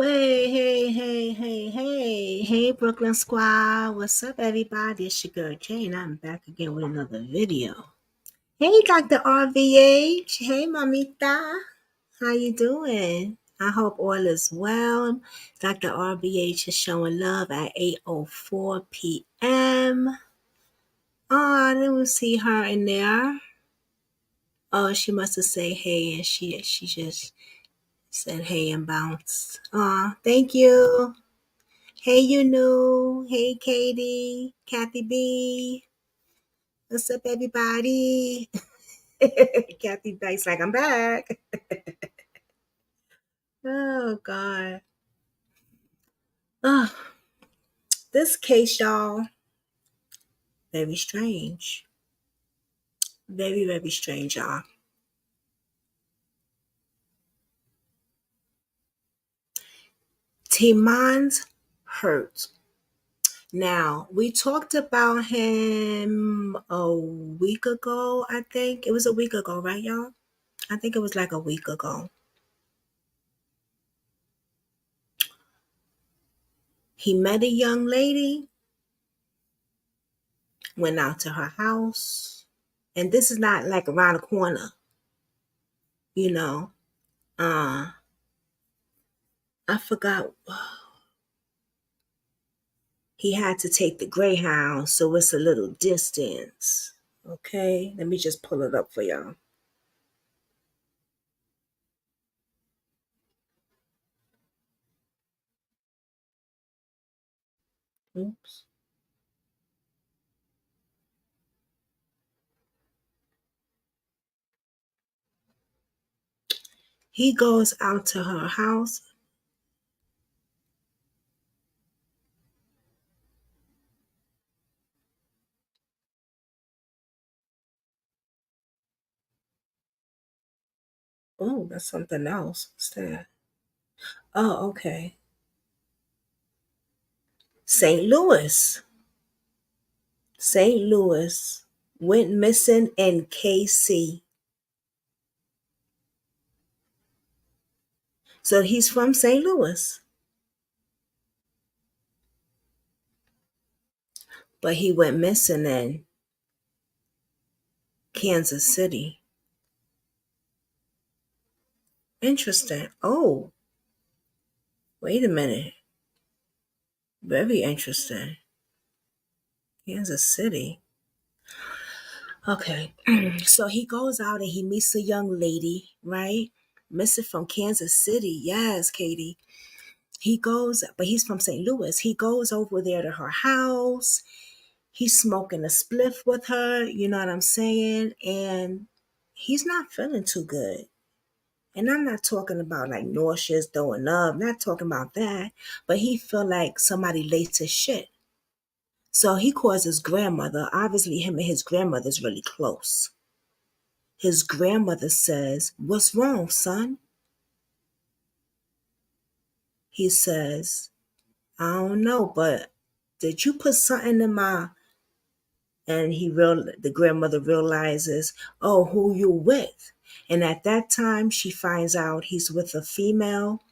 Hey, Brooklyn Squad. What's up, everybody? It's your girl Jane. I'm back again with another video. Hey, Dr. RVH. Hey, Mamita. How you doing? I hope all is well. Dr. RVH is showing love at 8:04 p.m. Oh, I didn't see her in there. Oh, she must have said hey, and she just said hey and bounced. Oh, thank you. Hey, you new. Hey, Katie, Kathy B. What's up, everybody? Kathy B's like, I'm back. Oh, God. Oh, this case, y'all, very strange. Very, very strange, y'all. Timon's hurt. Now, we talked about him a week ago, I think. It was a week ago, right, y'all? I think it was like a week ago. He met a young lady, went out to her house, and this is not like around the corner, you know. Uh, I forgot he had to take the Greyhound, so it's a little distance. Okay, let me just pull it up for y'all. Oops. He goes out to her house. Oh, that's something else. What's that? Oh, okay. St. Louis. St. Louis went missing in KC. So he's from St. Louis, but he went missing in Kansas City. Interesting. Oh, wait a minute. Very interesting. Kansas City. Okay. So he goes out and he meets a young lady, right? Missing from Kansas City. Yes, Katie. He goes, but he's from St. Louis. He goes over there to her house. He's smoking a spliff with her. You know what I'm saying? And he's not feeling too good. And I'm not talking about like nauseous, throwing up, not talking about that, but he feel like somebody laced his shit. So he calls his grandmother. Obviously, him and his grandmother's really close. His grandmother says, "What's wrong, son?" He says, "I don't know, but did you put something in my..." And the grandmother realizes, "Oh, who you with?" And at that time, she finds out he's with a female.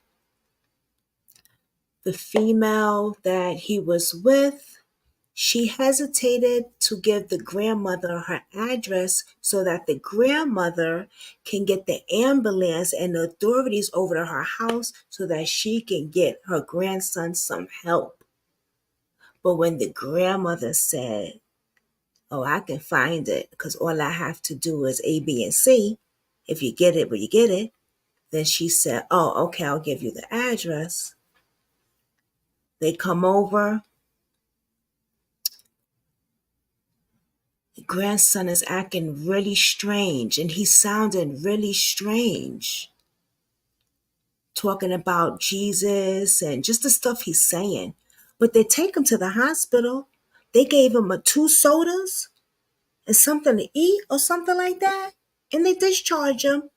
The female that he was with, she hesitated to give the grandmother her address so that the grandmother can get the ambulance and the authorities over to her house so that she can get her grandson some help. But when the grandmother said, "Oh, I can find it because all I have to do is A, B, and C. If you get it, well, you get it." Then she said, "Oh, okay, I'll give you the address." They come over. The grandson is acting really strange and he's sounding really strange, talking about Jesus and just the stuff he's saying. But they take him to the hospital. They gave him two sodas and something to eat or something like that. And they discharge him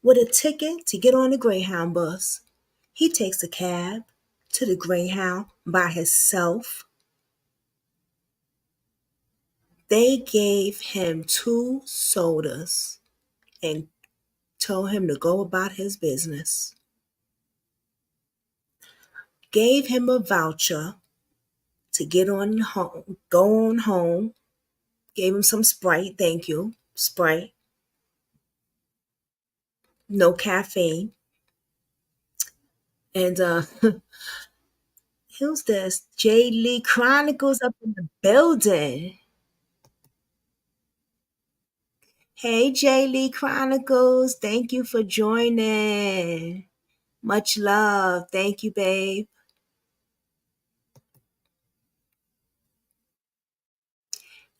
with a ticket to get on the Greyhound bus. He takes a cab to the Greyhound by himself. They gave him two sodas and told him to go about his business. gave him a voucher to get on home, go on home, gave him some Sprite, thank you, Sprite, no caffeine. And who's this? J. Lee Chronicles up in the building. Hey, J. Lee Chronicles, thank you for joining. Much love. Thank you, babe.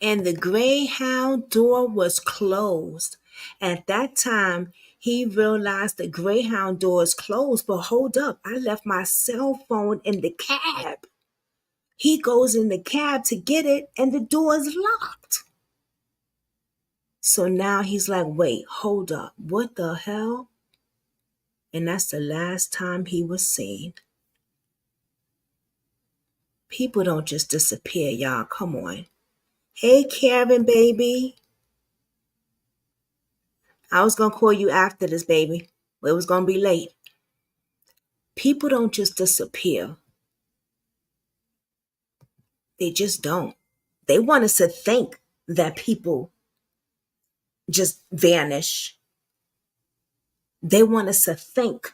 And the Greyhound door was closed. At that time, he realized the Greyhound door is closed, but hold up, I left my cell phone in the cab. He goes in the cab to get it, and the door is locked. So now he's like, wait, hold up, what the hell? And that's the last time he was seen. People don't just disappear, y'all. Come on. Hey, Karen, baby. I was going to call you after this, baby. But it was going to be late. People don't just disappear. They just don't. They want us to think that people just vanish. They want us to think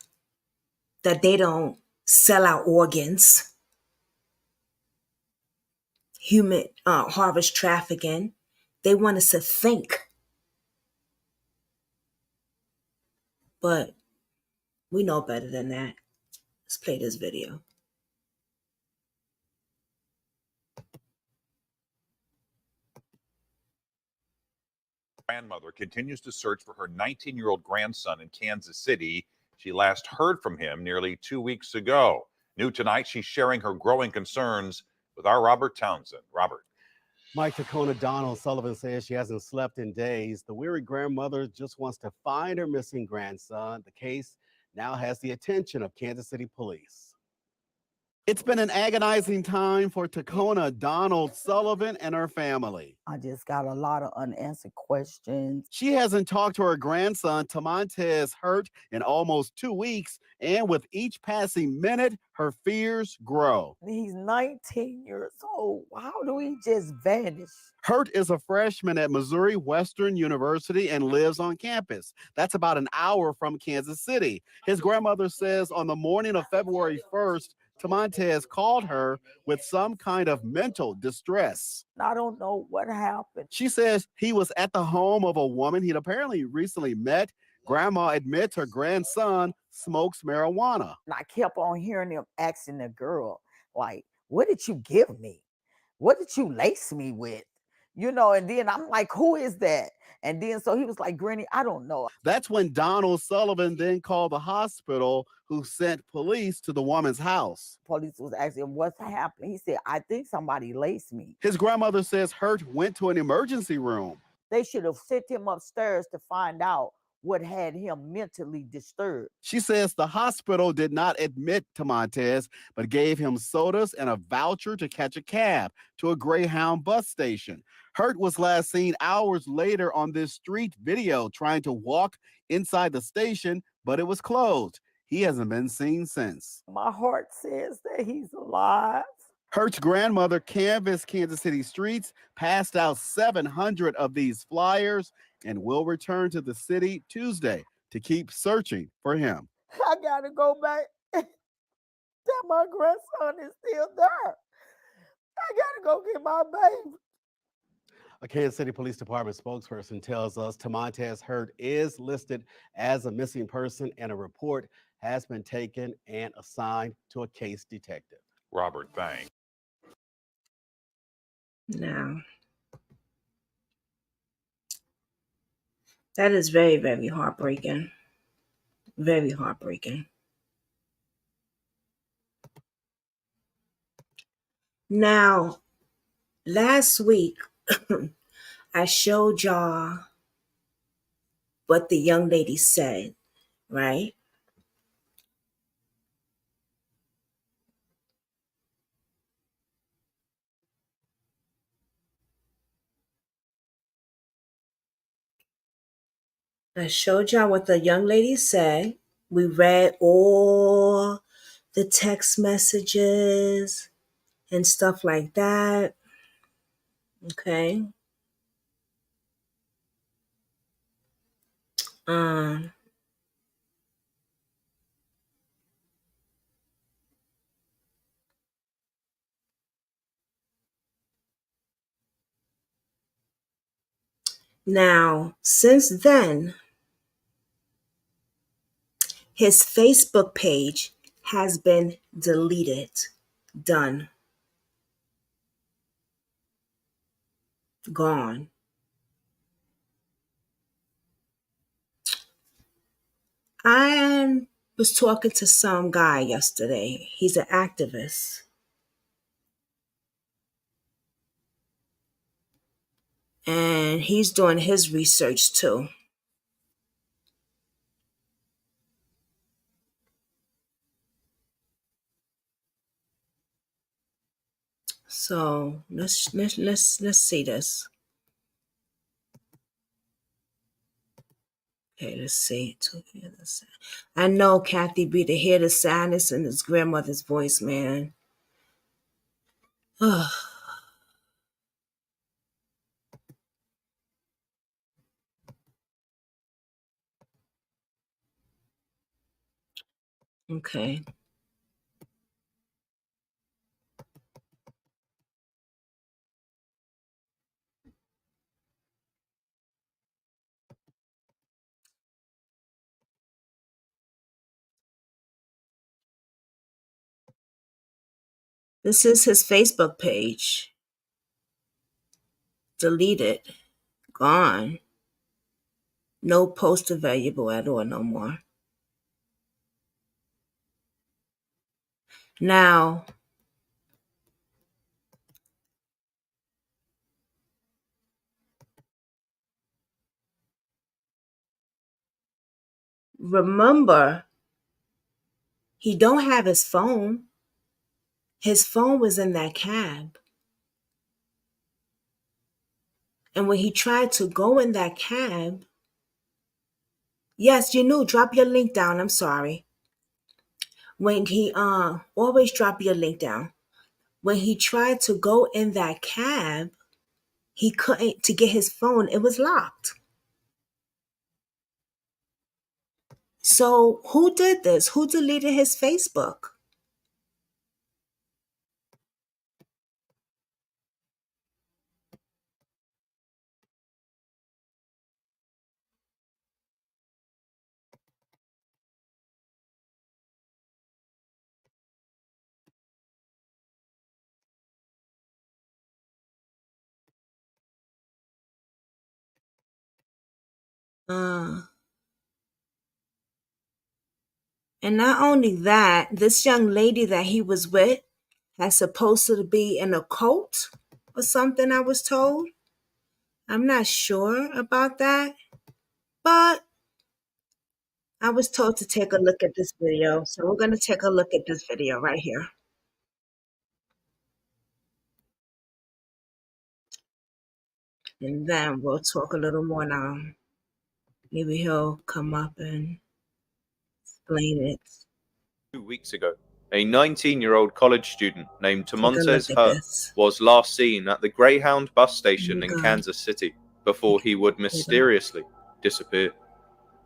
that they don't sell our organs, human harvest trafficking. They want us to think. But we know better than that. Let's play this video. Grandmother continues to search for her 19-year-old grandson in Kansas City. She last heard from him nearly 2 weeks ago. New tonight, she's sharing her growing concerns with our Robert Townsend. Robert. Mike Tacona Donald Sullivan says she hasn't slept in days. The weary grandmother just wants to find her missing grandson. The case now has the attention of Kansas City police. It's been an agonizing time for Tacona Donald Sullivan and her family. I just got a lot of unanswered questions. She hasn't talked to her grandson, Tamontez Hurt, in almost 2 weeks, and with each passing minute, her fears grow. He's 19 years old. How do he just vanish? Hurt is a freshman at Missouri Western University and lives on campus. That's about an hour from Kansas City. His grandmother says on the morning of February 1st, Tamontez called her with some kind of mental distress. I don't know what happened. She says he was at the home of a woman he'd apparently recently met. Grandma admits her grandson smokes marijuana. And I kept on hearing him asking the girl, like, what did you give me? What did you lace me with? You know, and then I'm like, who is that? And then so he was like, Granny, I don't know. That's when Donald Sullivan then called the hospital, who sent police to the woman's house. Police was asking him, what's happening? He said, I think somebody laced me. His grandmother says Hurt went to an emergency room. They should have sent him upstairs to find out what had him mentally disturbed. She says the hospital did not admit Tamontez, but gave him sodas and a voucher to catch a cab to a Greyhound bus station. Hurt was last seen hours later on this street video trying to walk inside the station, but it was closed. He hasn't been seen since. My heart says that he's alive. Hurt's grandmother canvassed Kansas City streets, passed out 700 of these flyers, and will return to the city Tuesday to keep searching for him. I gotta go back. That my grandson is still there. I gotta go get my baby. A Kansas City Police Department spokesperson tells us Tamontez Hurt is listed as a missing person, and a report has been taken and assigned to a case detective. Robert, thanks. Now, that is very, very heartbreaking. Very heartbreaking. Now, last week, I showed y'all what the young lady said, right? I showed y'all what the young lady said. We read all the text messages and stuff like that. Okay. Um, Now, since then, his Facebook page has been deleted. Done. Gone. I was talking to some guy yesterday. He's an activist. And he's doing his research too. So let's see this. Okay, let's see. I know Kathy B to hear the sadness in his grandmother's voice, man. Ugh. Okay. This is his Facebook page. Deleted. Gone. No post available at all no more. Now, remember, he don't have his phone. His phone was in that cab. And when he tried to go in that cab, yes, you knew, drop your link down. I'm sorry. When he always drop your link down. When he tried to go in that cab, he couldn't to get his phone. It was locked. So who did this? Who deleted his Facebook? And not only that, this young lady that he was with has supposed to be in a cult or something, I was told. I'm not sure about that, but I was told to take a look at this video. So we're going to take a look at this video right here. And then we'll talk a little more now. Maybe he'll come up and explain it. 2 weeks ago, a 19-year-old college student named Take a look Tamontes at Hurt this. was last seen at the Greyhound bus Oh station my in God. Kansas City before he would mysteriously disappear.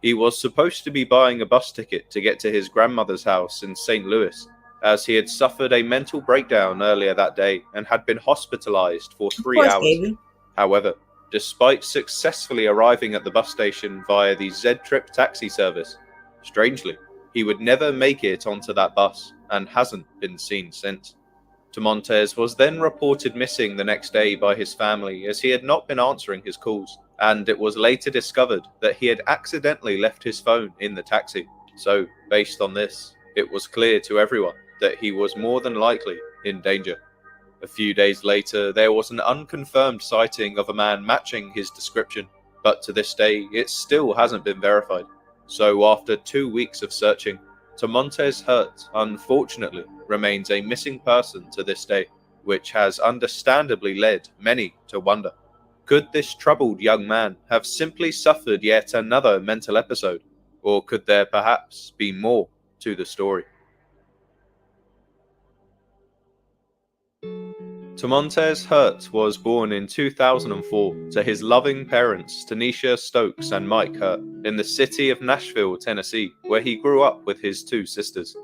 He was supposed to be buying a bus ticket to get to his grandmother's house in St. Louis, as he had suffered a mental breakdown earlier that day and had been hospitalized for 3 course, hours. baby. However, despite successfully arriving at the bus station via the Z-Trip taxi service, strangely, he would never make it onto that bus and hasn't been seen since. Tamontes was then reported missing the next day by his family as he had not been answering his calls, and it was later discovered that he had accidentally left his phone in the taxi. So, based on this, it was clear to everyone that he was more than likely in danger. A few days later, there was an unconfirmed sighting of a man matching his description, but to this day, it still hasn't been verified. So after 2 weeks of searching, Tamontes Hurt unfortunately remains a missing person to this day, which has understandably led many to wonder, could this troubled young man have simply suffered yet another mental episode, or could there perhaps be more to the story? Tamontez Hurt was born in 2004 to his loving parents Tanisha Stokes and Mike Hurt in the city of Nashville, Tennessee, where he grew up with his two sisters.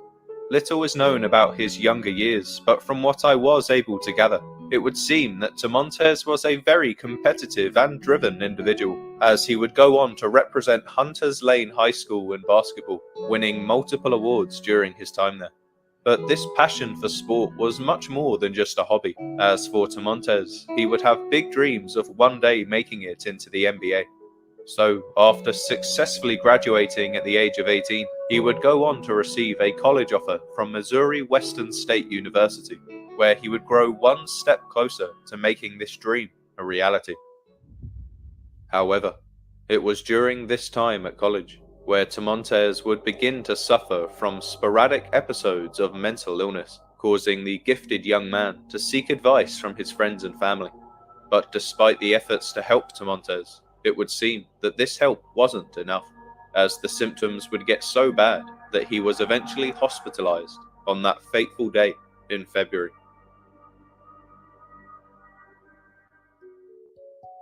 Little is known about his younger years, but from what I was able to gather, it would seem that Tamontez was a very competitive and driven individual, as he would go on to represent Hunters Lane High School in basketball, winning multiple awards during his time there. But this passion for sport was much more than just a hobby. As for Tamontez, he would have big dreams of one day making it into the NBA. So, after successfully graduating at the age of 18, he would go on to receive a college offer from Missouri Western State University, where he would grow one step closer to making this dream a reality. However, it was during this time at college where Tamontez would begin to suffer from sporadic episodes of mental illness, causing the gifted young man to seek advice from his friends and family. But despite the efforts to help Tamontez, it would seem that this help wasn't enough, as the symptoms would get so bad that he was eventually hospitalized on that fateful day in February.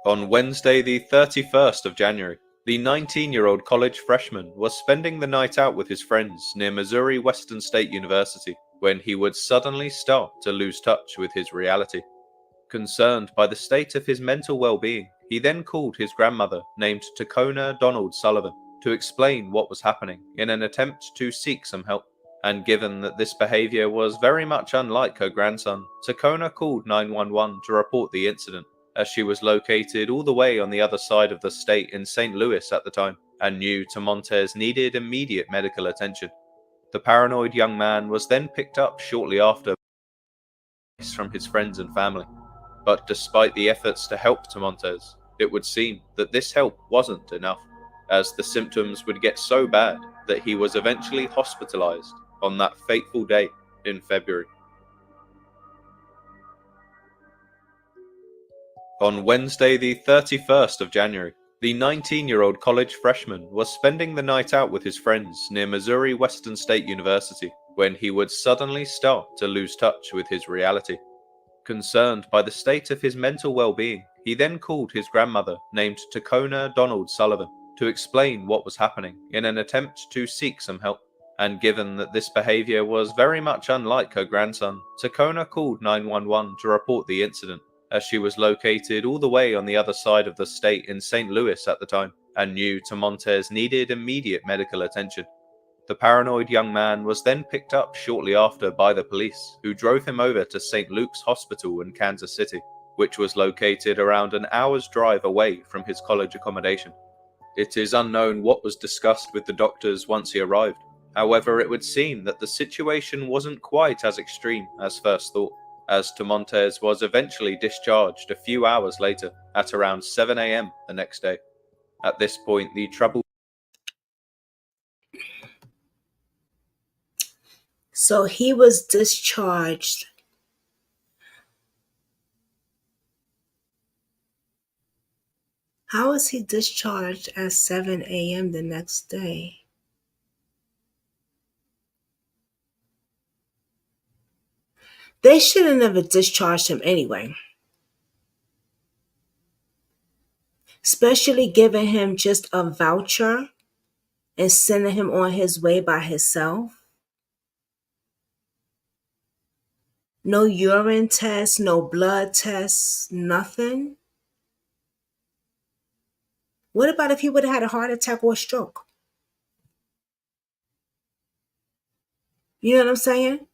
On Wednesday, the 31st of January, the 19-year-old college freshman was spending the night out with his friends near Missouri Western State University when he would suddenly start to lose touch with his reality. Concerned by the state of his mental well-being, he then called his grandmother, named Tacona Donald Sullivan, to explain what was happening in an attempt to seek some help. And given that this behavior was very much unlike her grandson, Tacona called 911 to report the incident, as she was located all the way on the other side of the state in St. Louis at the time, and knew Tamontez needed immediate medical attention. The paranoid young man was then picked up shortly after from his friends and family. But despite the efforts to help Tamontez, it would seem that this help wasn't enough, as the symptoms would get so bad that he was eventually hospitalized on that fateful day in February. On Wednesday, the 31st of January, the 19-year-old college freshman was spending the night out with his friends near Missouri Western State University when he would suddenly start to lose touch with his reality. Concerned by the state of his mental well-being, he then called his grandmother, named Tacona Donald Sullivan, to explain what was happening in an attempt to seek some help. And given that this behavior was very much unlike her grandson, Tacona called 911 to report the incident, as she was located all the way on the other side of the state in St. Louis at the time, and knew Tamontez needed immediate medical attention. The paranoid young man was then picked up shortly after by the police, who drove him over to St. Luke's Hospital in Kansas City, which was located around an hour's drive away from his college accommodation. It is unknown what was discussed with the doctors once he arrived. However, it would seem that the situation wasn't quite as extreme as first thought, as Tamontez was eventually discharged a few hours later at around 7 a.m. the next day. At this point, the trouble. So he was discharged. How was he discharged at 7 a.m. the next day? They should have never discharged him anyway. Especially giving him just a voucher and sending him on his way by himself. No urine tests, no blood tests, nothing. What about if he would have had a heart attack or a stroke? You know what I'm saying?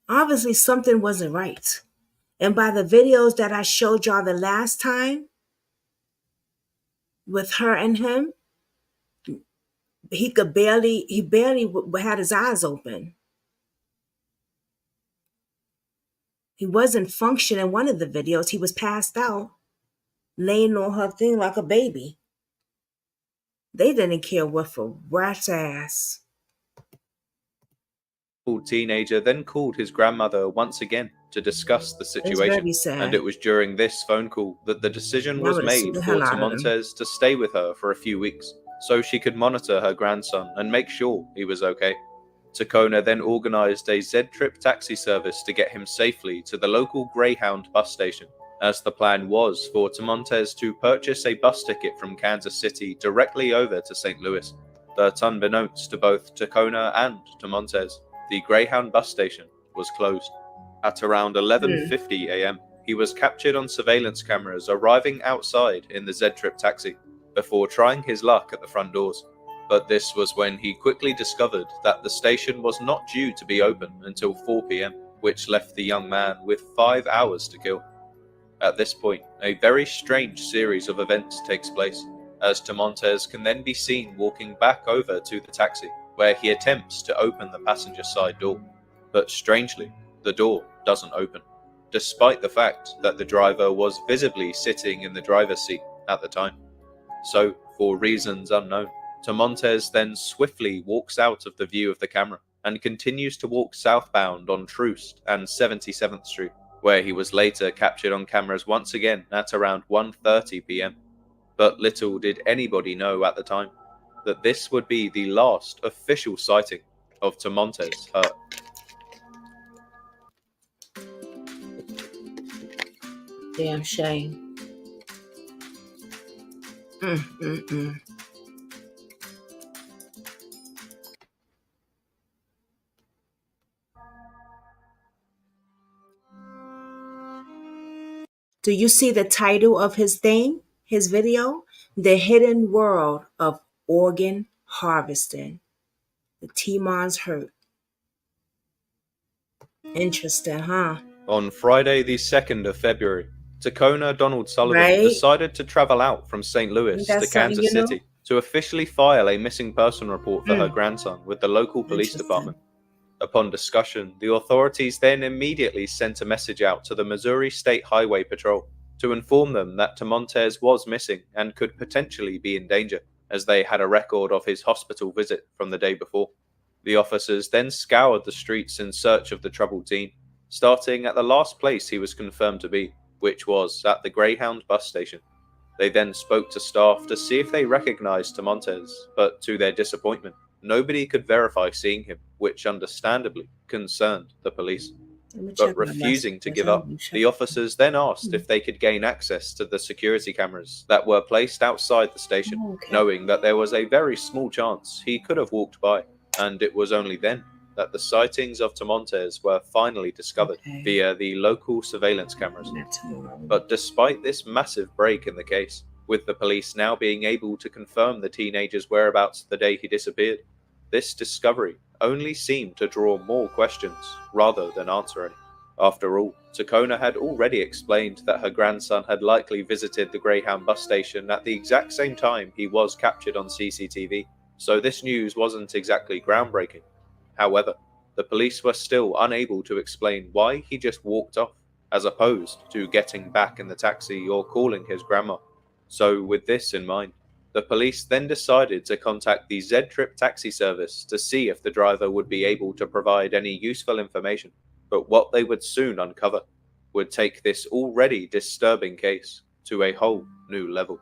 Obviously, something wasn't right. And by the videos that I showed y'all the last time with her and him, he barely had his eyes open. He wasn't functioning in one of the videos. He was passed out, laying on her thing like a baby. They didn't care what for rat's ass. Teenager then called his grandmother once again to discuss the situation, and it was during this phone call that the decision was made for Tamontez to stay with her for a few weeks so she could monitor her grandson and make sure he was okay. Tacona then organized a Z-Trip taxi service to get him safely to the local Greyhound bus station, as the plan was for Tamontes to purchase a bus ticket from Kansas City directly over to St. Louis. But unbeknownst to both Tacona and Tamontes, the Greyhound bus station was closed. At around 11:50 a.m., he was captured on surveillance cameras arriving outside in the Z-Trip taxi, before trying his luck at the front doors. But this was when he quickly discovered that the station was not due to be open until 4 p.m., which left the young man with 5 hours to kill. At this point, a very strange series of events takes place, as Tamontes can then be seen walking back over to the taxi, where he attempts to open the passenger side door. But strangely, the door doesn't open, despite the fact that the driver was visibly sitting in the driver's seat at the time. So, for reasons unknown, Tamontes then swiftly walks out of the view of the camera and continues to walk southbound on Troost and 77th Street, where he was later captured on cameras once again at around 1:30 p.m. But little did anybody know at the time that this would be the last official sighting of Tamontes Hurt. Damn shame. Mm-mm-mm. Do you see the title of his thing, his video? The Hidden World of Organ Harvesting. The Timon's Hurt. Interesting, huh? On Friday, the 2nd of February, Tacona Donald Sullivan decided to travel out from St. Louis to Kansas City to officially file a missing person report for her grandson with the local police department. Upon discussion, the authorities then immediately sent a message out to the Missouri State Highway Patrol to inform them that Tamontes was missing and could potentially be in danger, as they had a record of his hospital visit from the day before. The officers then scoured the streets in search of the troubled teen, starting at the last place he was confirmed to be, which was at the Greyhound bus station. They then spoke to staff to see if they recognized Tamontes, but to their disappointment, nobody could verify seeing him, which understandably concerned the police. But refusing to give up, the officers then asked if they could gain access to the security cameras that were placed outside the station, knowing that there was a very small chance he could have walked by, and it was only then that the sightings of Tamontes were finally discovered via the local surveillance cameras. But despite this massive break in the case, with the police now being able to confirm the teenager's whereabouts the day he disappeared, this discovery only seemed to draw more questions rather than answer any. After all, Tacona had already explained that her grandson had likely visited the Greyhound bus station at the exact same time he was captured on CCTV, so this news wasn't exactly groundbreaking. However, the police were still unable to explain why he just walked off, as opposed to getting back in the taxi or calling his grandma. So with this in mind, the police then decided to contact the Z-Trip taxi service to see if the driver would be able to provide any useful information. But what they would soon uncover would take this already disturbing case to a whole new level.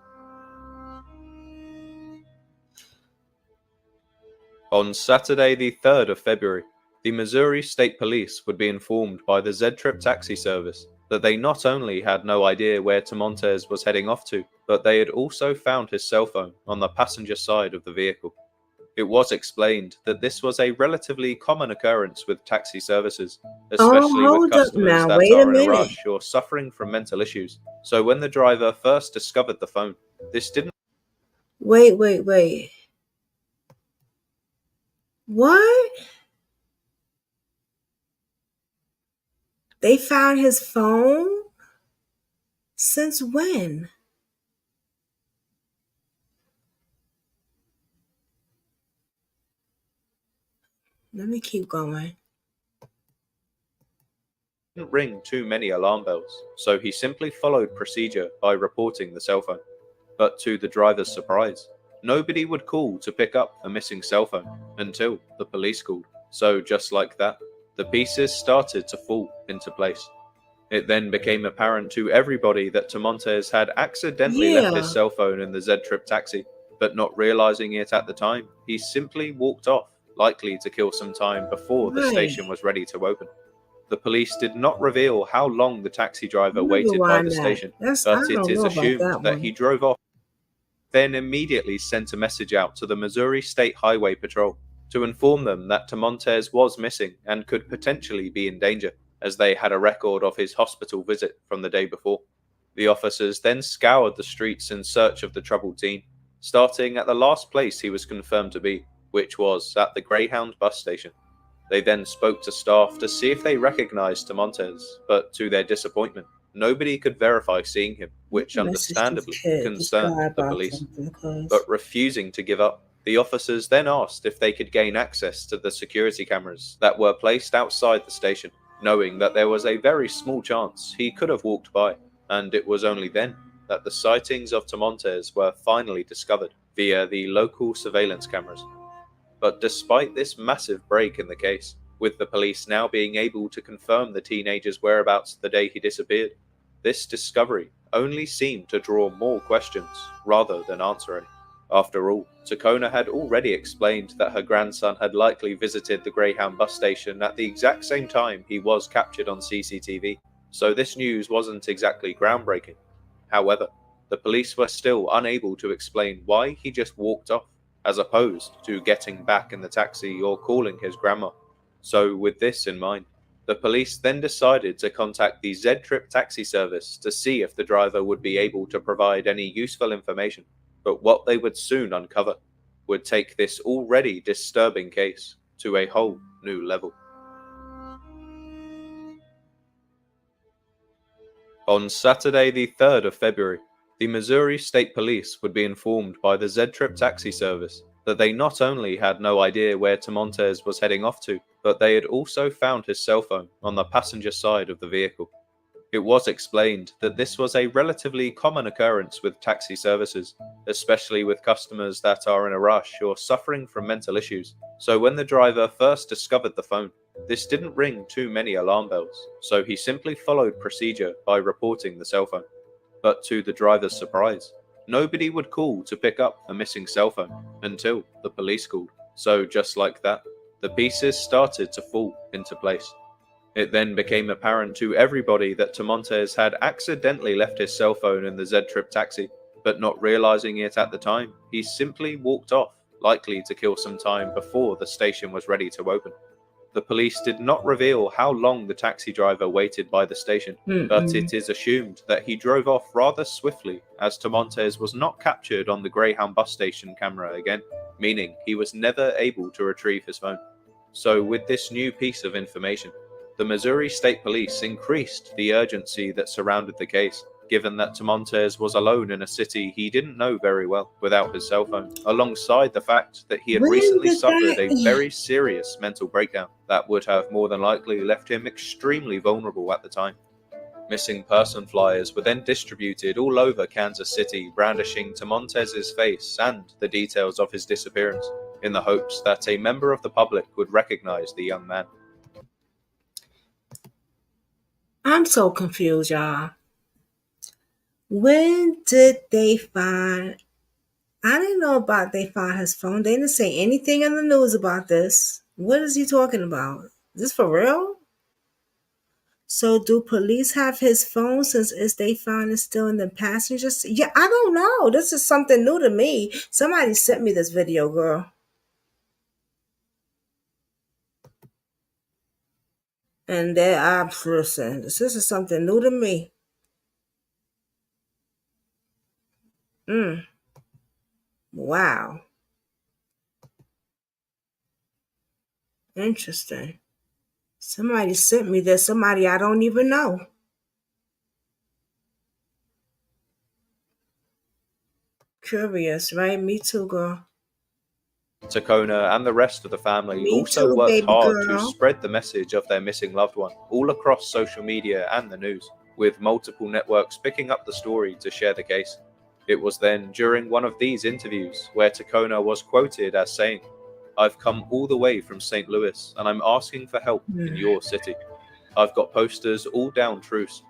On Saturday the 3rd of February, the Missouri State Police would be informed by the Z-Trip taxi service that they not only had no idea where Tamontes was heading off to, but they had also found his cell phone on the passenger side of the vehicle. It was explained that this was a relatively common occurrence with taxi services, especially with customers that are in a rush or suffering from mental issues. So when the driver first discovered the phone, this didn't... Wait. What? They found his phone? Since when? Let me keep going. Didn't ring too many alarm bells, so he simply followed procedure by reporting the cell phone. But to the driver's surprise, nobody would call to pick up a missing cell phone until the police called. So just like that, the pieces started to fall into place. It then became apparent to everybody that Tamontes had accidentally left his cell phone in the Z-Trip taxi, but not realizing it at the time, he simply walked off likely to kill some time before the Right. station was ready to open. The police did not reveal how long the taxi driver waited by the station, I but it don't is know about assumed that that one. he drove off, then immediately sent a message out to the Missouri State Highway Patrol to inform them that Tamontes was missing and could potentially be in danger, as they had a record of his hospital visit from the day before. The officers then scoured the streets in search of the troubled teen, starting at the last place he was confirmed to be, which was at the Greyhound bus station. They then spoke to staff to see if they recognized Tamontes, but to their disappointment, nobody could verify seeing him, which understandably concerned the police. But refusing to give up, the officers then asked if they could gain access to the security cameras that were placed outside the station, knowing that there was a very small chance he could have walked by, and it was only then that the sightings of Tamontes were finally discovered via the local surveillance cameras. But despite this massive break in the case, with the police now being able to confirm the teenager's whereabouts the day he disappeared, this discovery only seemed to draw more questions rather than answer any. After all, Tacona had already explained that her grandson had likely visited the Greyhound bus station at the exact same time he was captured on CCTV, so this news wasn't exactly groundbreaking. However, the police were still unable to explain why he just walked off, as opposed to getting back in the taxi or calling his grandma. So with this in mind, the police then decided to contact the Z-Trip taxi service to see if the driver would be able to provide any useful information. But what they would soon uncover would take this already disturbing case to a whole new level. On Saturday the 3rd of February, the Missouri State Police would be informed by the Z-Trip taxi service that they not only had no idea where Tamontes was heading off to, but they had also found his cell phone on the passenger side of the vehicle. It was explained that this was a relatively common occurrence with taxi services, especially with customers that are in a rush or suffering from mental issues. So when the driver first discovered the phone, this didn't ring too many alarm bells, so he simply followed procedure by reporting the cell phone. But to the driver's surprise, nobody would call to pick up a missing cell phone until the police called. So just like that, the pieces started to fall into place. It then became apparent to everybody that Tamontes had accidentally left his cell phone in the Z-Trip taxi, but not realizing it at the time, he simply walked off, likely to kill some time before the station was ready to open. The police did not reveal how long the taxi driver waited by the station, but it is assumed that he drove off rather swiftly, as Tamontes was not captured on the Greyhound bus station camera again, meaning he was never able to retrieve his phone. So with this new piece of information, the Missouri State Police increased the urgency that surrounded the case, given that Tamontes was alone in a city he didn't know very well without his cell phone, alongside the fact that he had recently suffered a very serious mental breakdown that would have more than likely left him extremely vulnerable at the time. Missing person flyers were then distributed all over Kansas City, brandishing Tamontes's face and the details of his disappearance, in the hopes that a member of the public would recognize the young man. I'm so confused, y'all. When did they find? I didn't know about they found his phone. They didn't say anything in the news about this. What is he talking about? Is this for real? So do police have his phone since they found it still in the passenger seat? Yeah, I don't know. This is something new to me. Somebody sent me this video, girl. And I'm listen, this is something new to me. Wow. Interesting. Somebody sent me this. Somebody I don't even know. Curious, right? Me too, girl. Tacona and the rest of the family Me also too, worked baby hard girl. to spread the message of their missing loved one all across social media and the news, with multiple networks picking up the story to share the case. It was then during one of these interviews where Tacona was quoted as saying, "I've come all the way from St. Louis and I'm asking for help in your city. I've got posters all down Truce.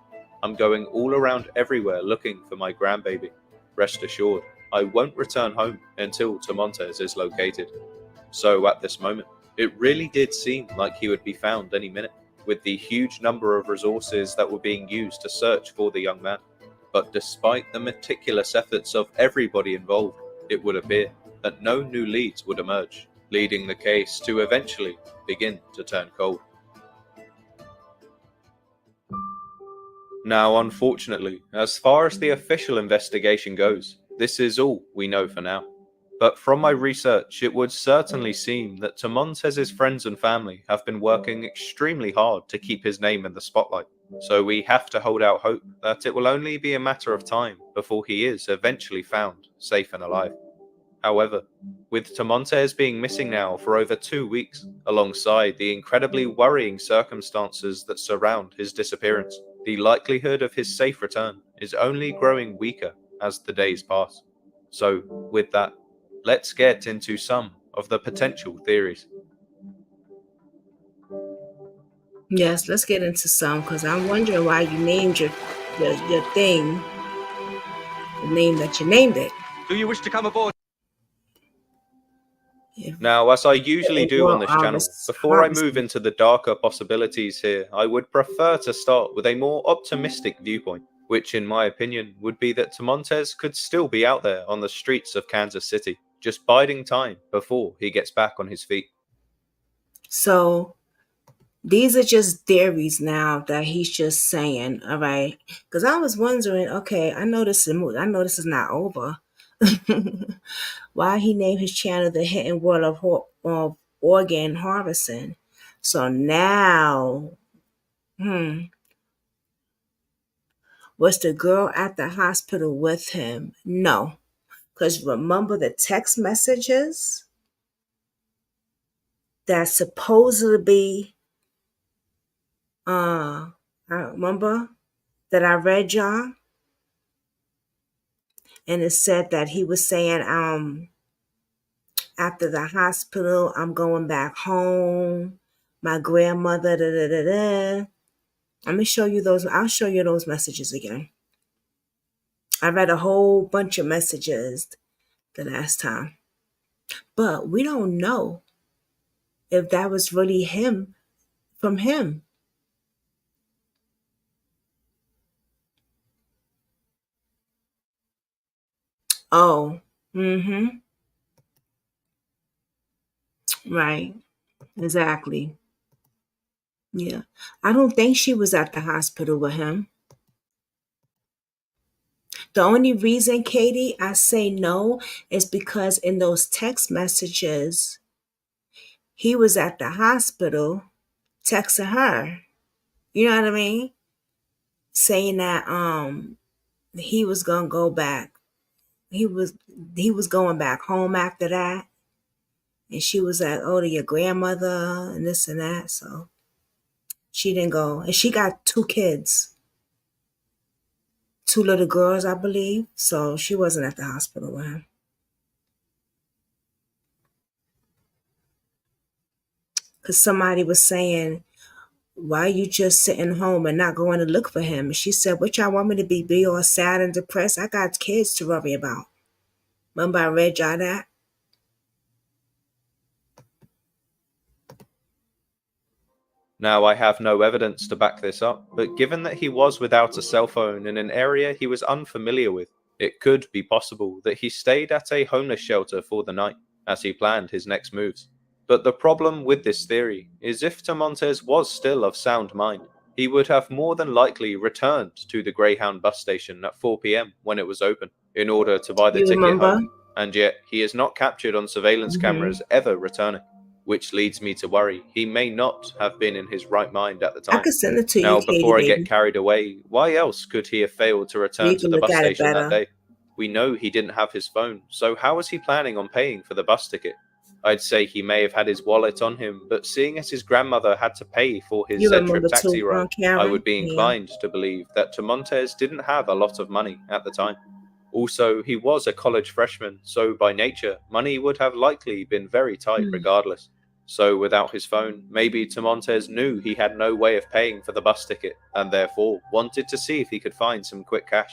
I'm going all around everywhere looking for my grandbaby. Rest assured, I won't return home until Tamontes is located." So at this moment, It really did seem like he would be found any minute, with the huge number of resources that were being used to search for the young man. But despite the meticulous efforts of everybody involved, it would appear that no new leads would emerge, leading the case to eventually begin to turn cold. Now, unfortunately, as far as the official investigation goes, this is all we know for now. But from my research, it would certainly seem that Tamontez's friends and family have been working extremely hard to keep his name in the spotlight. So we have to hold out hope that it will only be a matter of time before he is eventually found safe and alive. However, with Tamontez being missing now for over 2 weeks, alongside the incredibly worrying circumstances that surround his disappearance, the likelihood of his safe return is only growing weaker as the days pass. So, with that, let's get into some of the potential theories. Yes, let's get into some, because I'm wondering why you named your thing the name that you named it. Do you wish to come aboard? Now, as I usually do on this channel, before I move into the darker possibilities here, I would prefer to start with a more optimistic viewpoint, which in my opinion would be that Tamontez could still be out there on the streets of Kansas City, just biding time before he gets back on his feet. So these are just theories now that he's just saying, all right? Because I was wondering, okay, I know this is not over. Why he named his channel The Hidden World of Organ Harvesting. So now, was the girl at the hospital with him? No. Because remember the text messages that supposedly, I remember that I read y'all, and it said that he was saying, after the hospital, I'm going back home. My grandmother, da da da da. Let me show you those. I'll show you those messages again. I read a whole bunch of messages the last time, but we don't know if that was really him from him. Oh, right, exactly. Yeah, I don't think she was at the hospital with him. The only reason, Katie, I say no is because in those text messages, he was at the hospital texting her. You know what I mean? Saying that he was gonna go back. He was going back home after that. And she was like, oh, to your grandmother and this and that. So she didn't go. And she got 2 kids. 2 little girls, I believe. So she wasn't at the hospital with him. Because somebody was saying, why are you just sitting home and not going to look for him? And she said, what y'all want me to be all sad and depressed? I got kids to worry about. Remember I read y'all that? Now, I have no evidence to back this up, but given that he was without a cell phone in an area he was unfamiliar with, it could be possible that he stayed at a homeless shelter for the night as he planned his next moves. But the problem with this theory is if Tamontez was still of sound mind, he would have more than likely returned to the Greyhound bus station at 4 p.m. when it was open in order to buy the ticket home, and yet he is not captured on surveillance cameras ever returning, which leads me to worry he may not have been in his right mind at the time. I could send it to now, you, Katie, before I baby. get carried away, why else could he have failed to return to the bus station that day? We know he didn't have his phone, so how was he planning on paying for the bus ticket? I'd say he may have had his wallet on him, but seeing as his grandmother had to pay for his Z-Trip taxi ride, I would be inclined to believe that Tamontez didn't have a lot of money at the time. Also, he was a college freshman, so by nature, money would have likely been very tight regardless. So without his phone, maybe Tamontez knew he had no way of paying for the bus ticket, and therefore wanted to see if he could find some quick cash.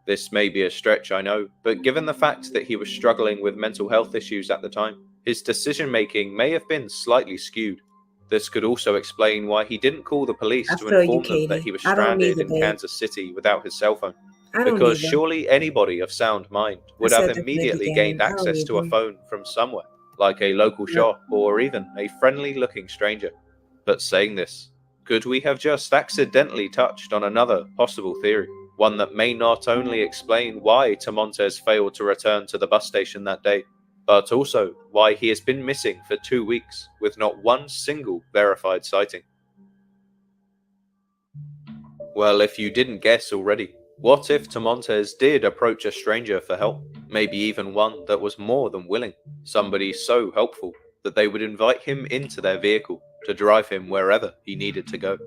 This may be a stretch, I know, but given the fact that he was struggling with mental health issues at the time, his decision-making may have been slightly skewed. This could also explain why he didn't call the police I to feel you, inform them that Katie. he was I don't stranded either, in babe. Kansas City without his cell phone. I don't Because either. surely anybody of sound mind would I have said the immediately game. gained I don't access to a either. phone from somewhere, like a local shop or even a friendly-looking stranger. But saying this, could we have just accidentally touched on another possible theory? One that may not only explain why Tamontes failed to return to the bus station that day, but also why he has been missing for 2 weeks with not one single verified sighting. Well, if you didn't guess already, what if Tamontes did approach a stranger for help? Maybe even one that was more than willing, somebody so helpful that they would invite him into their vehicle to drive him wherever he needed to go.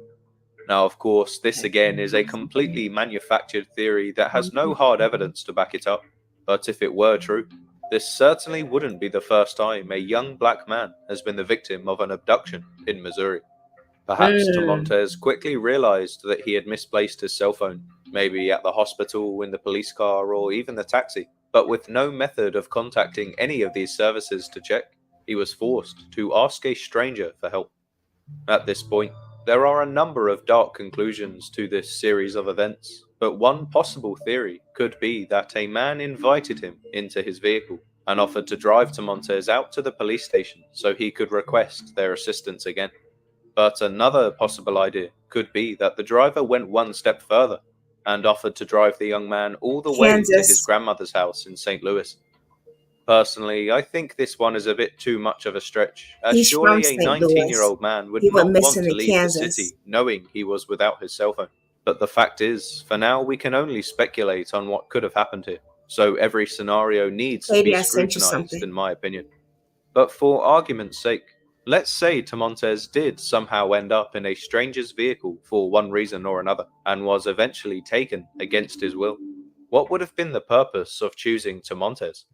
Now, of course, this again is a completely manufactured theory that has no hard evidence to back it up, but if it were true, this certainly wouldn't be the first time a young black man has been the victim of an abduction in Missouri. Perhaps Tamontes quickly realized that he had misplaced his cell phone, maybe at the hospital, in the police car, or even the taxi, but with no method of contacting any of these services to check, he was forced to ask a stranger for help. At this point, there are a number of dark conclusions to this series of events, but one possible theory could be that a man invited him into his vehicle and offered to drive Tamontes out to the police station so he could request their assistance again. But another possible idea could be that the driver went one step further and offered to drive the young man all the way to his grandmother's house in St. Louis. Personally, I think this one is a bit too much of a stretch, as He's surely from a St. Louis. 19-year-old man would He went not want missing to in leave the Kansas. city knowing he was without his cell phone. But the fact is, for now we can only speculate on what could have happened here, so every scenario needs to Maybe be I sent you scrutinized something. in my opinion. But for argument's sake, let's say Tamontes did somehow end up in a stranger's vehicle for one reason or another, and was eventually taken against his will. What would have been the purpose of choosing Tamontes?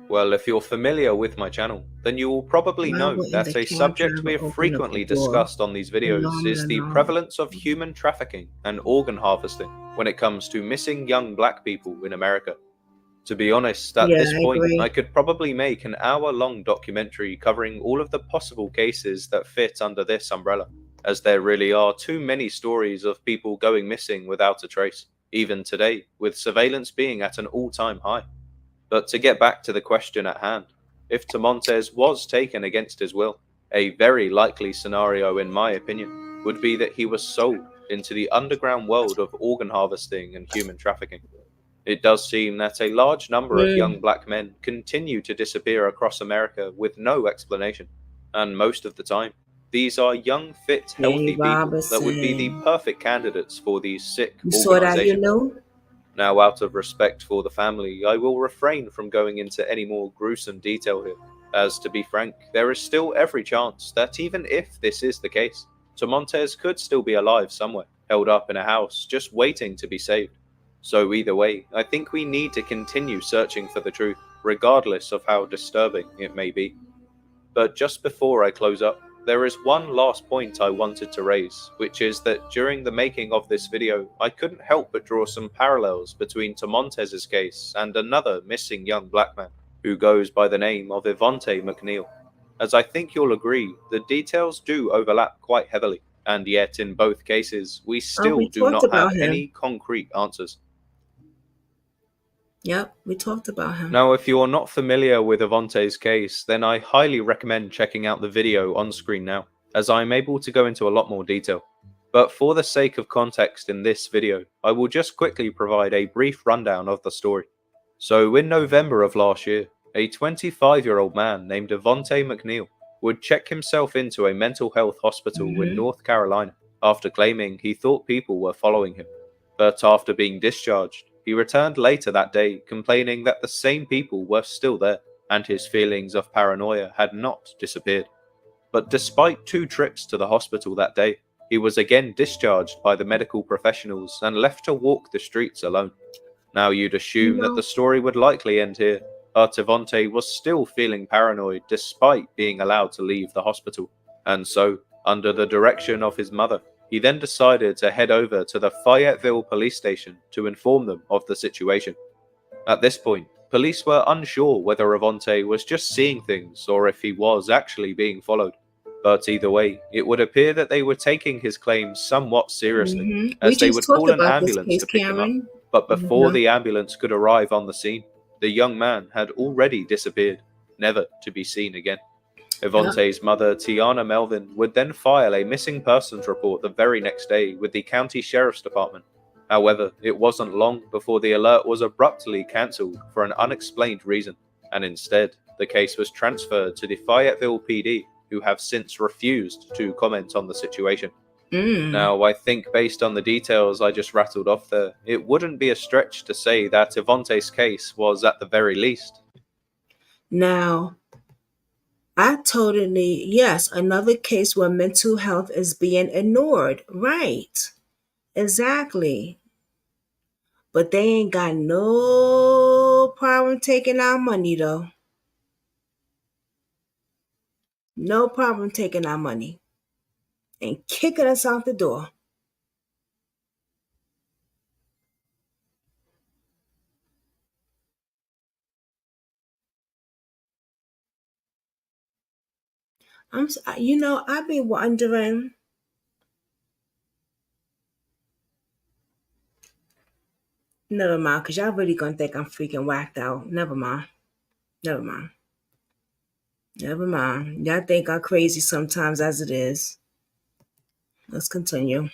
Well, if you're familiar with my channel, then you will probably know that a subject we have frequently discussed on these videos is the prevalence of human trafficking and organ harvesting when it comes to missing young black people in America. To be honest, at this point, I could probably make an hour-long documentary covering all of the possible cases that fit under this umbrella, as there really are too many stories of people going missing without a trace, even today, with surveillance being at an all-time high. But to get back to the question at hand, if Tamontes was taken against his will, a very likely scenario in my opinion would be that he was sold into the underground world of organ harvesting and human trafficking. It does seem that a large number of young black men continue to disappear across America with no explanation, and most of the time, these are young, fit, healthy people that would be the perfect candidates for these sick organizations. Now, out of respect for the family, I will refrain from going into any more gruesome detail here, as to be frank, there is still every chance that even if this is the case, Tamontes could still be alive somewhere, held up in a house, just waiting to be saved. So either way, I think we need to continue searching for the truth, regardless of how disturbing it may be. But just before I close up, there is one last point I wanted to raise, which is that during the making of this video, I couldn't help but draw some parallels between Tamontes' case and another missing young black man, who goes by the name of Evonte McNeil. As I think you'll agree, the details do overlap quite heavily, and yet in both cases, we still do not have any concrete answers. Yep, we talked about him. Now, if you're not familiar with Evonte's case, then I highly recommend checking out the video on screen now, as I'm able to go into a lot more detail. But for the sake of context in this video, I will just quickly provide a brief rundown of the story. So in November of last year, a 25-year-old man named Evonte McNeil would check himself into a mental health hospital in North Carolina after claiming he thought people were following him. But after being discharged, he returned later that day complaining that the same people were still there, and his feelings of paranoia had not disappeared. But despite 2 trips to the hospital that day, he was again discharged by the medical professionals and left to walk the streets alone. Now you'd assume that the story would likely end here, but Evonte was still feeling paranoid despite being allowed to leave the hospital. And so, under the direction of his mother, he then decided to head over to the Fayetteville police station to inform them of the situation. At this point, police were unsure whether Evonte was just seeing things or if he was actually being followed. But either way, it would appear that they were taking his claims somewhat seriously, as they would call an ambulance to pick him up. But before the ambulance could arrive on the scene, the young man had already disappeared, never to be seen again. Evonte's mother, Tiana Melvin, would then file a missing persons report the very next day with the county sheriff's department. However, it wasn't long before the alert was abruptly cancelled for an unexplained reason, and instead, the case was transferred to the Fayetteville PD, who have since refused to comment on the situation. Now, I think based on the details I just rattled off there, it wouldn't be a stretch to say that Evonte's case was at the very least. Now, yes, another case where mental health is being ignored. Right. Exactly. But they ain't got no problem taking our money, though. No problem taking our money and kicking us out the door. I've been wondering. Never mind, because y'all really gonna think I'm freaking whacked out. Never mind. Y'all think I'm crazy sometimes as it is. Let's continue.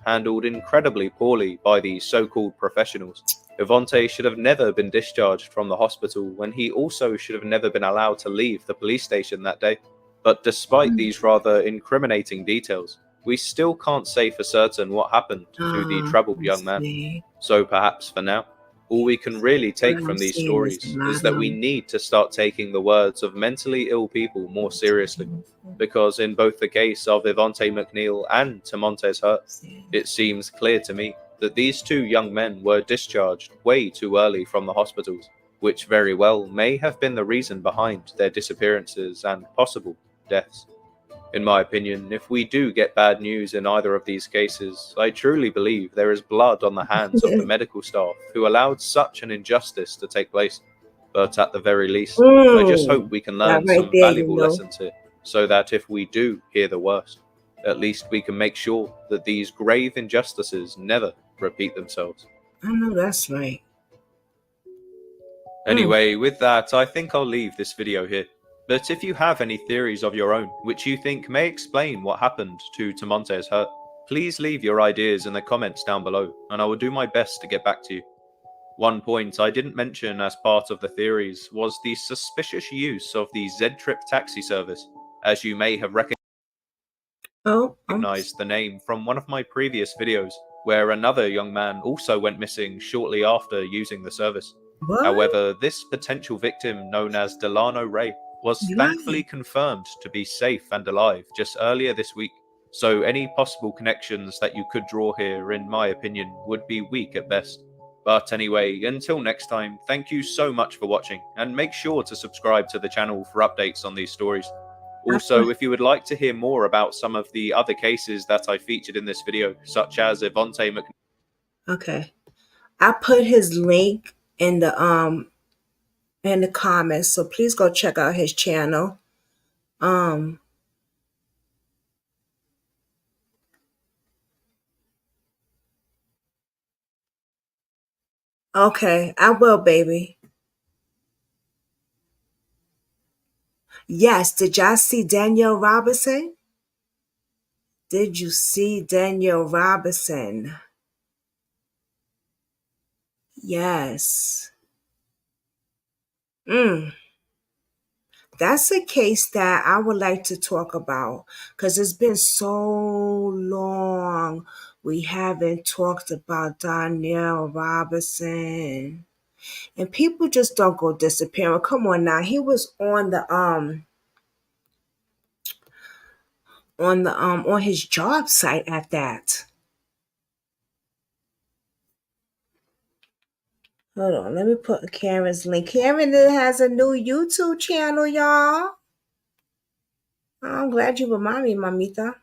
Handled incredibly poorly by these so-called professionals. Evonte should have never been discharged from the hospital when he also should have never been allowed to leave the police station that day. But despite these rather incriminating details, we still can't say for certain what happened to the troubled young man. So perhaps for now, all we can really take from these stories is that we need to start taking the words of mentally ill people more seriously, because in both the case of Evonte McNeil and Tamontez Hurt, it seems clear to me that these two young men were discharged way too early from the hospitals, which very well may have been the reason behind their disappearances and possible deaths. In my opinion, if we do get bad news in either of these cases, I truly believe there is blood on the hands of the medical staff who allowed such an injustice to take place. But at the very least, I just hope we can learn some valuable lessons here, so that if we do hear the worst, at least we can make sure that these grave injustices never repeat themselves. I know that's right. Anyway, with that, I think I'll leave this video here. But if you have any theories of your own, which you think may explain what happened to Tamontez Hurt, please leave your ideas in the comments down below, and I will do my best to get back to you. One point I didn't mention as part of the theories was the suspicious use of the Z-Trip taxi service, as you may have recognized the name from one of my previous videos, where another young man also went missing shortly after using the service. What? However, this potential victim, known as Delano Ray, was thankfully confirmed to be safe and alive just earlier this week. So any possible connections that you could draw here, in my opinion, would be weak at best. But anyway, until next time, thank you so much for watching, and make sure to subscribe to the channel for updates on these stories. Also, if you would like to hear more about some of the other cases that I featured in this video, such as Evonte McNeil. Okay. I put his link in the comments, so please go check out his channel. Okay, I will, baby. Yes, did y'all see Danielle Robinson? Did you see Danielle Robinson? Yes. That's a case that I would like to talk about, because it's been so long we haven't talked about Danielle Robinson. And people just don't go disappearing. Come on now. He was on his job site at that. Hold on, let me put Karen's link. Karen has a new YouTube channel, y'all. I'm glad you remind me, Mamita.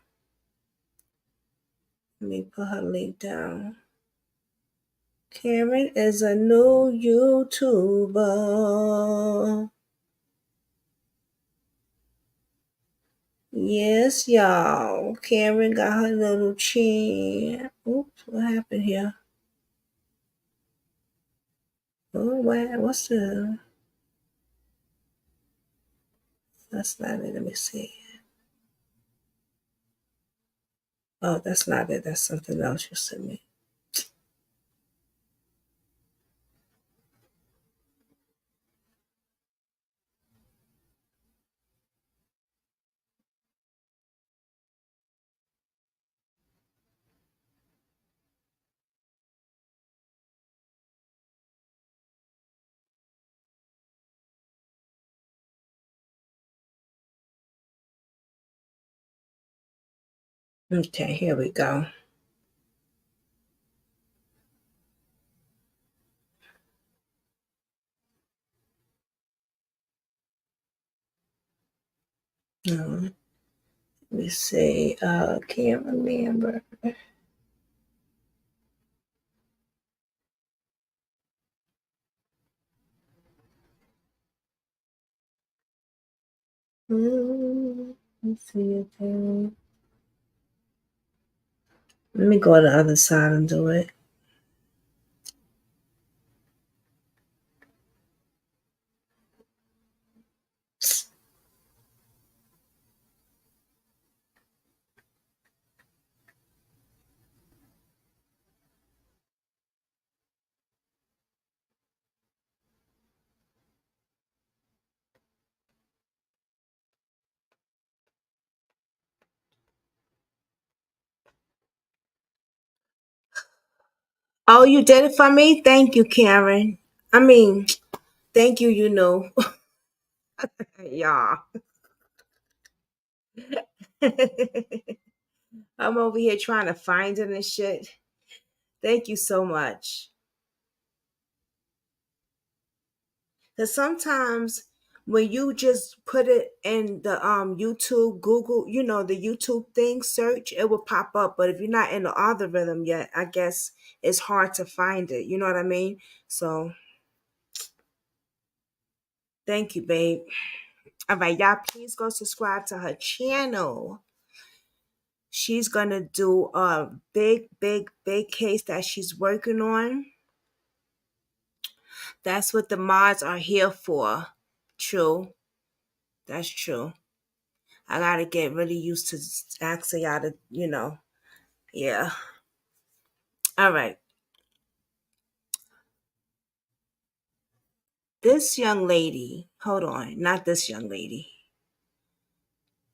Let me put her link down. Karen is a new YouTuber. Yes, y'all. Karen got her little chin. Oops, what happened here? Oh, what's the... That's not it. Let me see. Oh, that's not it. That's something else you sent me. Okay, here we go. Let me see. Can't remember. Let's see. Okay. Let me go to the other side and do it. Oh, you did it for me? Thank you, Karen. I mean, thank you, you know. Y'all. I'm over here trying to find it and shit. Thank you so much. Because sometimes when you just put it in the YouTube, Google, you know, the YouTube thing search, it will pop up. But if you're not in the algorithm yet, I guess it's hard to find it. You know what I mean? So thank you, babe. All right, y'all, please go subscribe to her channel. She's gonna do a big case that she's working on. That's what the mods are here for. True. That's true. I gotta get really used to asking y'all to, yeah. All right. This young lady, hold on, not this young lady,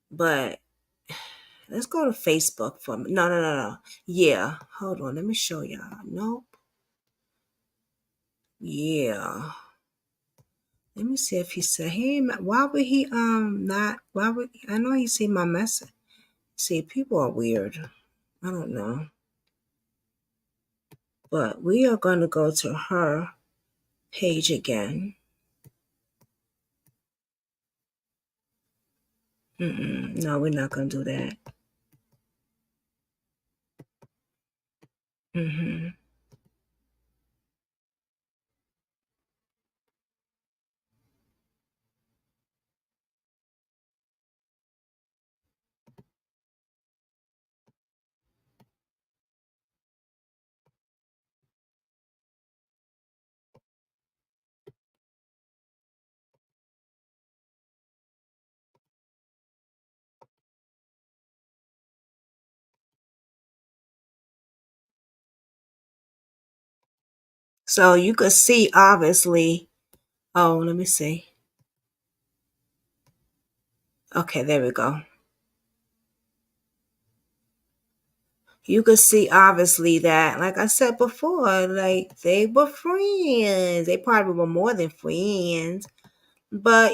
but let's go to Facebook for me. No. Yeah, hold on, let me show y'all. Nope. Yeah. Let me see if he said, hey, why would he, not, why would, I know he see my message. See, people are weird. I don't know. But we are going to go to her page again. No, we're not going to do that. So you could see, obviously. Oh, let me see. Okay, there we go. You could see, obviously, that, like I said before, like they were friends. They probably were more than friends. But,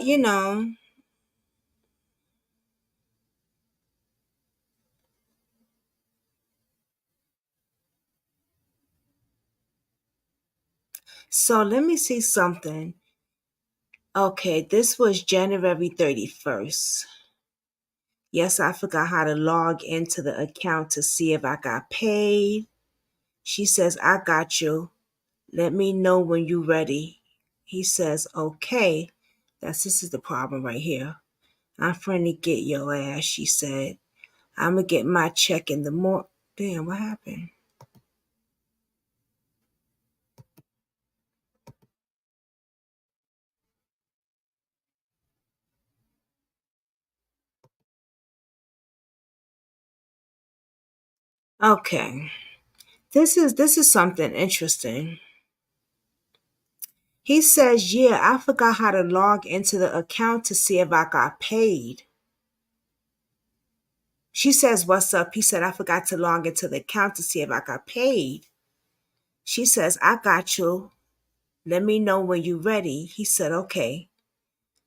So let me see something. Okay, this was January 31st. Yes, I forgot how to log into the account to see if I got paid. She says, I got you. Let me know when you're ready. He says, okay. This is the problem right here. I'm trying to get your ass, she said. I'm going to get my check in the morning. Damn, what happened? Okay. This is something interesting. He says, yeah, I forgot how to log into the account to see if I got paid. She says, what's up? He said, I forgot to log into the account to see if I got paid. She says, I got you. Let me know when you're ready. He said, okay.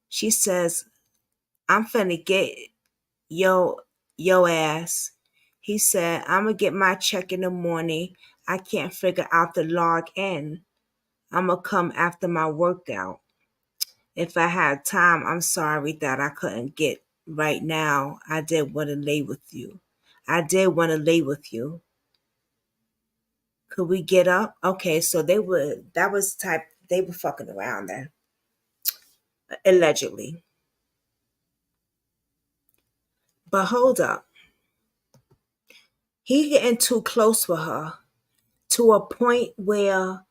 She says, I'm finna get yo ass. He said, I'm gonna get my check in the morning. I can't figure out the log in. I'm gonna come after my workout. If I had time, I'm sorry that I couldn't get right now. I did want to lay with you. I did want to lay with you. Could we get up? Okay, so they were fucking around then, allegedly. But hold up. He getting too close with her to a point where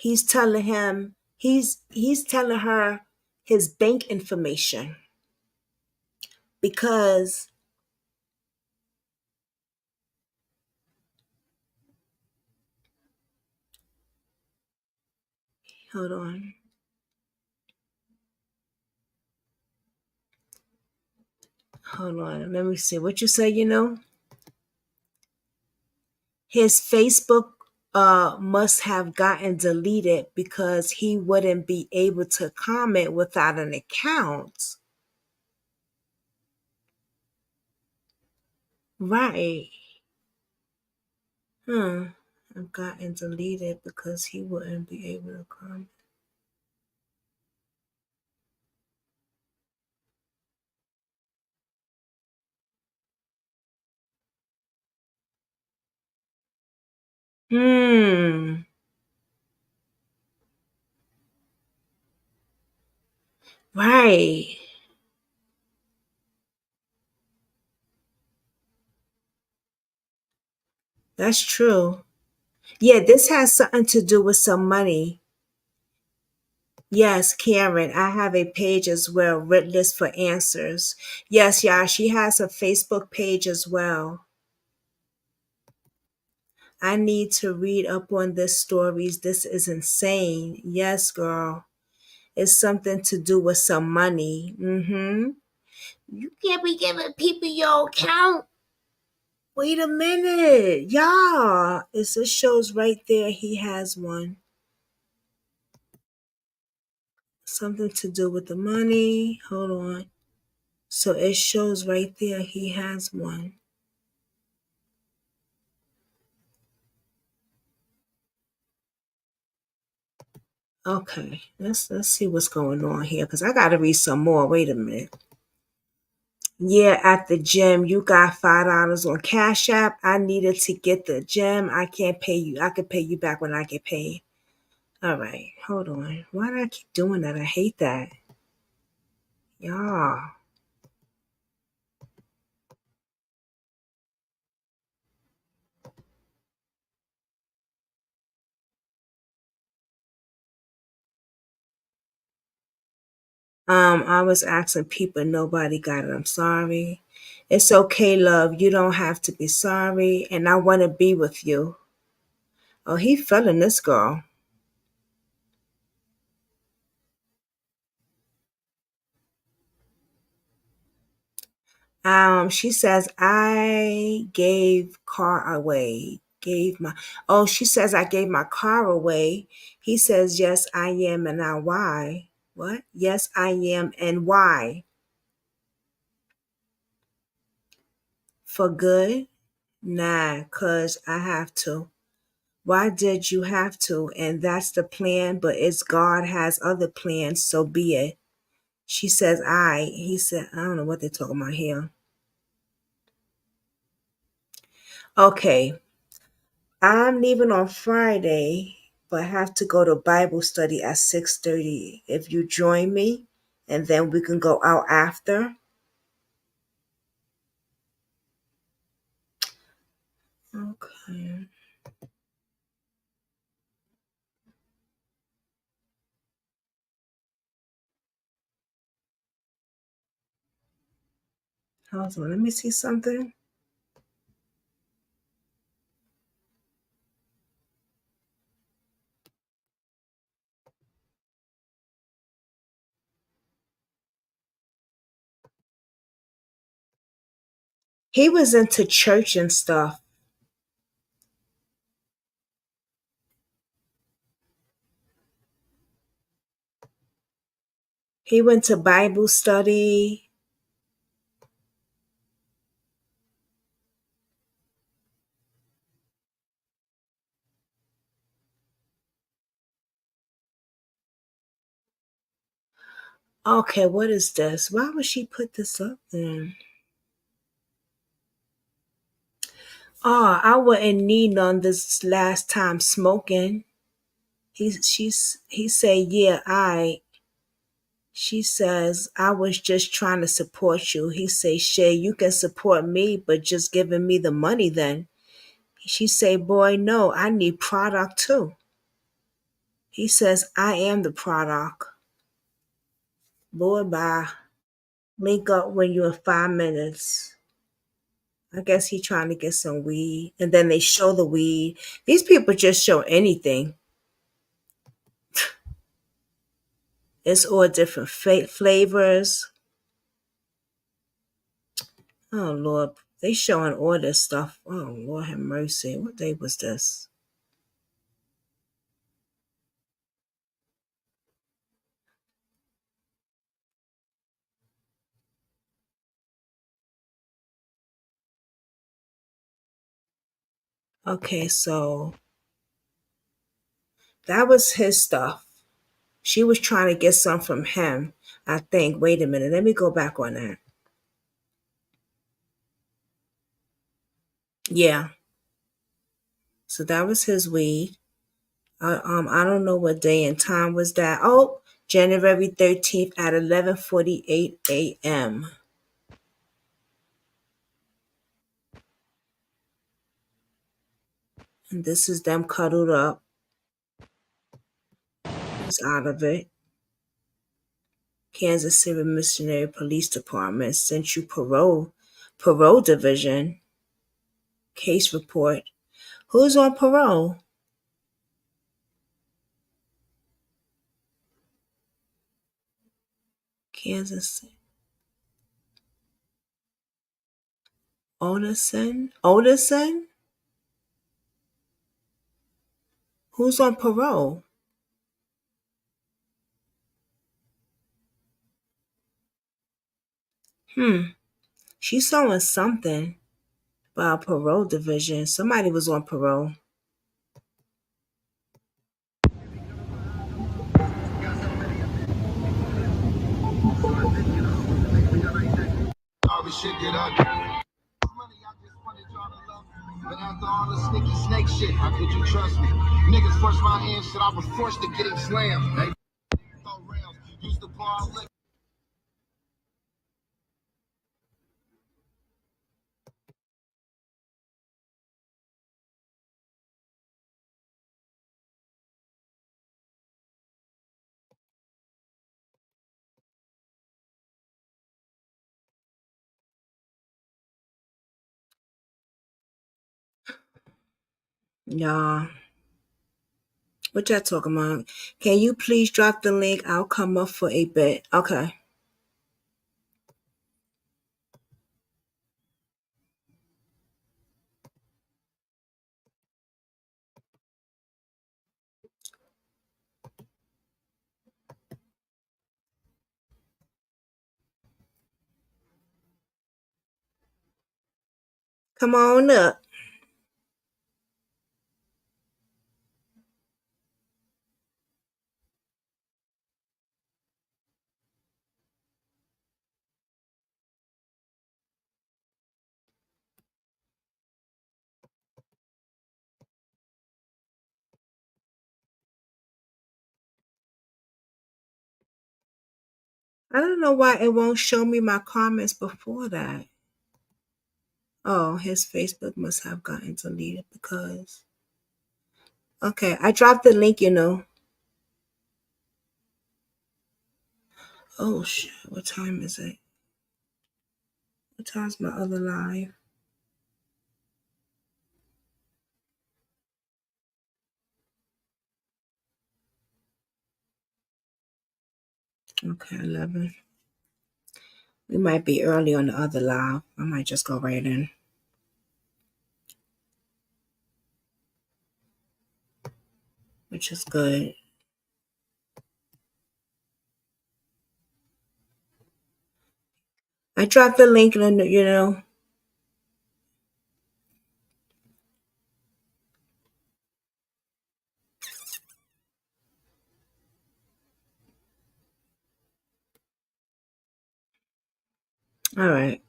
he's telling her his bank information because hold on. Hold on. Let me see. What you say, his Facebook must have gotten deleted because he wouldn't be able to comment without an account. Right. I've gotten deleted because he wouldn't be able to comment. Hmm. Right. That's true. Yeah, this has something to do with some money. Yes, Karen, I have a page as well, Red List for Answers. Yes, yeah, she has a Facebook page as well. I need to read up on this stories. This is insane. Yes, girl. It's something to do with some money. Mm-hmm. You can't be giving people your account. Wait a minute. Yeah. It shows right there he has one. Something to do with the money. Hold on. So it shows right there he has one. Okay, let's see what's going on here because I gotta read some more. Wait a minute. Yeah, at the gym, you got $5 on Cash App. I needed to get the gym. I can't pay you. I could pay you back when I get paid. All right, hold on. Why do I keep doing that? I hate that. Yeah. I was asking people, nobody got it. I'm sorry. It's okay, love. You don't have to be sorry, and I want to be with you. Oh, he feeling this girl. She says I gave car away. Gave my she says I gave my car away. He says yes I am and I why? What? Yes I am and why? For good? Nah, cause I have to. Why did you have to? And that's the plan, but it's God has other plans, so be it. She says, he said, I don't know what they're talking about here. Okay, I'm leaving on Friday, but I have to go to Bible study at 6:30. If you join me, and then we can go out after. Okay. Hold on, let me see something. He was into church and stuff. He went to Bible study. Okay, what is this? Why would she put this up then? Oh, I wouldn't need none this last time smoking. He said, yeah, she says, I was just trying to support you. He say, Shay, you can support me, but just giving me the money then. She say, boy, no, I need product too. He says, I am the product. Boy, bye. Link up when you're in 5 minutes. I guess he trying to get some weed. And then they show the weed. These people just show anything. It's all different flavors. Oh, Lord. They showing all this stuff. Oh, Lord have mercy. What day was this? Okay, so that was his stuff. She was trying to get some from him, I think. Wait a minute. Let me go back on that. Yeah. So that was his weed. I don't know what day and time was that. Oh, January 13th at 11:48 a.m. And this is them cuddled up. He's out of it. Kansas City Missionary Police Department sent you parole division case report. Who's on parole? Kansas Olison? Who's on parole? She's showing something about parole division. Somebody was on parole. Shit get ugly. Money, I just wanted y'all to love me. But after all the sneaky snake shit, how could you trust me? Niggas forced my hand, shit, I was forced to get it slammed. They throw rails, used to bar liquor. Y'all, what y'all talking about? Can you please drop the link? I'll come up for a bit. Okay. Come on up. I don't know why it won't show me my comments before that. Oh, his Facebook must have gotten deleted because. Okay, I dropped the link, Oh shit, what time is it? What time's my other live? Okay, 11. We might be early on the other live. I might just go right in. Which is good. I dropped the link, All right.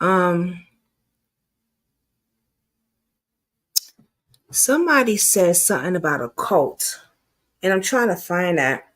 Somebody says something about a cult, and I'm trying to find that.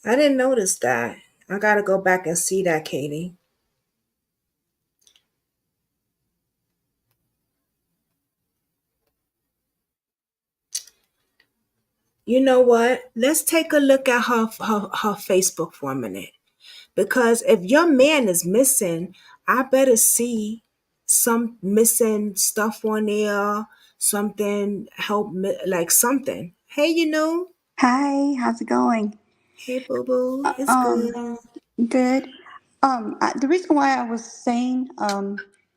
I didn't notice that. I gotta go back and see that, Katie. You know what? Let's take a look at her Facebook for a minute. Because if your man is missing, I better see some missing stuff on there, something like something. Hey, Hi, how's it going? hey, boo boo, Uh, it's um, good. Good. The reason why I was saying,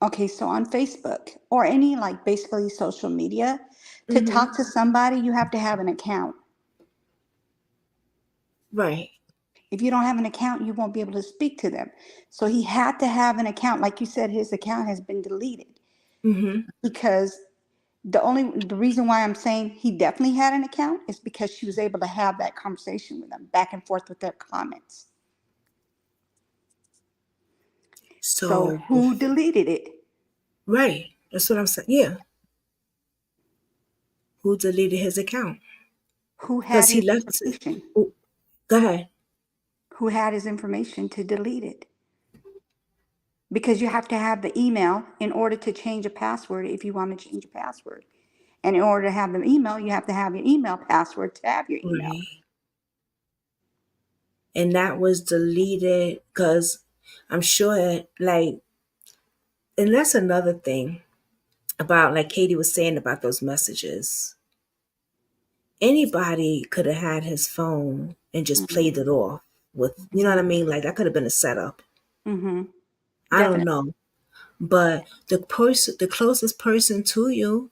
okay, so on Facebook or any like basically social media, to Mm-hmm. talk to somebody, you have to have an account. Right. If you don't have an account, you won't be able to speak to them. So he had to have an account. Like you said, his account has been deleted Mm-hmm. because the reason why I'm saying he definitely had an account is because she was able to have that conversation with them back and forth with their comments. So So, who deleted it? right. That's what I'm saying. Yeah. Who deleted his account? Who Because had he his left. information? Oh, go ahead. Who had his information to delete it? Because you have to have the email in order to change a password if you want to change a password. And in order to have the email, you have to have your email password to have your email. Right. And that was deleted because I'm sure, like, and that's another thing about, like Katie was saying about those messages. Anybody could have had his phone and just played it off with, you know what I mean? Like, that could have been a setup. Mm-hmm. I don't Definitely. know. But the closest person to you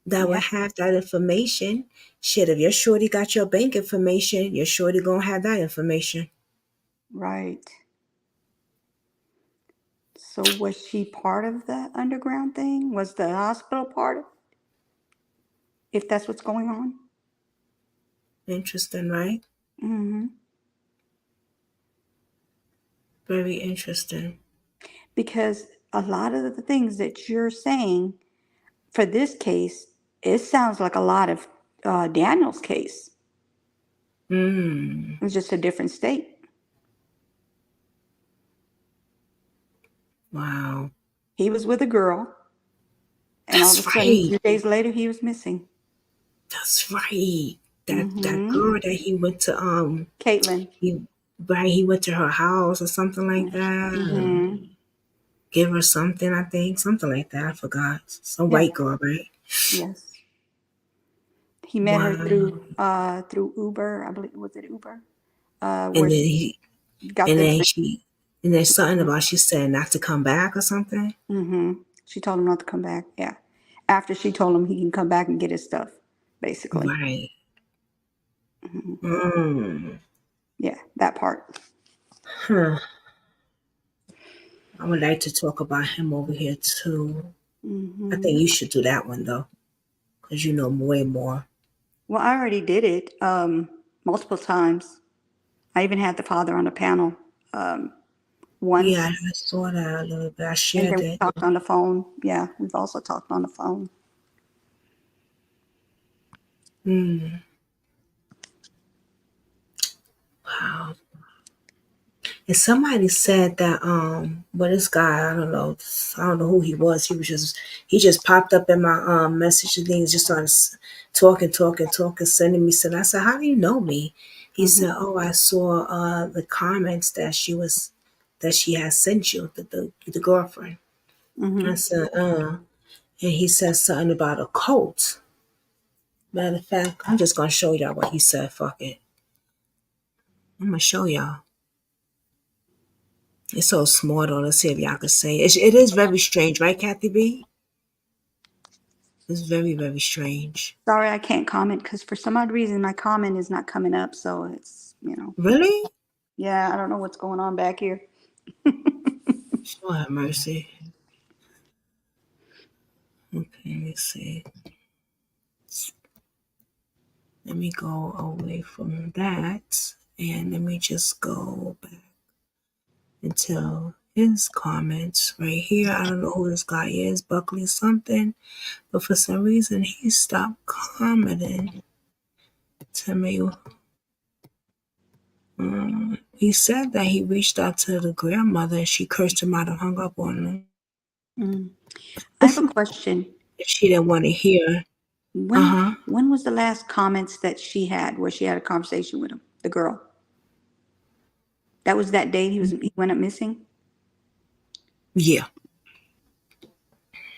that would Yeah, have that information, shit, if your shorty got your bank information, your shorty gonna have that information. right. So was she part of the underground thing? Was the hospital part of it? If that's what's going on? Interesting, right? Mm-hmm. Very interesting. Because a lot of the things that you're saying for this case, it sounds like a lot of Daniel's case. Mm, It was just a different state. wow. He was with a girl, and all of a That's sudden, a right. few days later, he was missing. That's right. That Mm-hmm. girl that he went to Caitlin. he went to her house or something like that. Mm-hmm. Give her something, I think. Something like that. I forgot. Some Yeah. white girl, right? Yes. He met her Wow. through Uber. I believe was it Uber? And Where then she he got and the then drink. she and there's something about she said not to come back or something. Mm-hmm. She told him not to come back. Yeah. after she told him he can come back and get his stuff, basically. Right. Yeah, that part. Huh. I would like to talk about him over here too. I think you should do that one though, because you know way more. Well, I already did it multiple times. I even had the father on the panel once, Yeah, I saw that a little bit. I and shared then we it. talked on the phone. Yeah, we've also talked on the phone. Wow. And somebody said that well this guy, I don't know who he was. He just popped up in my message and things, just started talking, sending me stuff. I said, how do you know me? He said, oh, I saw the comments that she had sent you, the girlfriend. I said, and he said something about a cult. Matter of fact, I'm just gonna show y'all what he said. Fuck it. I'm gonna show y'all. It's so small though. Let's see if y'all can say it. It is very strange, right, Kathy B? It's very, very strange. Sorry, I can't comment because for some odd reason my comment is not coming up. So it's, Really? yeah, I don't know what's going on back here. Lord have mercy. Okay, let's see. Let me go away from that and let me just go back until his comments right here. I don't know who this guy is, Buckley something, but for some reason he stopped commenting to me. He said that he reached out to the grandmother and she cursed him out and hung up on him. I have a question. She didn't want to hear. When was the last comments that she had where she had a conversation with him, the girl? That was that day he went up missing? Yeah.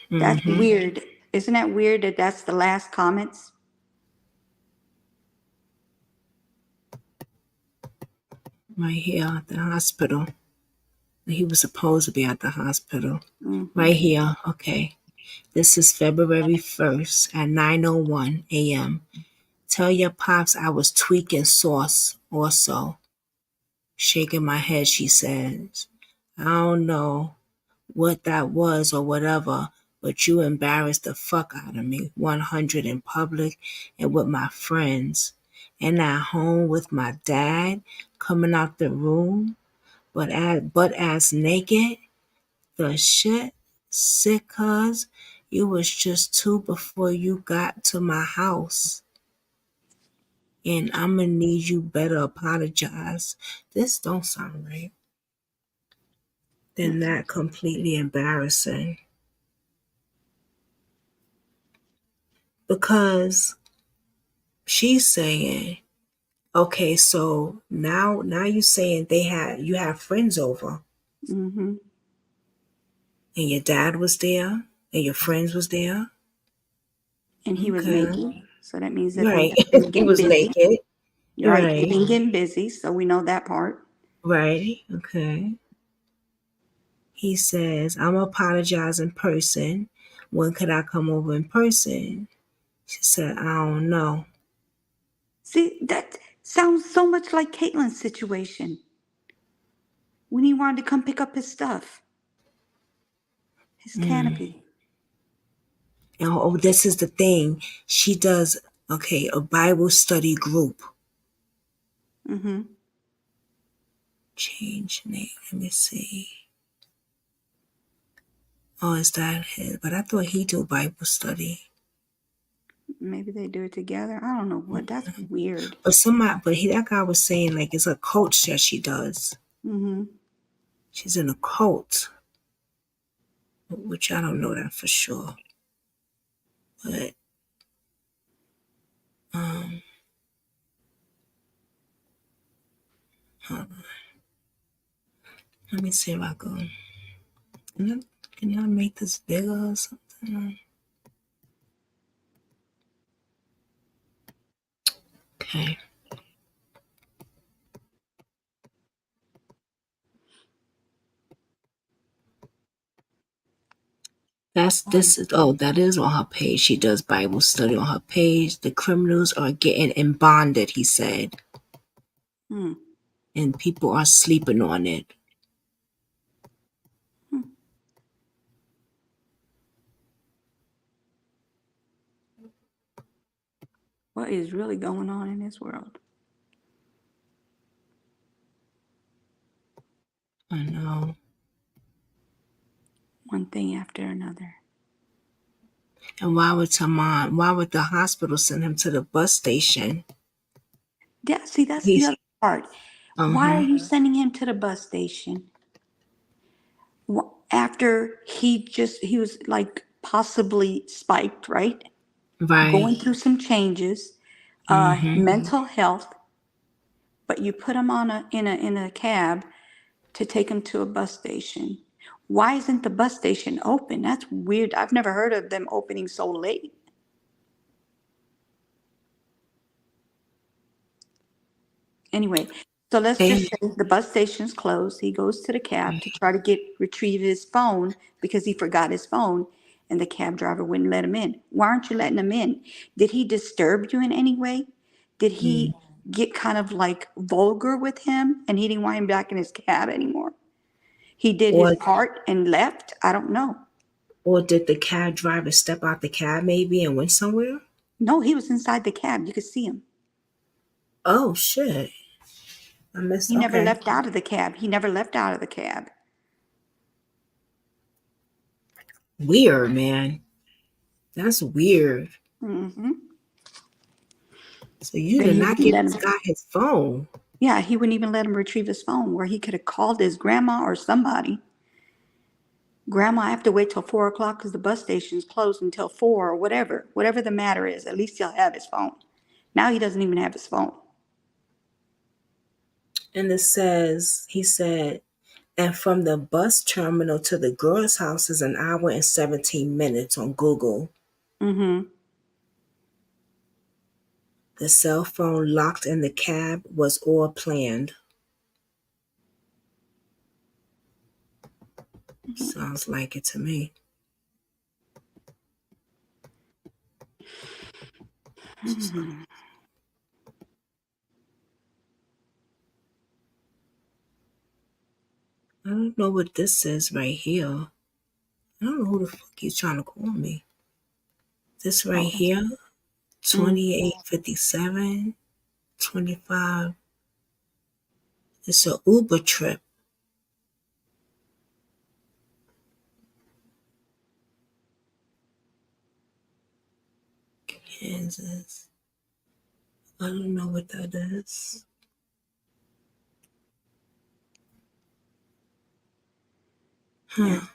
That's weird. Isn't that weird that that's the last comments? Right here at the hospital. He was supposed to be at the hospital. Right here. Okay. This is February 1st at 9:01 a.m. Tell your pops I was tweaking sauce also. Shaking my head, she says. I don't know what that was or whatever, but you embarrassed the fuck out of me. 100 in public and with my friends. And at home with my dad coming out the room, but as naked. The shit, sick cuz you was just two before you got to my house. And I'ma need you better apologize. This don't sound right. Then that completely embarrassing. Because she's saying, okay, so now you saying you have friends over. And your dad was there and your friends was there. And he was Okay. naked. So that means that Right. they've been He getting was busy. naked. Right. They've Right. been getting busy. So we know that part. Right. Okay. He says, I'm apologize in person. When could I come over in person? She said, I don't know. See, that sounds so much like Caitlin's situation when he wanted to come pick up his stuff, his canopy. And this is the thing. She does, okay, a Bible study group. Change name. Let me see. Oh, is that his? But I thought he do Bible study. Maybe they do it together. I don't know what. That's weird. But that guy was saying like it's a coach that she does. She's in a cult, which I don't know that for sure. But let me see if I can. Can I make this bigger or something? Okay. That is on her page. She does Bible study on her page. The criminals are getting in bonded, he said. Hmm. And people are sleeping on it. What is really going on in this world? I know. One thing after another. And why would the hospital send him to the bus station? Yeah, see, that's the He's other part. Why are you sending him to the bus station? After he was like possibly spiked, right? right. Going through some changes, mental health, but you put him in a cab to take him to a bus station. Why isn't the bus station open? That's weird. I've never heard of them opening so late. Anyway, so let's just say the bus station's closed. He goes to the cab to try to retrieve his phone because he forgot his phone, and the cab driver wouldn't let him in. Why aren't you letting him in? Did he disturb you in any way? Did he get kind of like vulgar with him and he didn't want him back in his cab anymore? He did his part and left? I don't know. Or did the cab driver step out the cab maybe and went somewhere? No, he was inside the cab. You could see him. Oh, shit. I missed. He never left out of the cab. He never left out of the cab. Weird, man. That's weird. Mm-hmm. So you did not give this guy his phone. Yeah, he wouldn't even let him retrieve his phone where he could have called his grandma or somebody. Grandma, I have to wait till 4 o'clock because the bus station's closed until 4 or whatever the matter is. At least he'll have his phone. Now he doesn't even have his phone. And it says, he said, and from the bus terminal to the girl's house is an hour and 17 minutes on Google. Mm-hmm. The cell phone locked in the cab was all planned. Sounds like it to me. Mm-hmm. I don't know what this says right here. I don't know who the fuck he's trying to call me. This right here, 2857, 25. It's an Uber trip. Kansas. I don't know what that is. Yeah,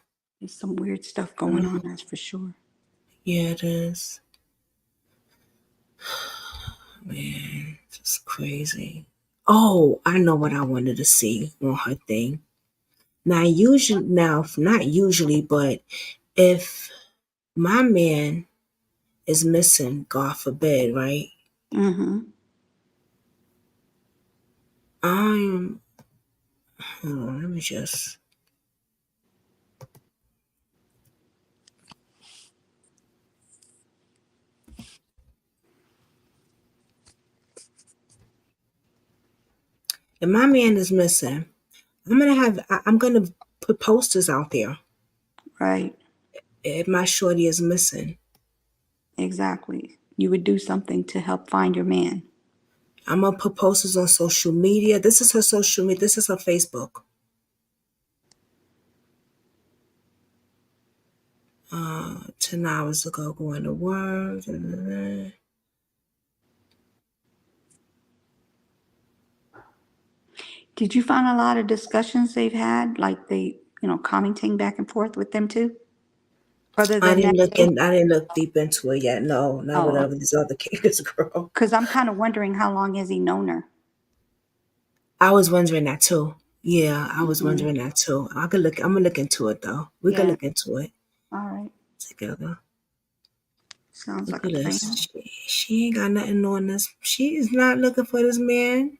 there's some weird stuff going on, that's for sure. Yeah, it is. Man, it's crazy. Oh, I know what I wanted to see on her thing. Not usually, but if my man is missing, God forbid, right? Mm-hmm. Hold on, let me just. If my man is missing, I'm gonna put posters out there. Right. If my shorty is missing, Exactly. You would do something to help find your man. I'm gonna put posters on social media. This is her social media. This is her Facebook. 10 hours ago, going to work. Did you find a lot of discussions they've had, like commenting back and forth with them too? Other I than that, didn't look deep into it yet. No, not with other these other kids, girl. because I'm kind of wondering how long has he known her? I was wondering that too. Yeah, I was wondering that too. I'm gonna look into it though. We can look into it. All right. Together. Sounds Look like at a plan. this. She ain't got nothing on this. She is not looking for this man.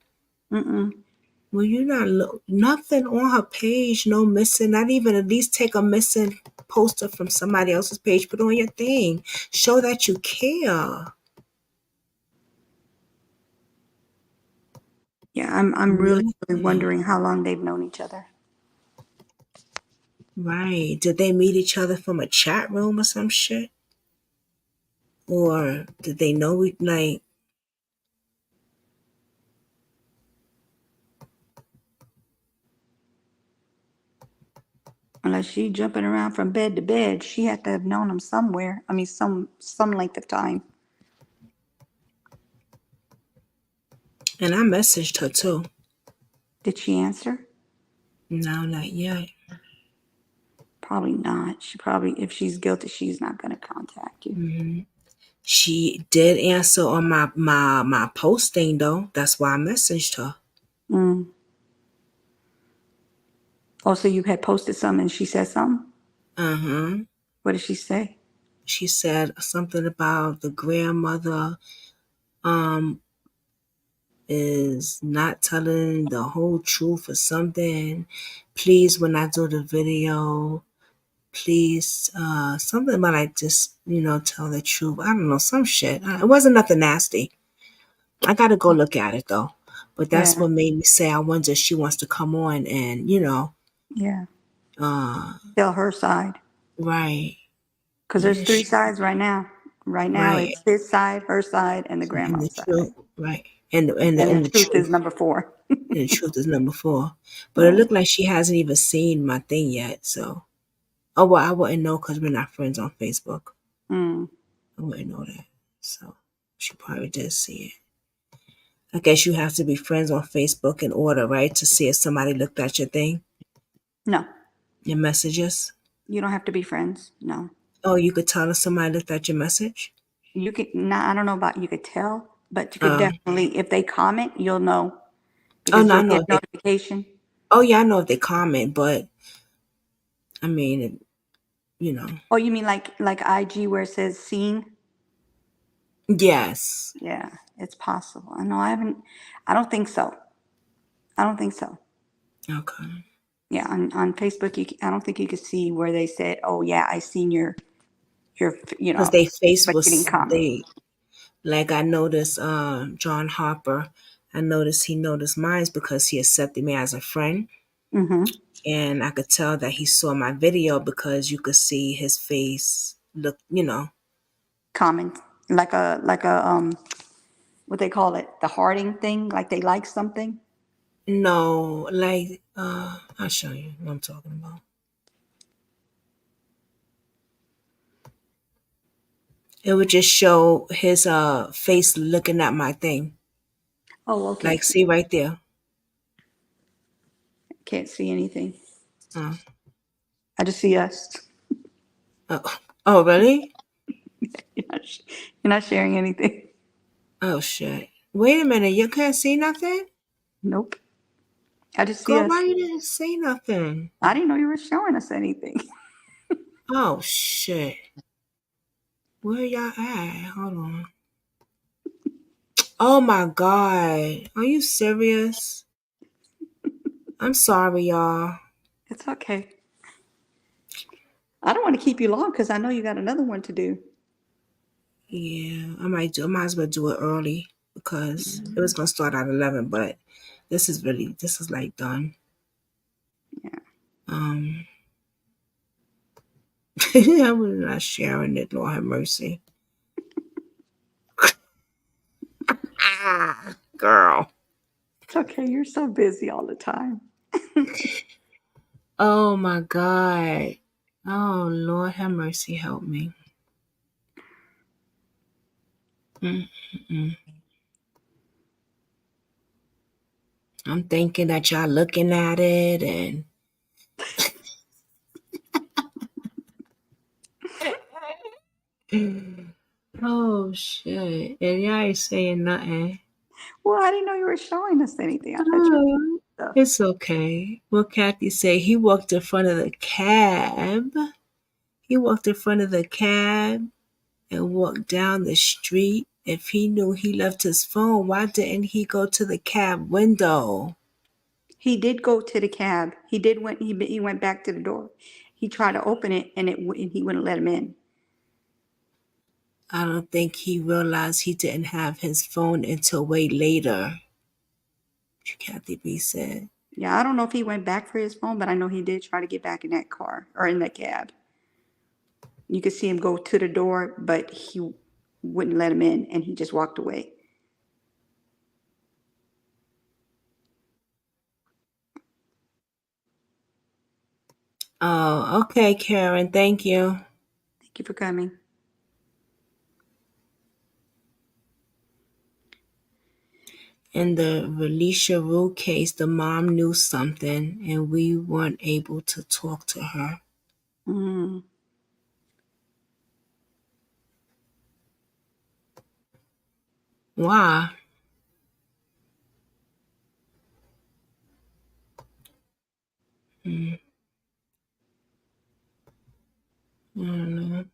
Mm-mm. Well, you not look nothing on her page, no missing, not even at least take a missing poster from somebody else's page, put on your thing. Show that you care. Yeah, I'm really Nothing. wondering how long they've known each other. Right. Did they meet each other from a chat room or some shit? Or did they know like Unless she jumping around from bed to bed, she had to have known him somewhere. I mean, some length of time. and I messaged her too. Did she answer? No, not yet. Probably not. She probably, if she's guilty, she's not going to contact you. Hmm. She did answer on my posting though. That's why I messaged her. Mm. Oh, so you had posted something and she said something? Uh-huh. What did she say? She said something about the grandmother um is not telling the whole truth or something. Please, when I do the video, please, something about like just, tell the truth. I don't know, some shit. It wasn't nothing nasty. I gotta go look at it though. But that's Yeah, what made me say I wonder if she wants to come on and, yeah. uh, Tell her side. right. Because there's Yeah, three sides right now. Right now, right. it's his side, her side, and the And the grandma's side. truth, right. And And the and the truth is truth. number 4. And the truth is number 4. But it Right. looked like she hasn't even seen my thing yet, so. Oh, well, I wouldn't know because we're not friends on Facebook. Mm. I wouldn't know that. So she probably did see it. I guess you have to be friends on Facebook in order, right? To see if somebody looked at your thing, No, your messages. you don't have to be friends. No. Oh, you could tell if somebody looked at your message? You could not, I don't know about you could tell, but you could Oh. definitely, if they comment, you'll know Oh, because no, I you'll know get if they, notification. oh, yeah, I know if they comment, but I mean, you know, Oh, you mean like IG where it says seen? yes. Yeah, it's possible. I know I don't think so. I don't think so. Okay. Yeah, on Facebook, I don't think you could see where they said, "Oh yeah, I seen your Because they face but you didn't was, comment." like I noticed, John Harper, I noticed he noticed mine because he accepted me as a friend. Mm-hmm. And I could tell that he saw my video because you could see his face look. Comment like a what they call it, the hearting thing, like they like something. No, like, I'll show you what I'm talking about. It would just show his face looking at my thing. Oh, okay. Like, see right there. Can't see anything. Uh, I just see us. oh, really? You're not, you're not sharing anything. Oh, shit. Wait a minute. You can't see nothing? Nope. I just see Girl, us. why you didn't say nothing? I didn't know you were showing us anything. Oh, shit. Where y'all at? Hold on. Oh, my God. Are you serious? I'm sorry, y'all. It's okay. I don't want to keep you long because I know you got another one to do. Yeah, I might as well do it early because it was gonna start at 11, but this is like done. Yeah. I was not sharing it, Lord have mercy. Ah, girl. It's okay. You're so busy all the time. Oh my God. Oh Lord have mercy, help me. Mm-mm. I'm thinking that y'all looking at it and oh shit. And y'all ain't saying nothing. Well, I didn't know you were showing us anything. I thought you Oh, were stuff. it's okay. Well, Kathy said he walked in front of the cab. He walked in front of the cab and walked down the street. If he knew he left his phone, why didn't he go to the cab window? He did go to the cab. He went back to the door. He tried to open it, and he wouldn't let him in. I don't think he realized he didn't have his phone until way later. Kathy B said. Yeah, I don't know if he went back for his phone, but I know he did try to get back in that car or in that cab. You could see him go to the door, but he wouldn't let him in, and he just walked away. Oh, okay, Karen. Thank you. Thank you for coming. In the Relisha Rue case, the mom knew something, and we weren't able to talk to her. Mm. Why? I don't know.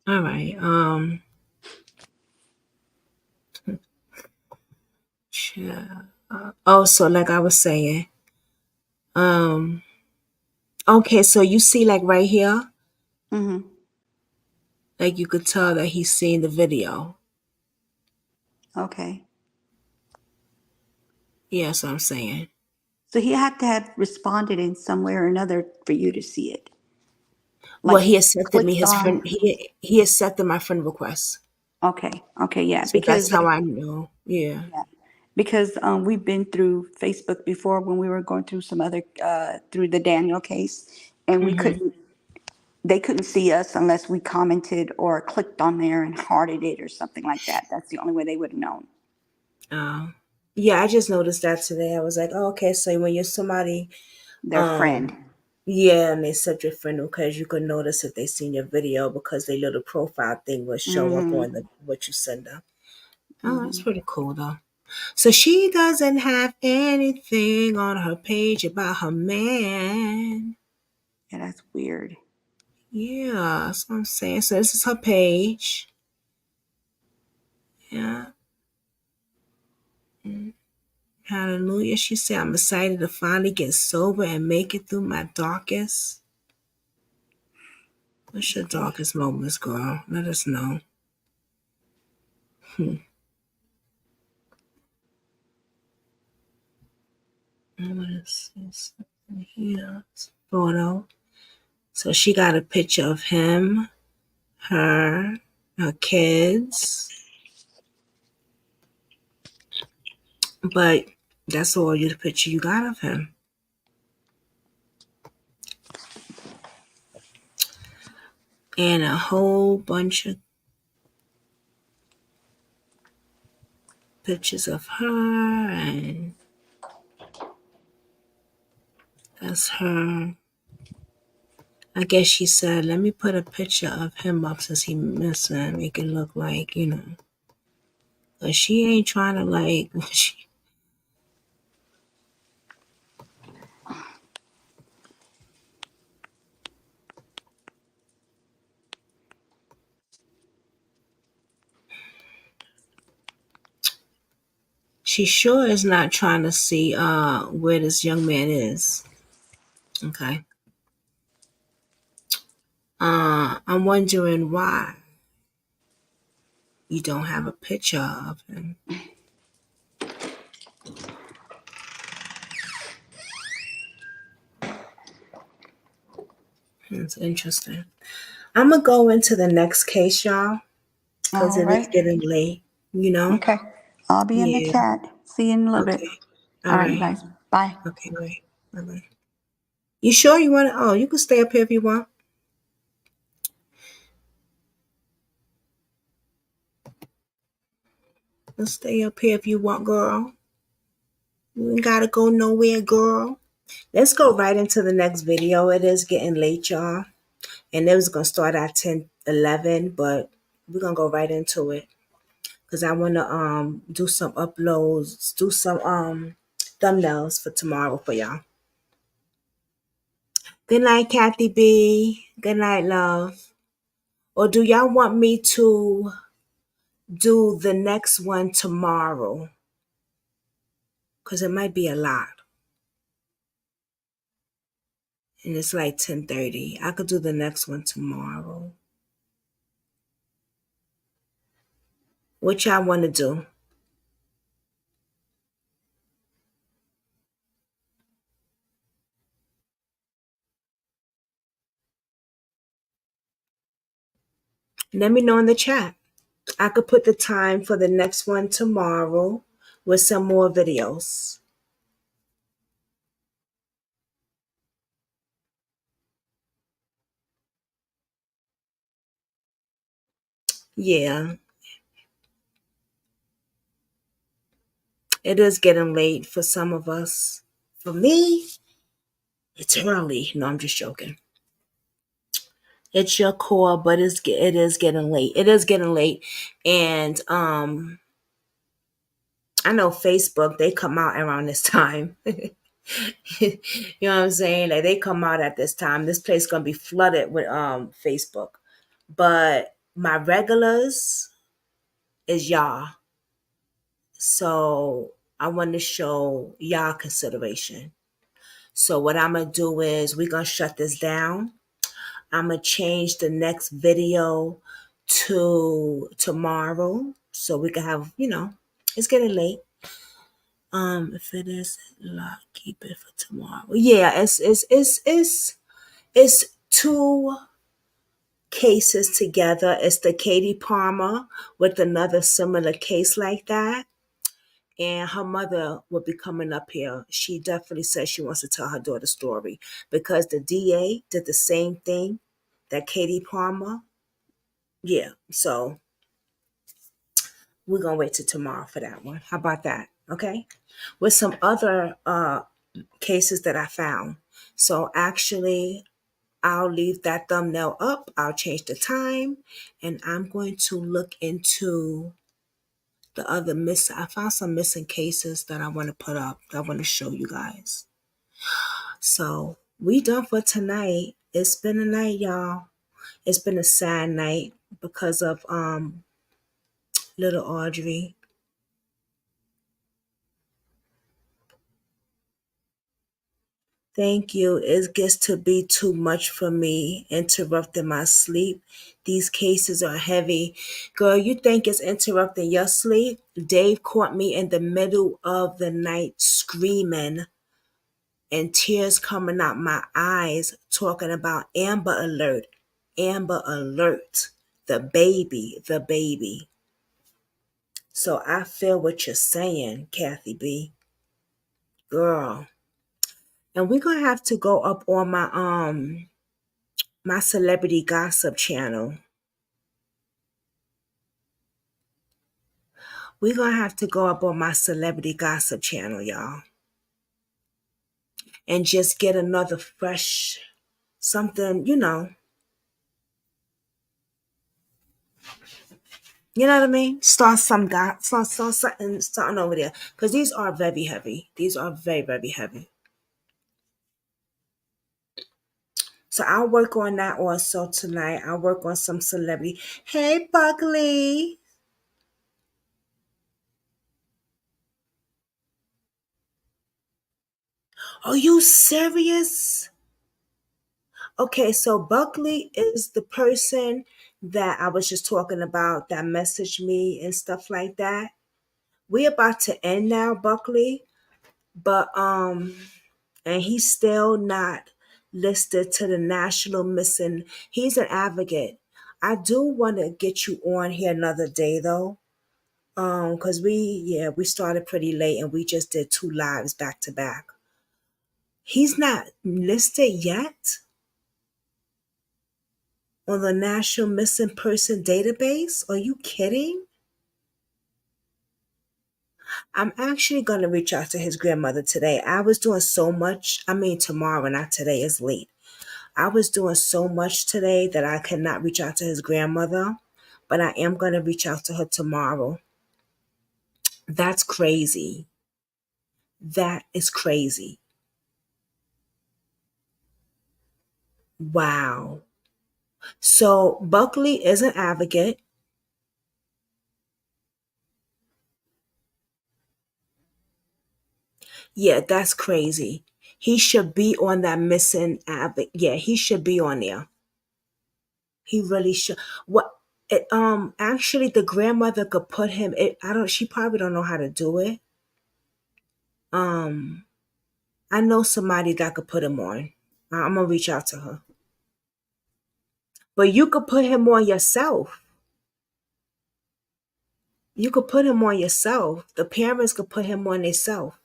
All right. So like I was saying, okay, so you see like right here, Mm-hmm. like you could tell that he's seen the video. Okay. Yeah, that's what I'm saying. So he had to have responded in some way or another for you to see it. Well, Like he accepted me clicked his friend. on. He accepted my friend request. Okay. Okay. Yeah. So that's Because how I know. Yeah. yeah, because we've been through Facebook before when we were going through some other through the Daniel case, and they couldn't see us unless we commented or clicked on there and hearted it or something like that. That's the only way they would have known. Yeah, I just noticed that today. I was like, oh, okay, so when you're somebody, Their friend. yeah, and they set your friend because you could notice if they seen your video because their little profile thing will show up Mm-hmm. on the what you send them. Oh, that's Mm-hmm. pretty cool though. So she doesn't have anything on her page about her man. Yeah, that's weird. Yeah, that's what I'm saying. So this is her page. Yeah. Hallelujah. She said, I'm excited to finally get sober and make it through my darkest. What's your Okay. darkest moments, girl? Let us know. What is this? Here. Photo. So she got a picture of him, her kids. But that's all the picture you got of him. And a whole bunch of pictures of her, and that's her. I guess she said, let me put a picture of him up since he missing, make it look like, but she ain't trying to like, she sure is not trying to see where this young man is. Okay. I'm wondering why you don't have a picture of him. It's interesting. I'm gonna go into the next case, y'all, because All it is right. getting late. Okay. I'll be in the Yeah. chat. See you in a little bit. Okay. All All right, you right. guys. Bye. Okay. Wait. Bye bye. You sure you want to? Oh, you can stay up here if you want. Let's stay up here if you want, girl. You ain't gotta go nowhere, girl. Let's go right into the next video. It is getting late, y'all. And it was gonna start at 10:11, but we're gonna go right into it. Cause I wanna do some uploads, do some thumbnails for tomorrow for y'all. Good night, Kathy B. Good night, love. Or do y'all want me to do the next one tomorrow? because it might be a lot. And it's like 10:30. I could do the next one tomorrow. What y'all want to do? Let me know in the chat. I could put the time for the next one tomorrow with some more videos. Yeah, it is getting late for some of us. For me, it's early. No, I'm just joking. It's your core, but it is getting late. It is getting late, and I know Facebook, they come out around this time. You know what I'm saying? Like they come out at this time. This place gonna be flooded with Facebook. But my regulars is y'all. So I want to show y'all consideration. So what I'm gonna do is we're gonna shut this down. I'm gonna change the next video to tomorrow so we can have, it's getting late. If it is lock, keep it for tomorrow. Yeah, it's two cases together. It's the Katie Palmer with another similar case like that. And her mother will be coming up here. She definitely says she wants to tell her daughter's story because the DA did the same thing that Katie Palmer. Yeah, so we're gonna wait till tomorrow for that one. How about that? Okay. With some other cases that I found. So actually, I'll leave that thumbnail up. I'll change the time, and I'm going to look into the other missing. I found some missing cases that I want to put up. That I want to show you guys. So we done for tonight. It's been a night, y'all. It's been a sad night because of little Audrey. Thank you. It gets to be too much for me, interrupting my sleep. These cases are heavy. Girl, you think it's interrupting your sleep? Dave caught me in the middle of the night screaming and tears coming out my eyes, talking about Amber Alert, Amber Alert, the baby, the baby. So I feel what you're saying, Kathy B. Girl. And we're gonna have to go up on my celebrity gossip channel. We're gonna have to go up on my celebrity gossip channel, y'all. And just get another fresh something, You know what I mean? Start something over there. Because these are very heavy. These are very, very heavy. So I'll work on that also tonight. I'll work on some celebrity. Hey, Buckley. Are you serious? Okay, so Buckley is the person that I was just talking about that messaged me and stuff like that. We're about to end now, Buckley, but and he's still not listed to the national missing. He's an advocate. I do want to get you on here another day though. Because we started pretty late and we just did 2 lives back to back. He's not listed yet on the National Missing Person Database? Are you kidding? I'm actually going to reach out to his grandmother today. I was doing so much. I mean, tomorrow, not today. It's late. I was doing so much today that I could not reach out to his grandmother, but I am going to reach out to her tomorrow. That's crazy. That is crazy. Wow. So Buckley is an advocate. Yeah, that's crazy. He should be on that missing app. Yeah, he should be on there. He really should. What? Actually, the grandmother could put him. I don't. She probably don't know how to do it. Um, I know somebody that could put him on. I'm gonna reach out to her. But you could put him on yourself. You could put him on yourself. The parents could put him on themselves.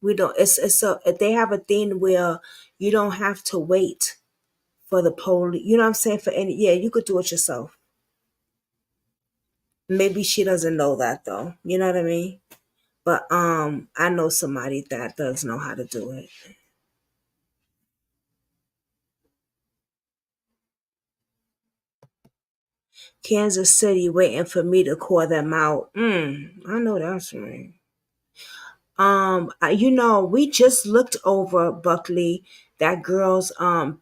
We don't. It's a. They have a thing where you don't have to wait for the police. You know what I'm saying? For any. Yeah, you could do it yourself. Maybe she doesn't know that though. You know what I mean? But I know somebody that does know how to do it. Kansas City waiting for me to call them out. I know that's right. We just looked over Buckley, that girl's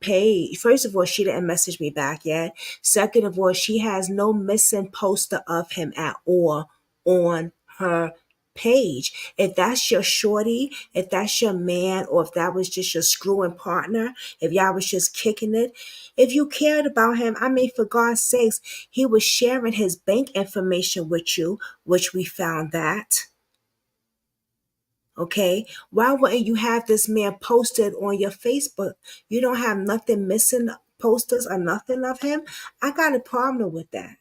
page. First of all, she didn't message me back yet. Second of all, she has no missing poster of him at all on her page. If that's your shorty, if that's your man, or if that was just your screwing partner, if y'all was just kicking it, if you cared about him, I mean, for God's sakes, he was sharing his bank information with you, which we found that. Okay, why wouldn't you have this man posted on your Facebook? You don't have nothing missing posters or nothing of him. I got a problem with that.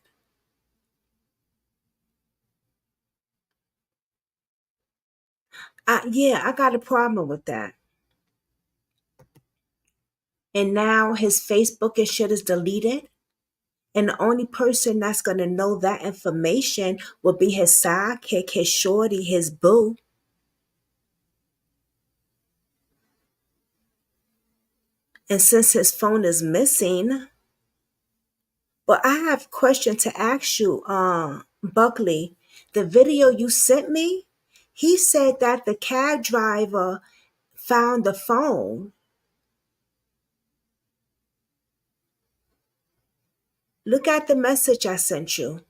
I got a problem with that. And now his Facebook and shit is deleted. And the only person that's gonna know that information will be his sidekick, his shorty, his boo. And since his phone is missing, but I have a question to ask you, Buckley. The video you sent me, he said that the cab driver found the phone. Look at the message I sent you.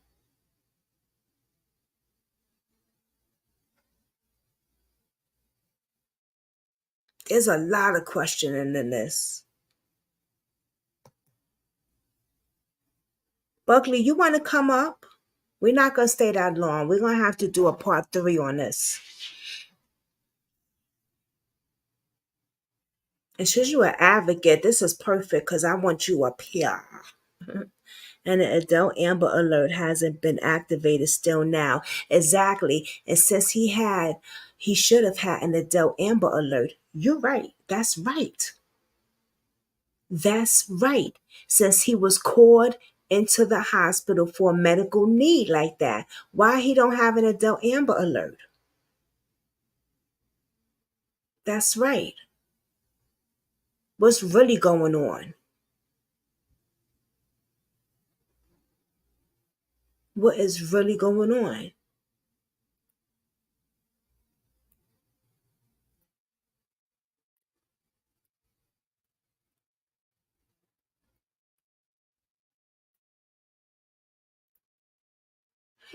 There's a lot of questioning in this. Buckley, you want to come up? We're not going to stay that long. We're going to have to do a part 3 on this. And since you're an advocate, this is perfect because I want you up here. And an adult Amber Alert hasn't been activated still now. Exactly. And since he should have had an adult Amber Alert. You're right. That's right. That's right. Since he was called into the hospital for a medical need like that, why he don't have an adult Amber Alert? That's right. What's really going on? What is really going on?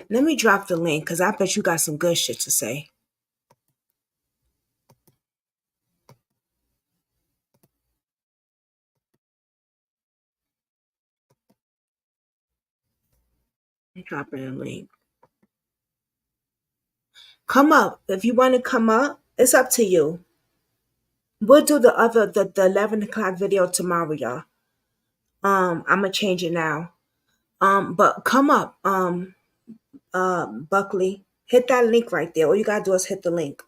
Let me drop the link because I bet you got some good shit to say. Dropping a link. Come up. If you want to come up, it's up to you. We'll do the 11 o'clock video tomorrow, y'all. I'm gonna change it now. But come up, Buckley. Hit that link right there. All you gotta do is hit the link.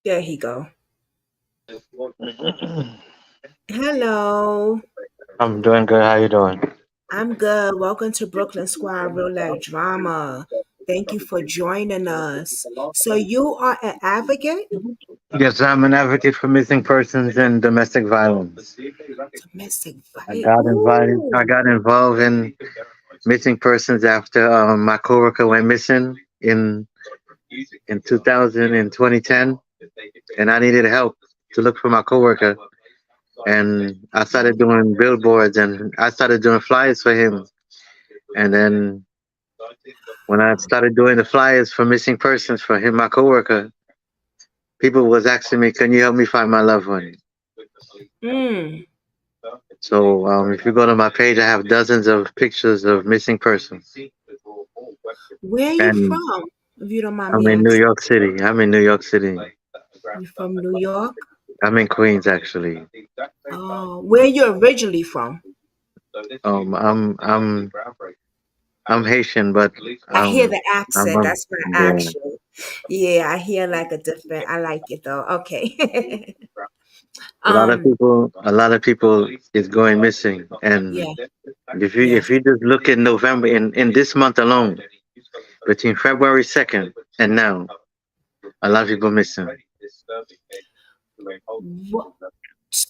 There he go. Hello. I'm doing good. How you doing? I'm good. Welcome to Brooklynsquad Real Life Drama. Thank you for joining us. So you are an advocate? Yes, I'm an advocate for missing persons and domestic violence. Domestic I violence. got invited. I Ooh. got involved in missing persons after my coworker went missing in 2000 and 2010, and I needed help to look for my coworker. And I started doing billboards and I started doing flyers for him. And then when I started doing the flyers for missing persons for him, my coworker, people was asking me, "Can you help me find my loved one?" Mm. So if you go to my page, I have dozens of pictures of missing persons. Where are you And from? If you don't mind I'm me in New asking. York City. I'm in New York City. You from New York? I'm in Queens, actually. Oh, where you originally from? Um, I'm I'm I'm Haitian, but I hear um, the I'm, accent. I'm That's my yeah. action. Yeah, I hear like a different. I like it though. Okay. um. A lot of people is going missing, and Yeah. if Yes. you just look in November in this month alone, between February 2nd and now, a lot of people missing. What,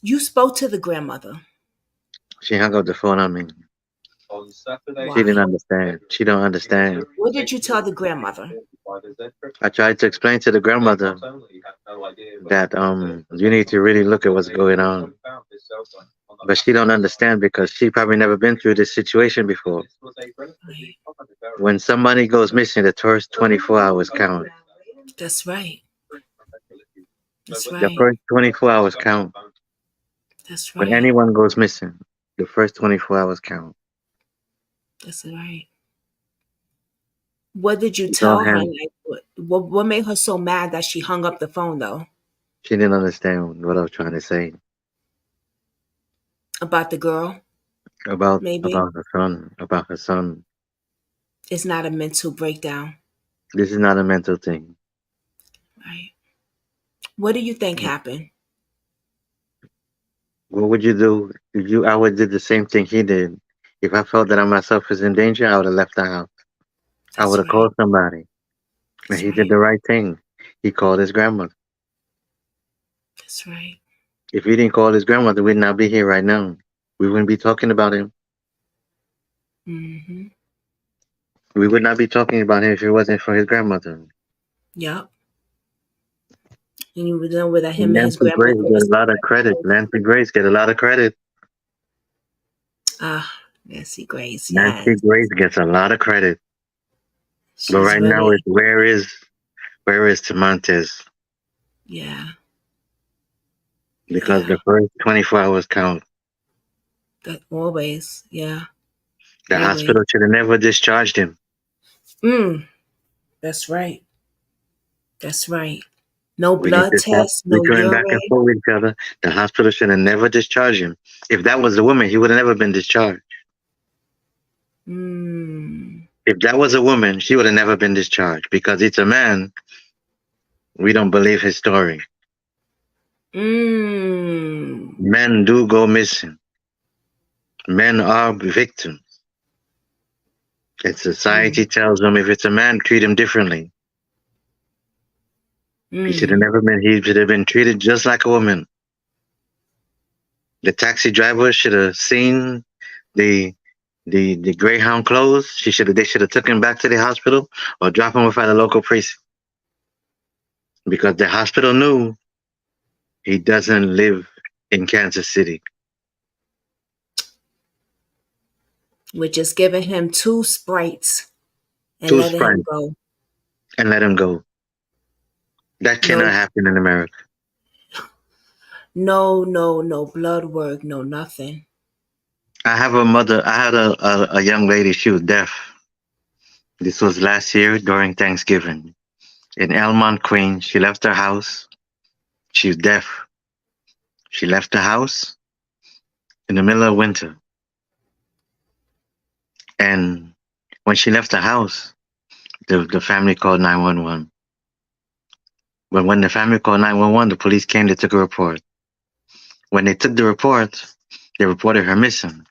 you spoke to the grandmother. She hung up the phone on me. She didn't Why? understand. She don't understand. What did you tell the grandmother? I tried to explain to the grandmother that you need to really look at what's going on. But she don't understand because she probably never been through this situation before. Right. When somebody goes missing, the first 24 hours count. That's right. That's The right. first 24 hours count. That's When right. anyone goes missing, the first 24 hours count. That's right. What did you It's all tell her? hands. Like, what made her so mad that she hung up the phone though? She didn't understand what I was trying to say About the girl? Maybe about her son, about her son. it's not a mental breakdown, This is not a mental thing. right? What do you think happened? What would you do if I would do the same thing he did? If I felt that I myself was in danger, I would have left the house. I would That's have right. called somebody. And That's he did right. the right thing. He called his grandmother. That's right. If he didn't call his grandmother, we'd not be here right now. We wouldn't be talking about him. Mm-hmm. We would not be talking about him if it wasn't for his grandmother. Yep. And you would know that And him and his Nancy Grace grandmother get was a lot of credit. Nancy Grace get a lot of credit. ah, Nancy Grace. Nancy Yes, Grace gets a lot of credit. But she's right now really it's where is Tamontes? yeah, Because yeah. the first 24 hours count. That always, yeah, The always. hospital should have never discharged him. Mm, that's right. That's right. No We need blood to stop. tests, We're no going back and urine. forth with each other. The hospital should have never discharged him. If that was a woman, he would have never been discharged. Mm, If that was a woman, she would have never been discharged. Because it's a man, we don't believe his story. mm, Men do go missing. Men are victims. And society mm, tells them if it's a man, treat him differently. He should have mm, never been. He should have been treated just like a woman. The taxi driver should have seen the the Greyhound clothes. They should have took him back to the hospital or drop him off at a local precinct because the hospital knew he doesn't live in Kansas City. we're just giving him two sprites and Two letting him Sprite go. and let him go. That cannot No, happen in America. no blood work, no nothing. I have a mother. I had a young lady. She was deaf. This was last year during Thanksgiving in Elmont, Queens. She left her house. She's deaf. She left the house in the middle of winter. And when she left the house, the family called 911. But when the family called 911, the police came, they took a report. When they took the report, they reported her missing.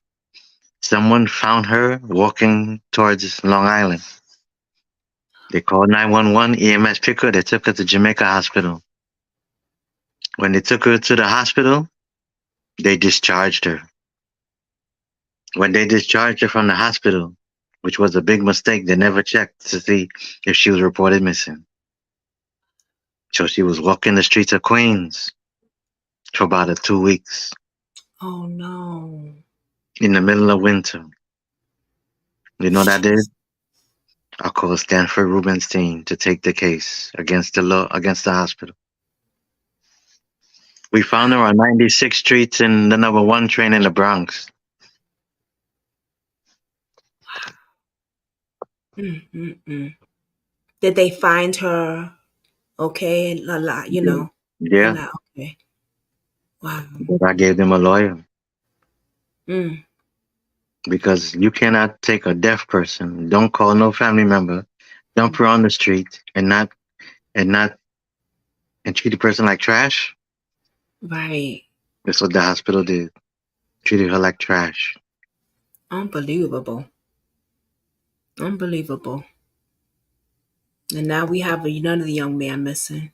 Someone found her walking towards Long Island. They called 911, EMS picked her, they took her to Jamaica Hospital. When they took her to the hospital, they discharged her. When they discharged her from the hospital, which was a big mistake, they never checked to see if she was reported missing. So she was walking the streets of Queens for about 2 weeks Oh no. in the middle of winter. You know what I did? I called Stanford Rubenstein to take the case against the hospital. We found her on 96th Street in the number 1 train in the Bronx. Mm-mm-mm. Did they find her okay? A lot, you know. Yeah, Okay. Wow. but I gave them a lawyer Mm. because you cannot take a deaf person, don't call no family member, dump her on the street, and treat the person like trash. Right. That's what the hospital did. Treated her like trash. Unbelievable. Unbelievable. And now we have another young man missing.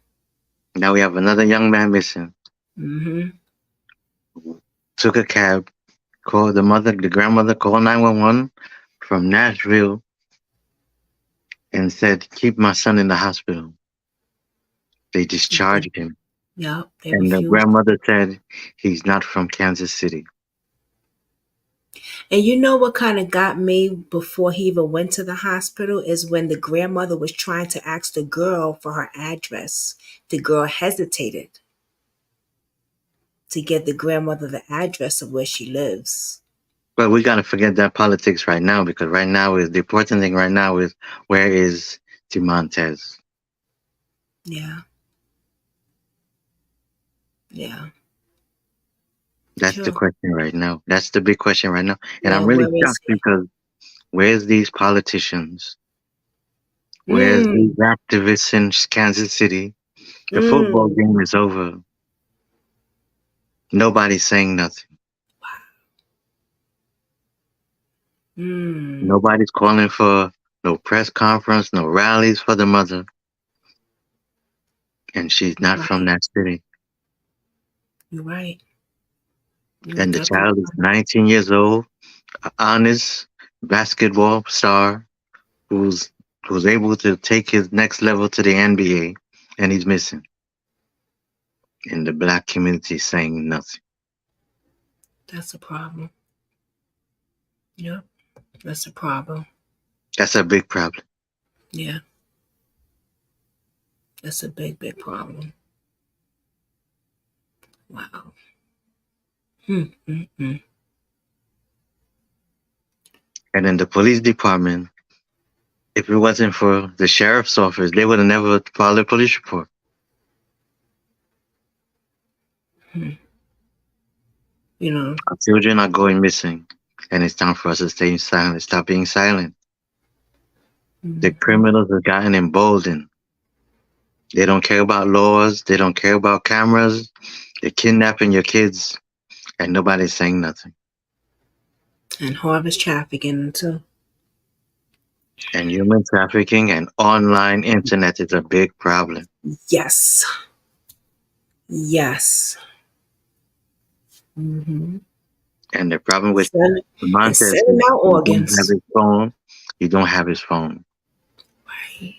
Now we have another young man missing. Mm-hmm. Took a cab, called the grandmother called 911 from Nashville and said, keep my son in the hospital. They discharged him. Yeah, they And the refused. grandmother said, he's not from Kansas City. And you know what kind of got me before he even went to the hospital is when the grandmother was trying to ask the girl for her address. The girl hesitated to give the grandmother the address of where she lives. But we got to forget that politics right now, because right now is the important thing right now is where is Montez? Yeah. Yeah. That's the question right now. That's the big question right now. And Yeah, I'm really where is shocked he? because where's these politicians? Where's these activists in Kansas City? The football game is over. Nobody's saying nothing. Nobody's calling for no press conference, no rallies for the mother. And she's not from that city. You're right. And the child is 19 years old, an honest basketball star who's able to take his next level to the NBA, and he's missing. And the black community saying nothing. That's a problem. Yep. That's a problem. That's a big problem. Yeah. That's a big, big problem. Wow. And in the police department, if it wasn't for the sheriff's office, they would have never filed a police report. You know, Our children are going missing, and it's time for us to stay silent. Stop being silent. The criminals have gotten emboldened. They don't care about laws. They don't care about cameras. They're kidnapping your kids, and nobody's saying nothing. And harvest trafficking too. And human trafficking and online internet is a big problem. Yes. Yes. Mm-hmm. And the problem with Montez is selling out organs. You don't have his phone. You don't have his phone. Right.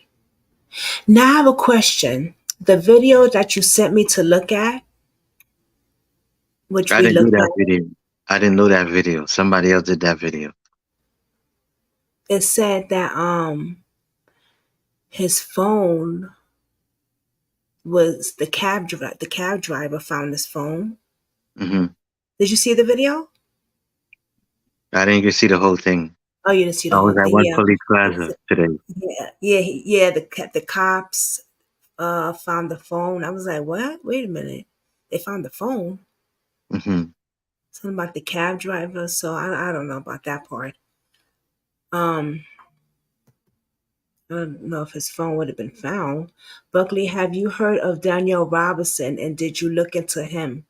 Now I have a question. The video that you sent me to look at, which I we didn't do looked that at, video. I didn't know that video. Somebody else did that video. it said that his phone was the cab driver found his phone. Mm-hmm. Did you see the video? I didn't even see the whole thing. Oh, you didn't see the I whole was at thing. one Yeah. police plaza today. Yeah. The cops found the phone. I was like, what? Wait a minute. They found the phone. Mm-hmm. Something about the cab driver. So I don't know about that part. I don't know if his phone would have been found. Buckley, have you heard of Daniel Robinson, and did you look into him?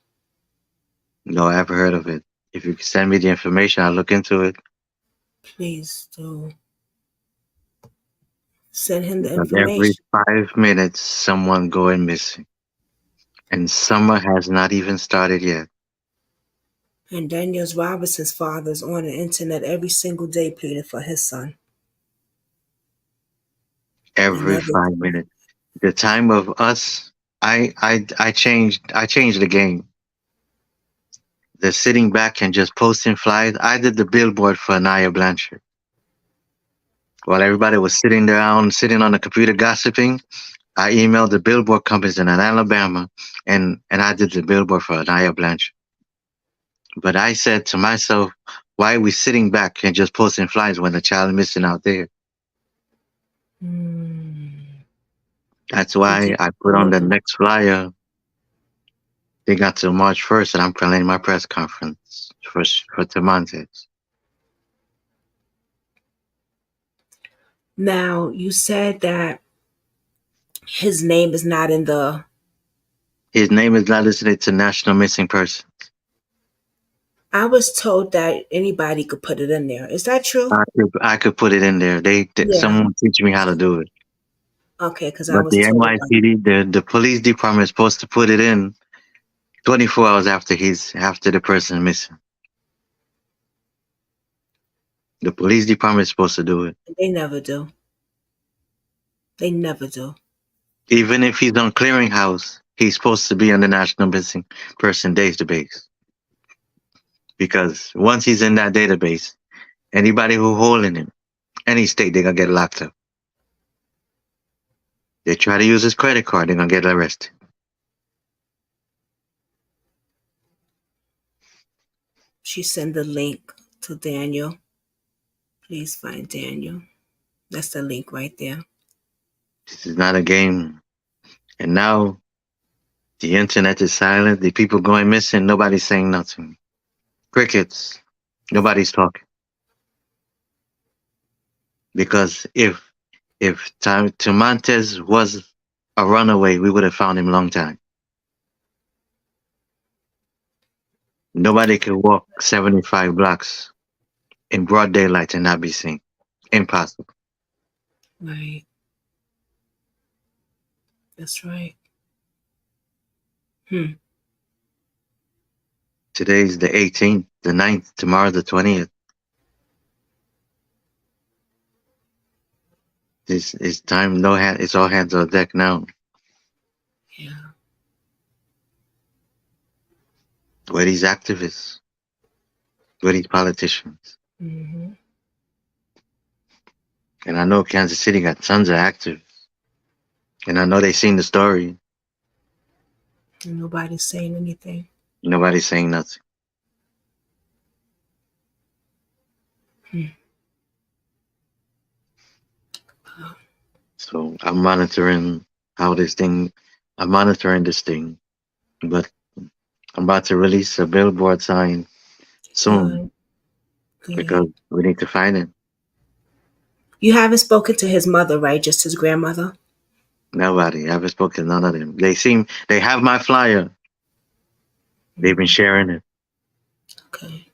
No, I haven't heard of it. If you could send me the information, I'll look into it. Please do. Send him the Because every information. 5 minutes, someone going missing. And summer has not even started yet. And Daniels Robinson's father is on the internet every single day pleading for his son. Every Another 5 minutes. The time of us, I changed the game. The sitting back and just posting flyers. I did the billboard for Anaya Blanchard. While everybody was sitting on the computer gossiping, I emailed the billboard companies in Alabama, and I did the billboard for Anaya Blanchard. But I said to myself, why are we sitting back and just posting flyers when the child is missing out there? That's why I put on the next flyer. They got till March 1st, and I'm planning my press conference for Tamontes. Now, you said that his name is not in the. His name is not listed to National Missing Persons. I was told that anybody could put it in there. Is that true? I could put it in there. Yeah. Someone teach me how to do it. Okay, because I But was the told. NYPD, the police department is supposed to put it in 24 hours after the person missing. The police department is supposed to do it. They never do. They never do. Even if he's on clearinghouse, he's supposed to be on the National Missing Person database. Because once he's in that database, anybody who holding him, any state, they're gonna get locked up. They try to use his credit card, they're gonna get arrested. She sent the link to Daniel. Please find Daniel. That's the link right there. This is not a game. And now the internet is silent. The people going missing, nobody's saying nothing. Crickets, nobody's talking. Because if Tamontes was a runaway, we would have found him a long time. Nobody could walk 75 blocks in broad daylight and not be seen. Impossible. Right. That's right. Today's the 18th, the 9th, tomorrow the 20th. It's time, it's all hands on deck now. Yeah. Where these activists? Where these politicians? Mm-hmm. And I know Kansas City got tons of activists. And I know they seen the story. And nobody's saying anything. Nobody's saying nothing. So I'm monitoring this thing, but I'm about to release a billboard sign soon Good. because we need to find him. You haven't spoken to his mother, right? Just his grandmother? Nobody. I haven't spoken to none of them. They have my flyer. They've been sharing it. Okay.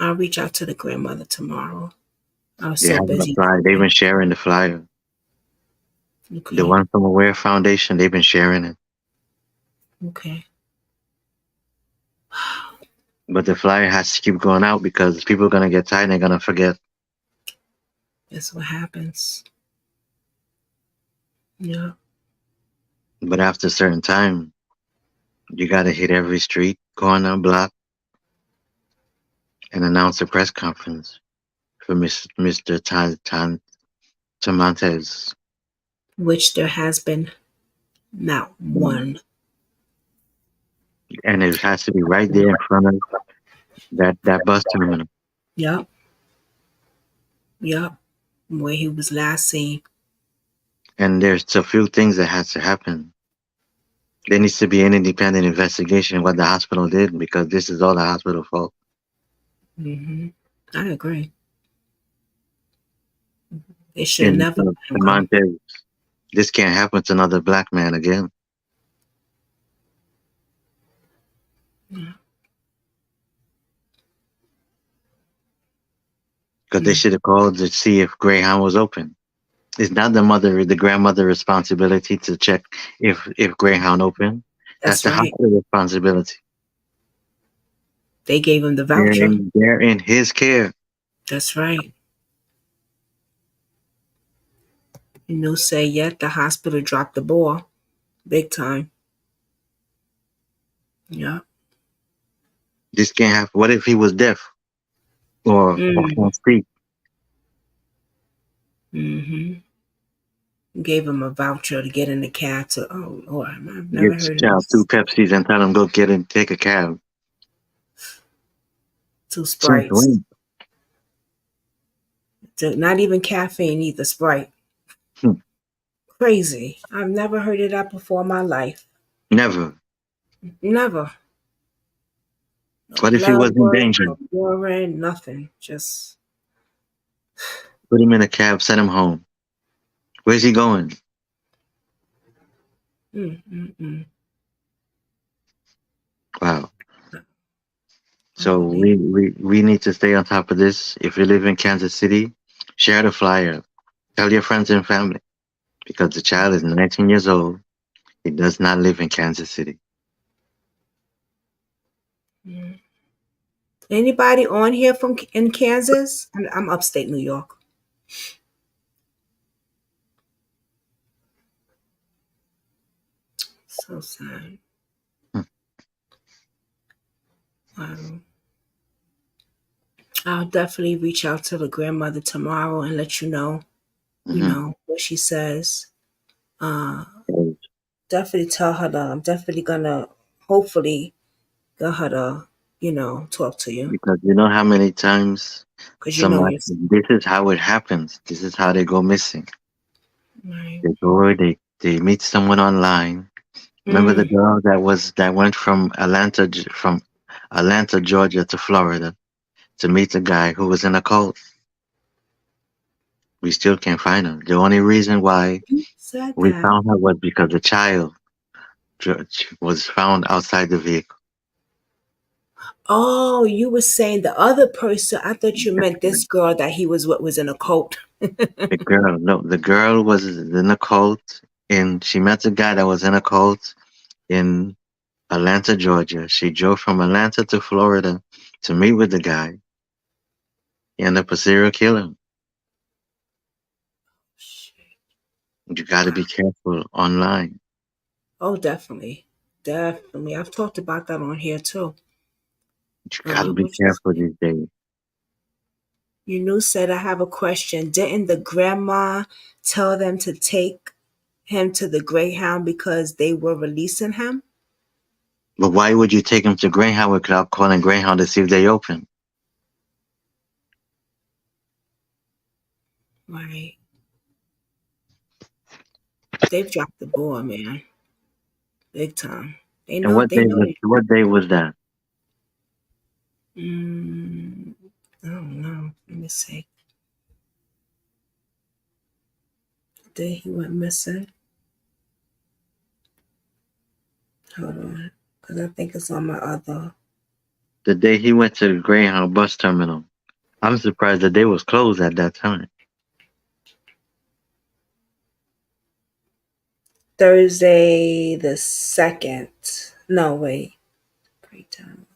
I'll reach out to the grandmother tomorrow. I was They so have my busy. flyer. They've been sharing the flyer. Okay. The one from Aware Foundation, they've been sharing it. Okay. But the flyer has to keep going out because people are going to get tired and they're going to forget. That's what happens. Yeah. But after a certain time, you got to hit every street, corner, block, and announce a press conference for Mr. Tamontes. Which there has been not one. And it has to be right there in front of that bus terminal. Yep. Yep. Where he was last seen. And there's a few things that has to happen. There needs to be an independent investigation of what the hospital did because this is all the hospital fault. Mm-hmm. I agree. It should never. Tamontes, this can't happen to another black man again. Yeah. Because they should have called to see if Greyhound was open. It's not the grandmother responsibility to check if Greyhound open. That's That's the right. hospital responsibility. They gave him the They're voucher. they're in his care. That's right. Say yet the hospital dropped the ball, big time. Yeah. This can't happen. What if he was deaf or can't speak? Mm-hmm. Gave him a voucher to get in the cab to. Oh Lord, I've never Get heard of child two this. Pepsis and tell him go get in, take a cab. 2 Since Sprites. when? Not even caffeine, either Sprite. Hmm. Crazy. I've never heard of that before in my life. Never. Never. No What if he blood was in work, danger? no urine, nothing. Just Put him in a cab, send him home. Where's he going? mm. Wow. So Unbelievable. we need to stay on top of this. If you live in Kansas City, share the flyer. Tell your friends and family because the child is 19 years old. He does not live in Kansas City. Mm. Anybody on here from in Kansas? I'm upstate New York. So sad. Hmm. I'll definitely reach out to the grandmother tomorrow and let you know, Mm-hmm. what she says. Uh, Okay. definitely tell her I'm definitely gonna hopefully get her to, talk to you. Because you know how many times Because somebody, you're this is how it happens. This is how they go missing. right. They meet someone online. Remember the Mm. girl that went from Atlanta, Georgia to Florida to meet a guy who was in a cult. We still can't find her. The only reason why Who said we that? found her was because the child was found outside the vehicle. Oh, you were saying the other person. I thought you meant this girl that he was what was in a cult. The girl was in a cult, and she met a guy that was in a cult in Atlanta, Georgia. She drove from Atlanta to Florida to meet with the guy. He ended up a serial killer. You got to be careful online. Oh, definitely. Definitely. I've talked about that on here too. You got to be Which is, careful these days. said, I have a question. Didn't the grandma tell them to take him to the Greyhound because they were releasing him? But why would you take him to Greyhound without calling Greyhound to see if they open? Right. They've dropped the ball, man. Big time. They And know they know they what day was that? mm, I don't know. Let me see. The day he went missing. Hold on. Because I think it's on my other. The day he went to the Greyhound bus terminal. I'm surprised that they was closed at that time. Thursday the 2nd. No, wait. Great time.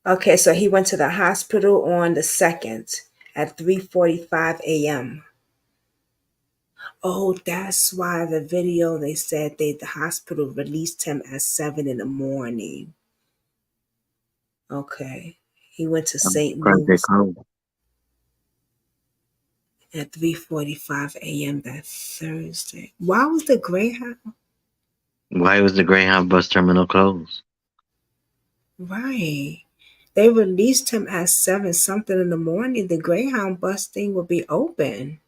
Okay, so he went to the hospital on the 2nd at 3:45 a.m. Oh, that's why the video they said the hospital released him at 7 in the morning. Okay. He went to I'm St. surprised they Louis closed. at 3:45 a.m. that Thursday. Why was the Greyhound? Why was the Greyhound bus terminal closed? Right. They released him at 7 something in the morning. The Greyhound bus thing will be open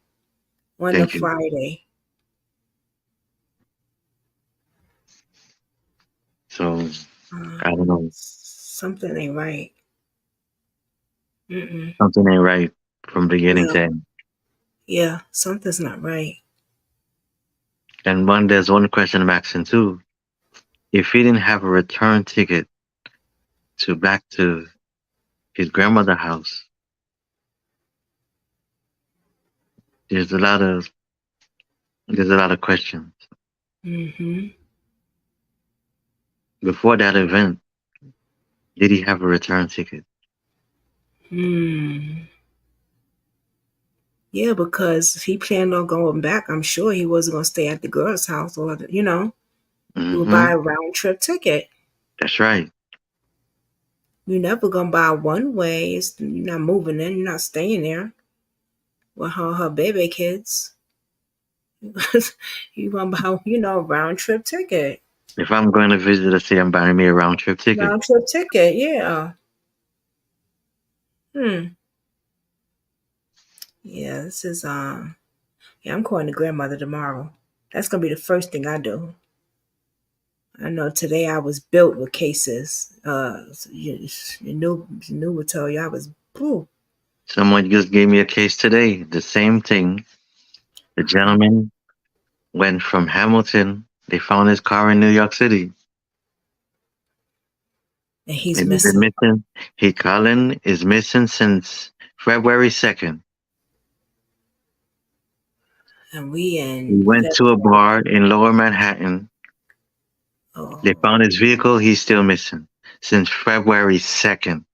on the Thank you. Friday. So I don't know. Something ain't right. Mm-mm. Something ain't right from beginning to No. end. Yeah, something's not right. And there's one question I'm asking too. If he didn't have a return ticket back to his grandmother's house, there's a lot of questions. Mm-hmm. Before that event, did he have a return ticket? Yeah, because if he planned on going back, I'm sure he wasn't going to stay at the girl's house, or he would buy Hmm. a round trip ticket. That's right. You're never going to buy one way. You're not moving in. You're not staying there with her baby kids. You going to buy, a round trip ticket. If I'm going to visit a city, I'm buying me a round trip ticket. Round trip ticket, yeah. Yeah, this is yeah, I'm calling the grandmother tomorrow. That's gonna be the first thing I do. I know today I was built with cases. You knew would tell you I was. Ooh, Someone just gave me a case today. The same thing. The gentleman went from Hamilton. They found his car in New York City. and he's And he's been missing. missing. Colin is missing since February 2nd. And we He in went to a February. bar in Lower Manhattan. They Oh, found his vehicle. He's still missing since February 2nd.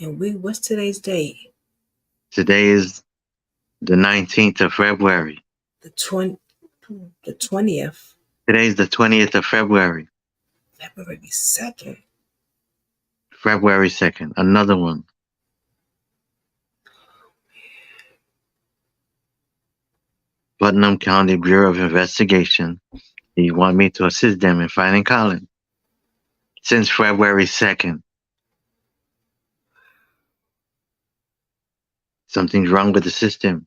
and what's today's date? Today is the 19th of February. The 20th, Today is the 20th of February. February 2nd. February 2nd. Another one. Putnam County Bureau of Investigation. They want me to assist them in finding Colin since February 2nd. Something's wrong with the system.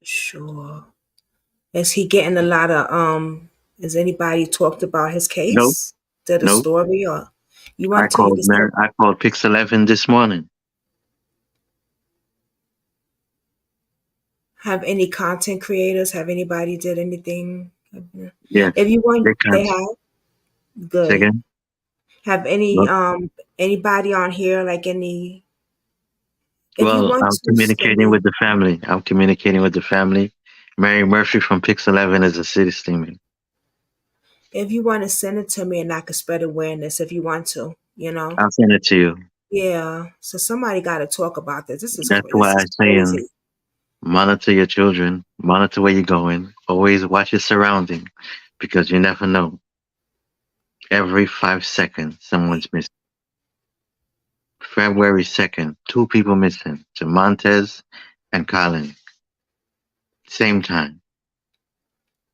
Sure. Is he getting a lot of has anybody talked about his Nope. case? Did a Nope. story, or you I want to called Pix 11 this morning. have any content creators? Have anybody did anything? Yes. If you want, They they can't. have. Good. Second. Have any Nope. anybody on here, like any? If you Well, want I'm to send communicating me, with the family. Mary Murphy from Pix 11 is a city steamer. if you want to send it to me, and I could spread awareness. If you want to, I'll send it to you. Yeah. So somebody got to talk about this. This is That's why I'm saying crazy. monitor your children, monitor where you're going, always watch your surrounding because you never know. Every 5 seconds, someone's missing. February 2nd, 2 people missing, Montez and Colin. Same time.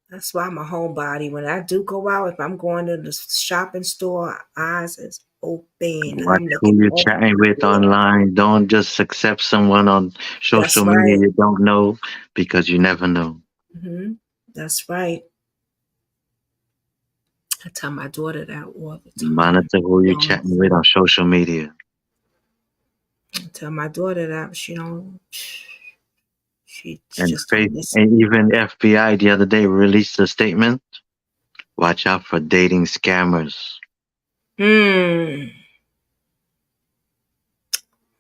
That's why I'm a homebody. When I do go out, if I'm going to the shopping store, eyes is open. Watch I'm who looking you're all chatting with yeah. online. Don't just accept someone on That's social media right. you don't know because you never know. That's right. I tell my daughter that all the time. Monitor who you're chatting with on social media. I tell my daughter that she And just don't listen. and even FBI the other day released a statement. Watch out for dating scammers.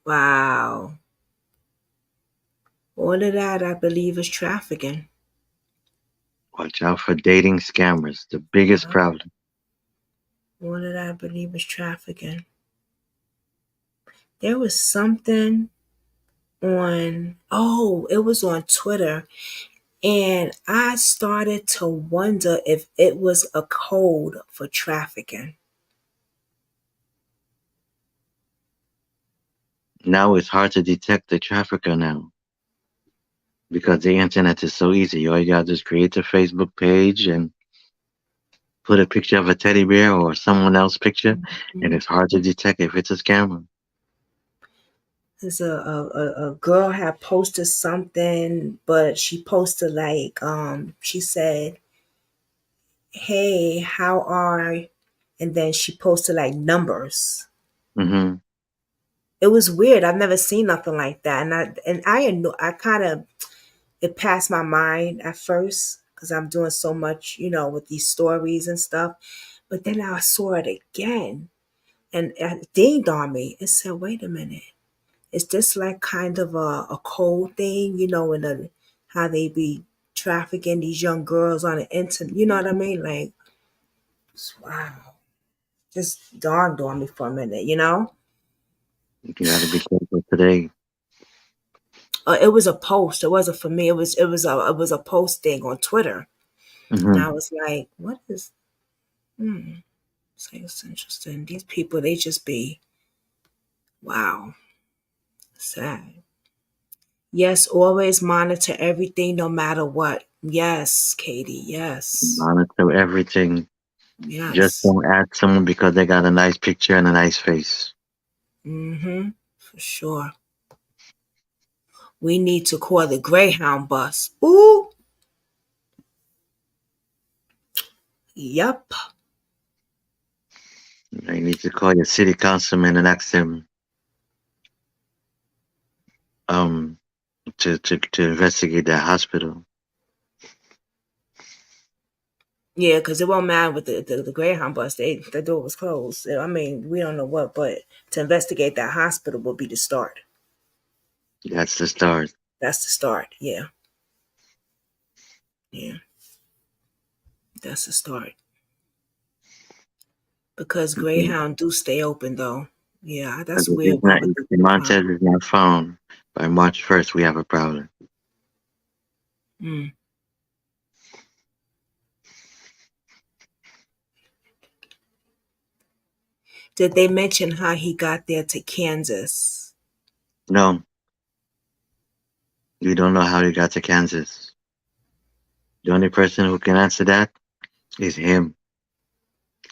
Wow. All of that, I believe, is trafficking. Watch out for dating scammers. The biggest problem. All of that, I believe, is trafficking. There was something it was on Twitter, and I started to wonder if it was a code for trafficking. Now it's hard to detect the trafficker now because the internet is so easy. All you gotta do is create a Facebook page and put a picture of a teddy bear or someone else's picture, and it's hard to detect if it's a scammer. There's a girl had posted something, but she posted like she said, "Hey, how are?" And then she posted like numbers. Mm-hmm. It was weird. I've never seen nothing like that, and I kind of it passed my mind at first because I'm doing so much, with these stories and stuff. But then I saw it again, and it dinged on me. It said, "Wait a minute." is this like kind of a cold thing, you know, in how they be trafficking these young girls on the internet? You know what I mean? Like, wow, just dawned on me for a minute, you know? You gotta be careful today. It was a post. It wasn't for me. It was a posting on Twitter, and Hmm. I was like, what is? Hmm. So it's interesting. These people, they just be wow, sad. Yes, always monitor everything, no matter what. Yes, Katie. Yes, Monitor everything. Just yes. don't add someone because they got a nice picture and a nice face. Mm-hmm. For sure. We need to call the Greyhound bus. Ooh. Yup. You need to call your city councilman and ask them um to investigate that hospital. Yeah, because it won't matter with the Greyhound bus. The door was closed. I mean, we don't know what, but to investigate that hospital will be the start. That's the start. That's the start. Yeah. Yeah. That's the start. Because Mhm. Greyhound do stay open though. Yeah, But that's if weird. it's Why not, would if they the do that? Montez is not found by March 1st, we have a problem. Hmm. Did they mention how he got there to Kansas? No, we don't know how he got to Kansas. The only person who can answer that is him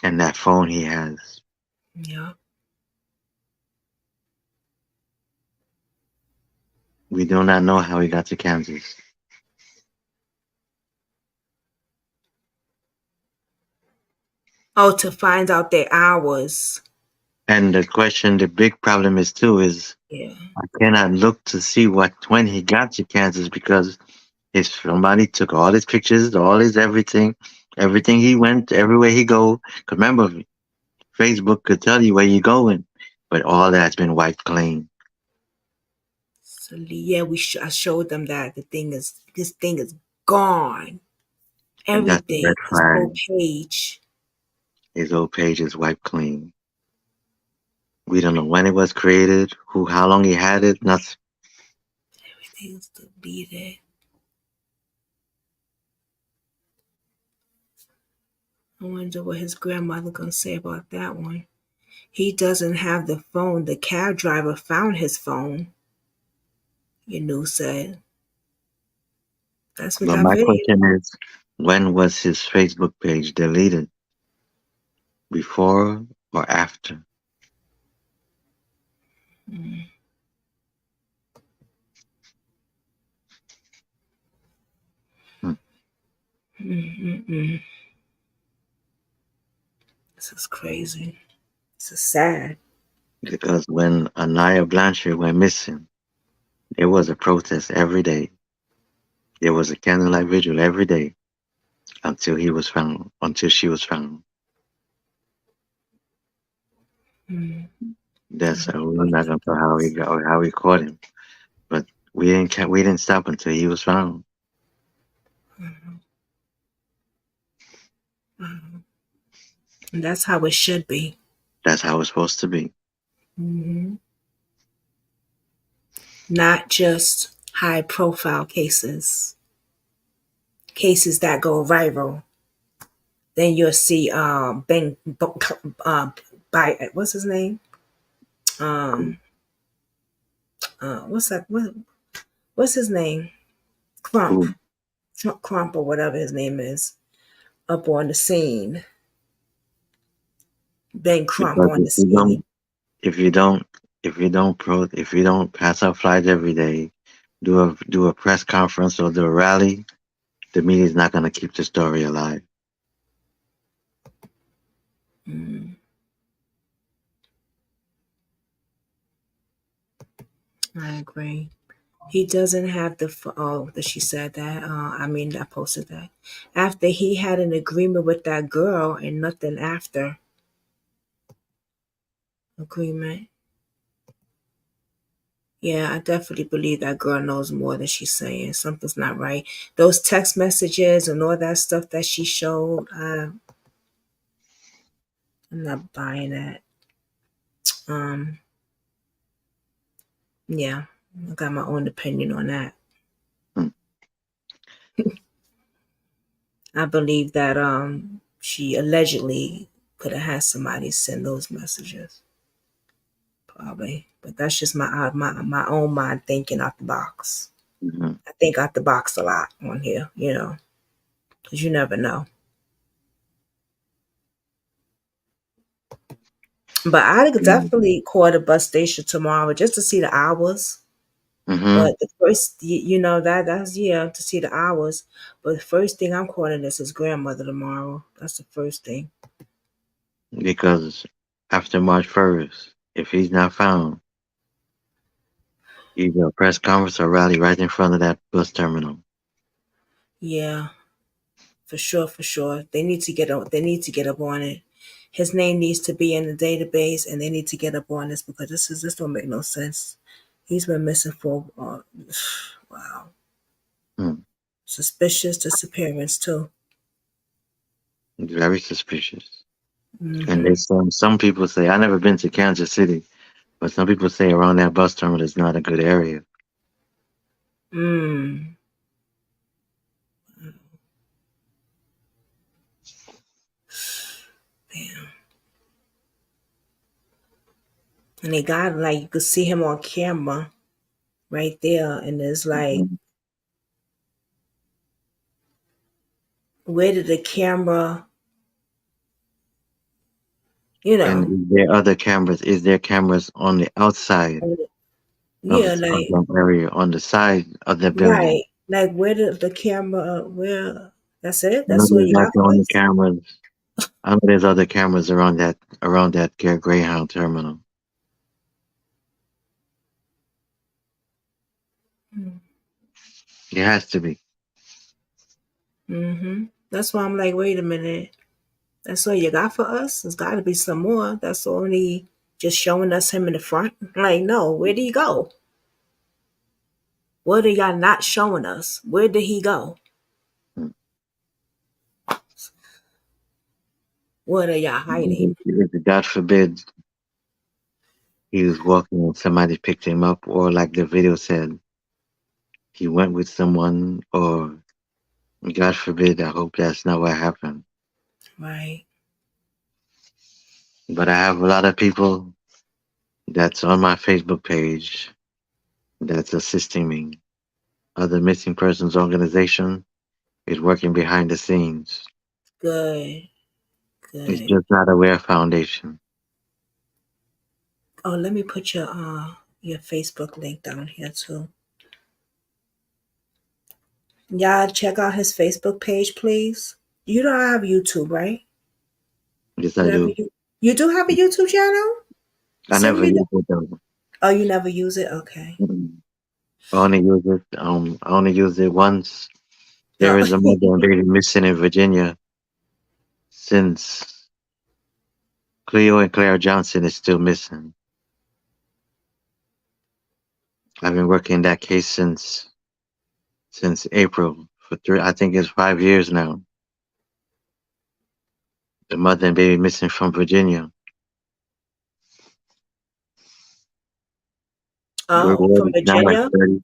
and that phone he has. Yeah. We do not know how he got to Kansas. Oh, to find out their hours. And the question, the big problem is too, is Yeah. I cannot look to see when he got to Kansas because his somebody took all his pictures, all his everything he went, everywhere he go. 'Cause remember, Facebook could tell you where you're going, but all that's been wiped clean. So yeah, I showed them that this thing is gone. And that's a red Everything, his whole flag. page. His old page is wiped clean. We don't know when it was created, how long he had it, nothing. Everything's deleted. I wonder what his grandmother gonna say about that one. He doesn't have the phone. The cab driver found his phone. Said that's what But that my video. question is, when was his Facebook page deleted? Before or after? Mm, Hmm. mm. This is crazy. This is sad. Because when Anaya Blanchard went missing, there was a protest every day. There was a candlelight vigil every day until she was found. Mm, That's I we're believe not gonna know how he got or how he caught him, but we didn't stop until he was found. Mhm, mhm. And that's how it should be. That's how it's supposed to be. Hmm. Not just high profile cases that go viral. Then you'll see by what's his name? Um what's that what's his name? Crump. Who? Crump or whatever his name is up on the scene. Ben Crump Because on the scene. if you don't pass out flyers every day, do a press conference or do a rally, the media is not gonna keep the story alive. Mm, I agree. He doesn't have oh, that she said that. I posted that. After he had an agreement with that girl and nothing after agreement. Yeah, I definitely believe that girl knows more than she's saying. Something's not right. Those text messages and all that stuff that she showed, I'm not buying that. Um, yeah, I got my own opinion on that. Hmm. I believe that she allegedly could have had somebody send those messages, probably. But that's just my own mind thinking out the box. Mhm. I think out the box a lot on here, because you never know. But I could definitely call the bus station tomorrow just to see the hours. Mhm. But the first, that's yeah to see the hours. But the first thing I'm calling is his grandmother tomorrow. That's the first thing. Because after March 1st, if he's not found, either a press conference or rally right in front of that bus terminal. Yeah, for sure, for sure. They need to get up. They need to get up on it. His name needs to be in the database, and they need to get up on this because this don't make no sense. He's been missing for wow, Hmm. suspicious disappearance too. Very suspicious. And Hmm. there's some people say I never been to Kansas City, but some people say around that bus terminal is not a good area. Mm. Damn. And they got like you could see him on camera right there, and it's like, Mhm. where did the camera? You And know, is there other cameras? Is there cameras on the outside yeah, of like that area, on the side of the building? right, like where did the camera? Where? That's it. I know That's all there's you not got the for only us. cameras. I know there's other cameras around that Greyhound terminal. It has to be. Mm-hmm. That's why I'm like, wait a minute. That's all you got for us? There's got to be some more. That's only just showing us him in the front. Like, no, where did he go? What are y'all not showing us? Where did he go? Hmm. What are y'all hiding? If God forbid he was walking and somebody picked him up, or like the video said, he went with someone, or God forbid, I hope that's not what happened. Right. But I have a lot of people that's on my Facebook page that's assisting me. Other missing persons organization is working behind the scenes. Good. It's Good. just not Aware Foundation. Oh, let me put your Facebook link down here too. Y'all check out his Facebook page, please. You don't have YouTube, right? Yes, You I have a do. you do have a YouTube channel? I Send never me the. use it though. Oh, you never use it? Okay. Mm-mm. I only use it. I only used it once. There Oh. is a mother and baby missing in Virginia since Cleo and Claire Johnson is still missing. I've been working that case since April for I think it's 5 years now. The mother and baby missing from Virginia. The Oh, reward from is now at Virginia. 30.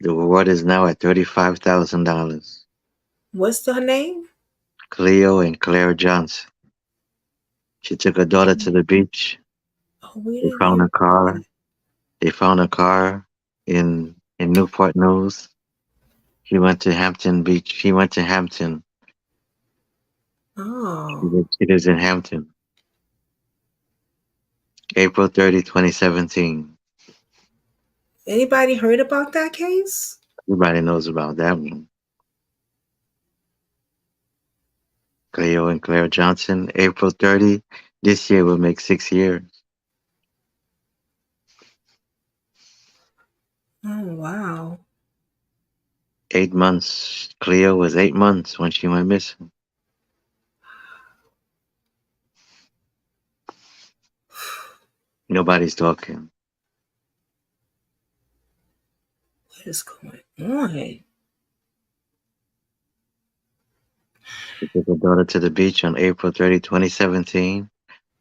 The reward is now at $35,000. What's the name? Cleo and Claire Johnson. She took her daughter to the beach. Oh, we They didn't found hear a about car. that. They found a car in Newport News. She went to Hampton Beach. She went to Hampton. Oh, She lives in Hampton. April 30, 2017. anybody heard about that case? Everybody knows about that one. Cleo and Claire Johnson. April 30. This year will make 6 years. Oh, wow. 8 months. Cleo was 8 months when she went missing. Nobody's talking. is going on? She took her daughter to the beach on April 30, 2017.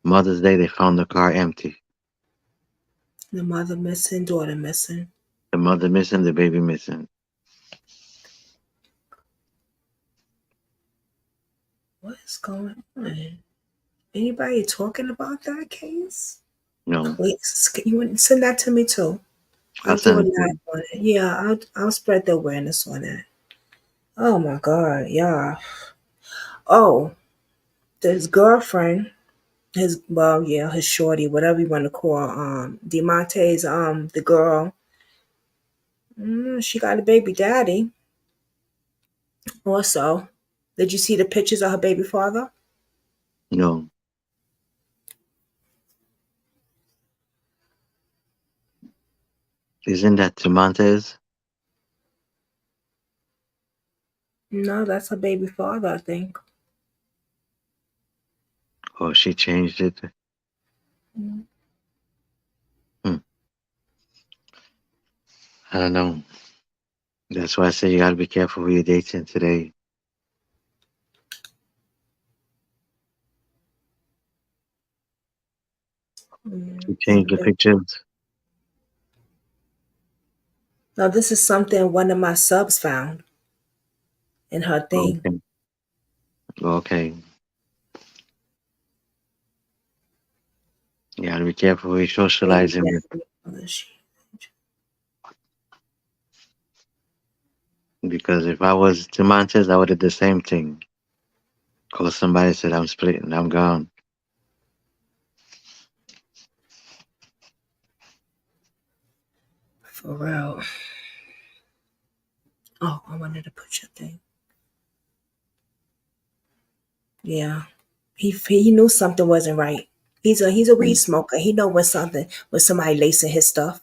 Mother's Day, they found the car empty. The mother missing, daughter missing. The mother missing, the baby missing. What is going on? Anybody talking about that case? No, Please, can you send that to me too? I'll I'll do a send it to live you. on it. Yeah, I'll spread the awareness on that. Oh my God, yeah. Oh, his girlfriend, his shorty, whatever you want to call Demonte's the girl. She got a baby daddy. Also, did you see the pictures of her baby father? No. Isn't that Tamontes? No, that's her baby father, I think. Oh, she changed it. Mm. I don't know. That's why I say you gotta be careful who you're dating today. You change the Something. pictures. Now, this is something one of my subs found in her thing. Okay. Okay. You gotta be careful who you're Baby socializing with. daddy. Because if I was Tamontes, I would have did the same thing. Call somebody, said I'm splitting, I'm gone. For real. Oh, I wanted to put your thing. Yeah. He knew something wasn't right. He's a weed smoker. He know when somebody lacing his stuff.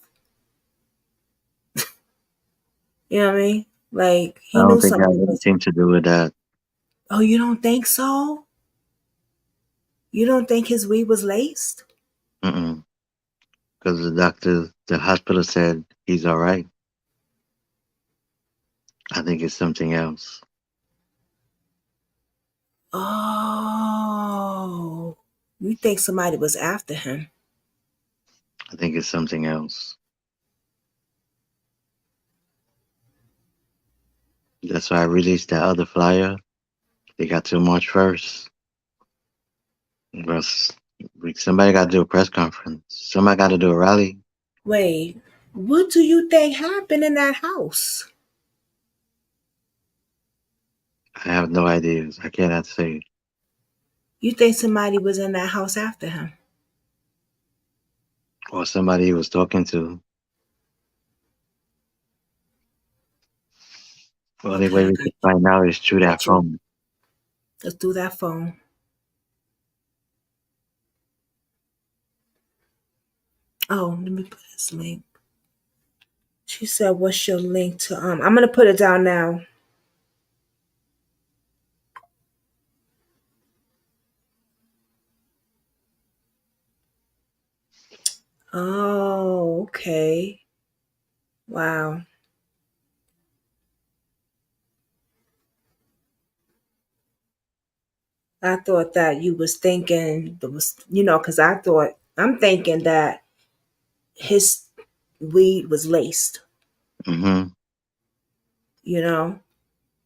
You know what I mean? Like I he don't knew think that has something was. anything to do with that. Oh, you don't think so? You don't think his weed was laced? Mm-mm. Because the hospital said he's all right. I think it's something else. Oh, you think somebody was after him? I think it's something else. That's why I released that other flyer. They got too much first. Because somebody got to do a press conference. Somebody got to do a rally. Wait, what do you think happened in that house? I have no ideas. I cannot say. You think somebody was in that house after him? Or somebody he was talking to. The only Okay, way I we got can find out is through that you. phone. Let's do that phone. Oh, let me put this link. She said, "What's your link to?" I'm gonna put it down now. Oh, okay. Wow. I thought that you was thinking there was, because I'm thinking that his weed was laced, Mm-hmm. you know,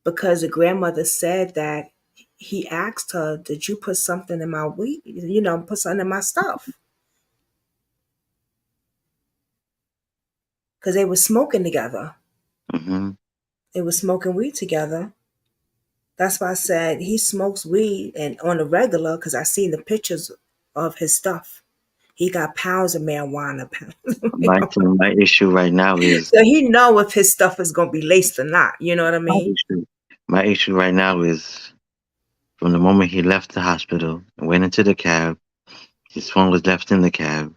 because the grandmother said that he asked her, "Did you put something in my weed? Put something in my stuff?" Because they were smoking together. Mm-hmm. They were smoking weed together. That's why I said he smokes weed and on the regular because I seen the pictures of his stuff. He got pounds of marijuana, pounds of My marijuana. thing, my issue right now is So he know if his stuff is gonna be laced or not. You know what I my mean? issue. My issue right now is from the moment he left the hospital and went into the cab, his phone was left in the cab,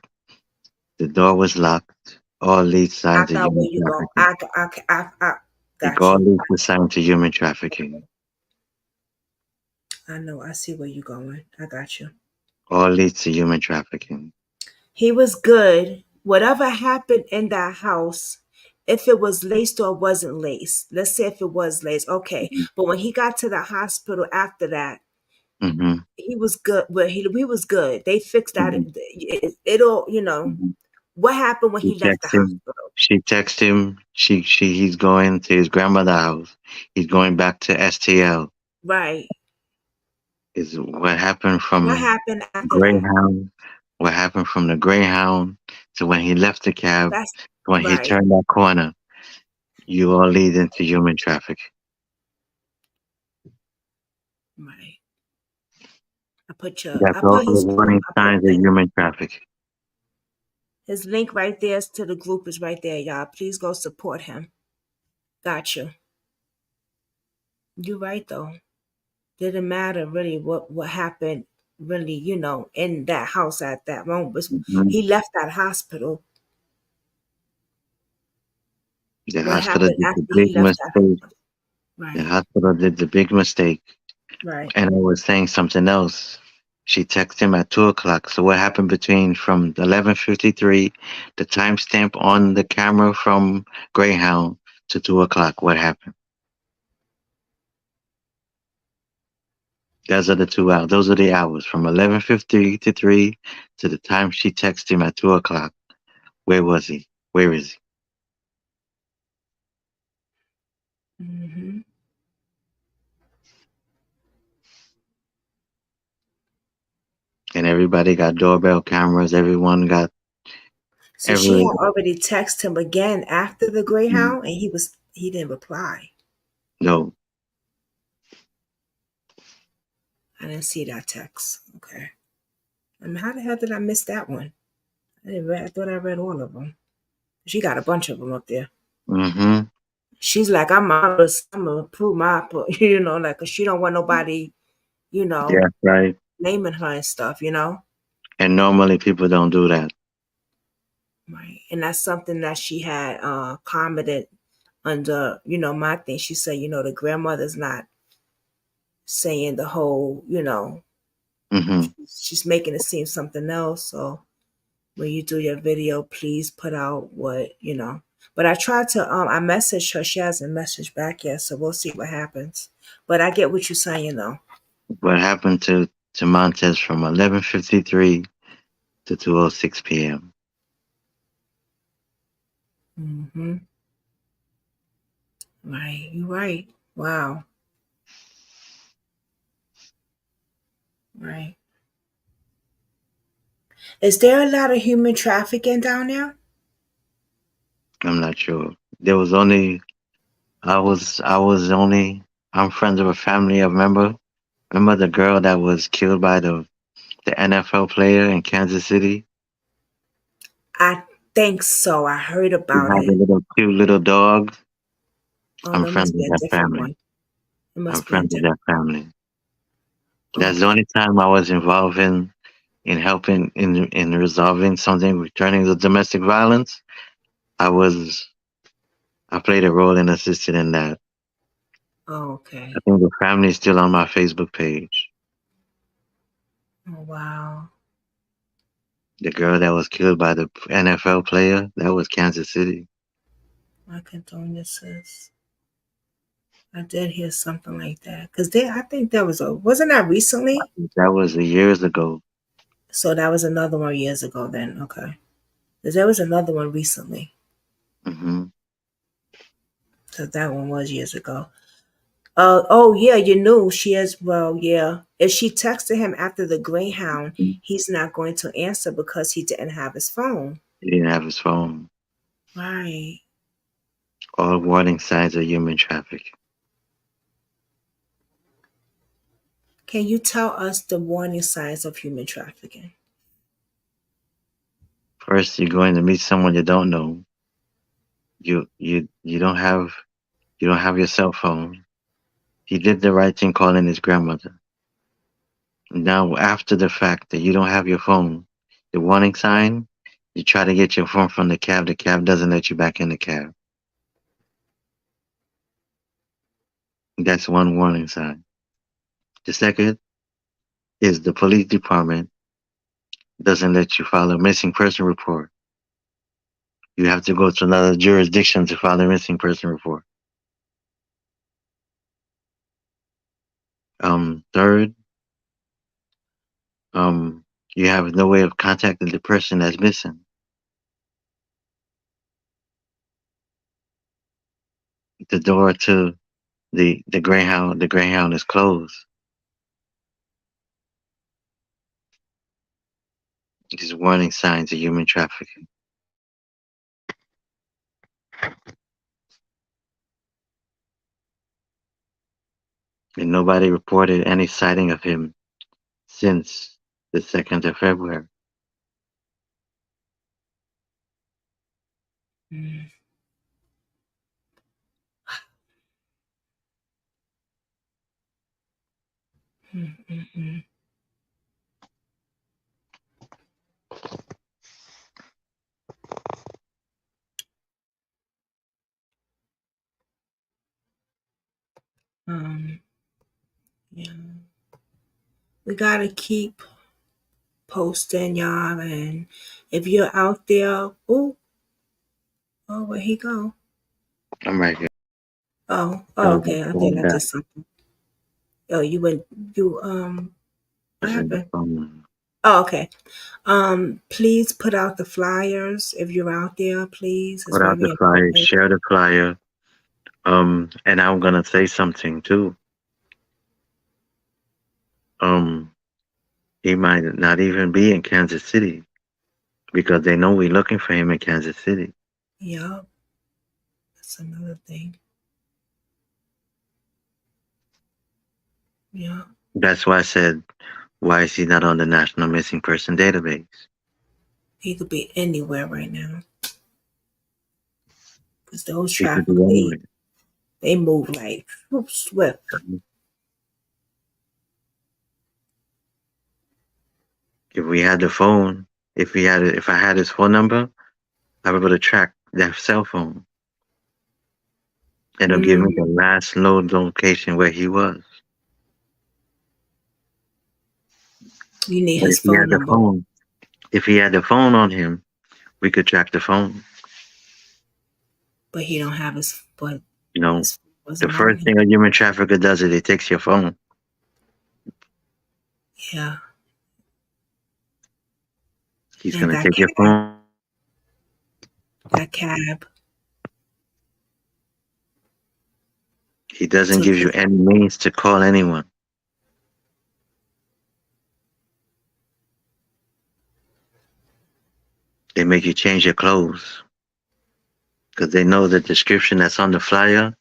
the door was locked, all leads I signs of got where human you go. trafficking. I It got all you. leads to signs of human trafficking. I know. I see where you're going. I got you. All leads to human trafficking. He was good. Whatever happened in that house if it was laced or wasn't laced. Let's say if it was laced, okay. But when he got to the hospital after that, Mm-hmm. he was good. Well, he was good. They fixed that. Mm-hmm. It'll, you know, Mm-hmm. what happened when She he left the texted him. hospital? She texted him. He's going to his grandmother's house. He's going back to STL. Right. Is what happened What from happened after that? Greyhound. What happened from the Greyhound to when he left the cab, That's when he right. turned that corner, you all lead into human traffic. Right. I put your, That's I all put the his group, warning I put signs of human traffic. his link right there to the group is right there, y'all. Please go support him. Got you. You're right though. Didn't matter really what happened really, you know, in that house at that moment. Mhm. He left that hospital. The What hospital happened did the after big he left that mistake. hospital? The Right. hospital did the big mistake. Right. And I was saying something else. She texted him at 2 o'clock. So what happened between from 11:53, the timestamp on the camera from Greyhound to 2 o'clock? What happened? Those are the 2 hours. Those are the hours from 11:53 to the time she texted him at 2 o'clock. Where was he? Where is he? Hmm. And everybody got doorbell cameras. Everyone got So she every had already texted him again after the Greyhound, and he didn't reply. no. I didn't see that text. Okay. I mean, how the hell did I miss that one? I thought I read all of them. She got a bunch of them up there. Mm-hmm. She's like, I'm gonna prove you know, like, 'cause she don't want nobody, you know, Yeah, right. naming her and stuff, you know. And normally people don't do that. Right. And that's something that she had commented under, you know, my thing. She said, you know, the grandmother's not saying the whole, you know, Mm-hmm. she's making it seem something else. So when you do your video, please put out what, you know. But I tried to I messaged her. She hasn't messaged back yet, so we'll see what happens. But I get what you're saying though. What happened to Montez from 11:53 to 2:06 p.m. Mm-hmm. Right. You're right. Wow. Right. Is there a lot of human trafficking down there? I'm not sure. There was only I was only I'm friends with a family of member. Remember the girl that was killed by the NFL player in Kansas City? I think so. I heard She about had a it. little cute little dog. Oh, I'm that friends must be with a that different family. one. It I'm must be a friends with different. that family. That's the Okay. only time I was involved in helping in resolving something returning to domestic violence. I was I played a role and assisted in that. Oh, I okay. think the family is still on my Facebook page. Oh, wow. The girl that was killed by the NFL player, that was Kansas City. My condolences. I did hear something like that. Cause there, I think there was wasn't that recently? That was years ago. So that was another one years ago then. Okay. Cause there was another one recently. Hmm. So that one was years ago. Oh yeah, you knew she is. Well, yeah. If she texted him after the Greyhound, he's not going to answer because he didn't have his phone. He didn't have his phone. Right. All warning signs of human traffic. Can you tell us the warning signs of human trafficking? First, you're going to meet someone you don't know. You don't have your cell phone. He did the right thing calling his grandmother. Now, after the fact that you don't have your phone, the warning sign, you try to get your phone from the cab doesn't let you back in the cab. That's one warning sign. The second is the police department doesn't let you file a missing person report. You have to go to another jurisdiction to file a missing person report. Third, you have no way of contacting the person that's missing. The door to the Greyhound is closed. These warning signs of human trafficking. And nobody reported any sighting of him since the 2nd of February. Mm. Mm-mm-mm. Yeah, we gotta keep posting, y'all, and if you're out there, oh, where he go? I'm right here. Oh, I was okay. I going think I back. did something. Oh, what happened? Oh, okay. Please put out the flyers if you're out there, please. It's Put out the very flyer, important. share the flyer. And I'm gonna say something too. He might not even be in Kansas City because they know we're looking for him in Kansas City. Yeah, that's another thing. Yeah, That's why I said, why is he not on the National Missing Person Database? he could be anywhere right now. Because those He could be traffic, anywhere. they move like swift. If we had the phone, if I had his phone number, I would be able to track that cell phone. And it'll give me the last load location where he was. You need But his phone number. if he had the phone on him, we could track the phone. But he don't have his, but You know, his the wasn't on first him. thing a human trafficker does is he takes your phone. Yeah. He's And gonna take your phone. that cab He doesn't took give you his, any means to call anyone. They make you change your clothes because they know the description that's on the flyer.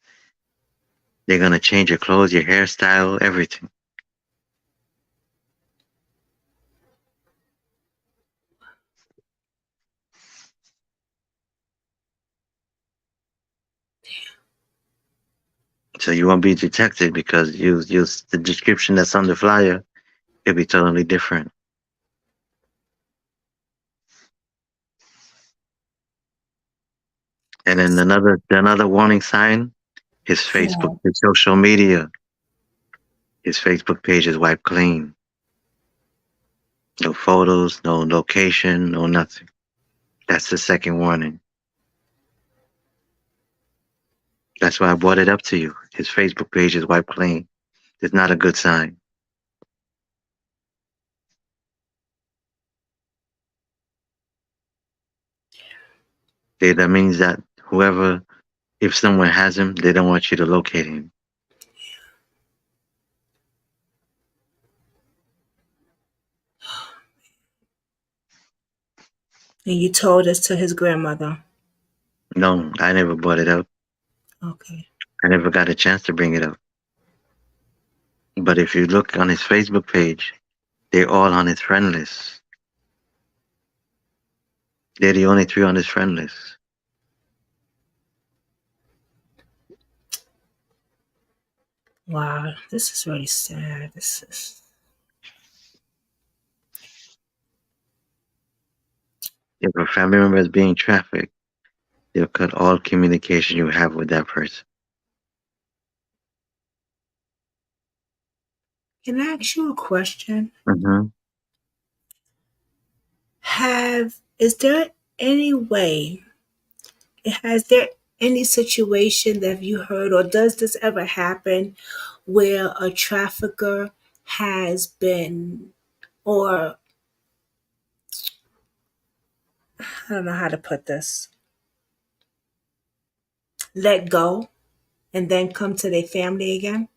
They're gonna change your clothes, your hairstyle, everything. So you won't be detected because the description that's on the flyer will be totally different. And then another warning sign, his Facebook, yeah. his social media, his Facebook page is wiped clean. No photos, no location, no nothing. That's the second warning. That's why I brought it up to you. His Facebook page is wiped clean. It's not a good sign. That means that if someone has him, they don't want you to locate him. And you told us to his grandmother. No, I never brought it up. Okay. I never got a chance to bring it up. But if you look on his Facebook page, they're all on his friend list. They're the only 3 on his friend list. Wow, this is really sad. This is. If a family member is being trafficked, they'll cut all communication you have with that person. Can I ask you a question? Mm-hmm. Is there any way has there any situation that you heard, or does this ever happen where a trafficker has been, or I don't know how to put this, let go and then come to their family again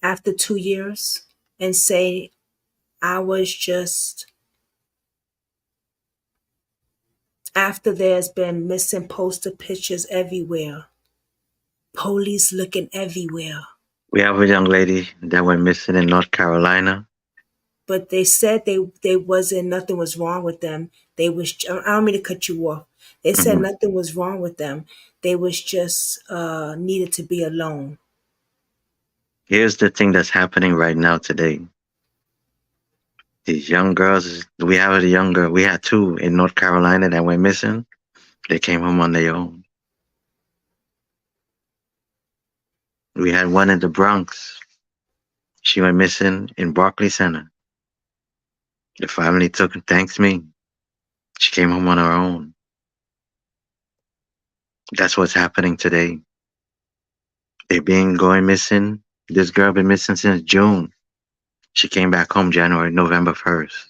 after 2 years and say, I was just, after there's been missing poster pictures everywhere, police looking everywhere. We have a young lady that went missing in North Carolina. But they said they wasn't, nothing was wrong with them. They was, I don't mean to cut you off. They said Mhm. nothing was wrong with them. They was just needed to be alone. Here's the thing that's happening right now today. These young girls, we have a young girl. We had two in North Carolina that went missing. They came home on their own. We had one in the Bronx. She went missing in Barclays Center. The family thanks me. She came home on her own. That's what's happening today. They been going missing. This girl been missing since June. She came back home November 1st.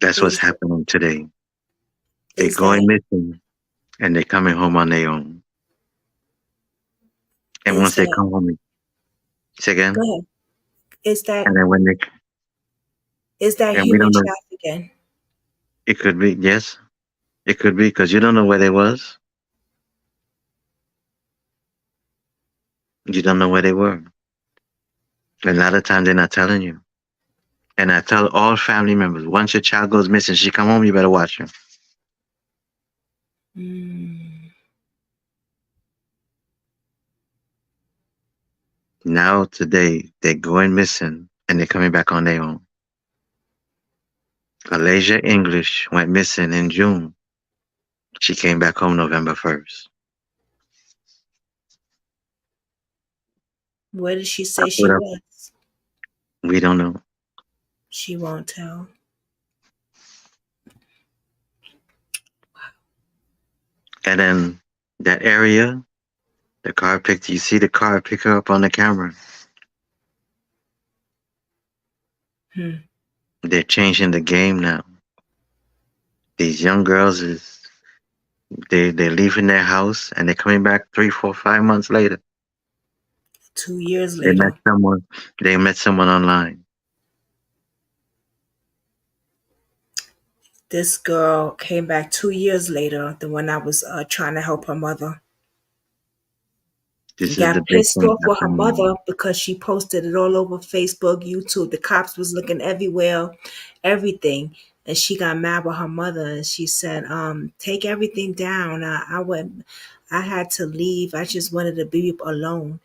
That's what's Is happening today. They is that going missing and they coming home on their own. And is once they that come home, say again. go ahead. Is that And then when they and we human don't know. trafficking? It could be, yes. It could be because you don't know where they was. You don't know where they were. And a lot of times they're not telling you. And I tell all family members, once your child goes missing, she come home, you better watch her. Mm. Now today they're going missing and they're coming back on their own. Alasia English went missing in June. She came back home November 1st. Where did she I say put she up, was? we don't know. She won't tell. And then that area, you see the car pick her up on the camera. Hmm. They're changing the game now. These young girls they're leaving their house and they're coming back 3, 4, 5 months later. 2 years They met later. someone. They met someone online. This girl came back 2 years later, the one I was trying to help her mother. This is the Got big pissed thing off with her happening. mother because she posted it all over Facebook, YouTube. The cops was looking everywhere, everything. And she got mad with her mother and she said, take everything down. I had to leave. I just wanted to be alone.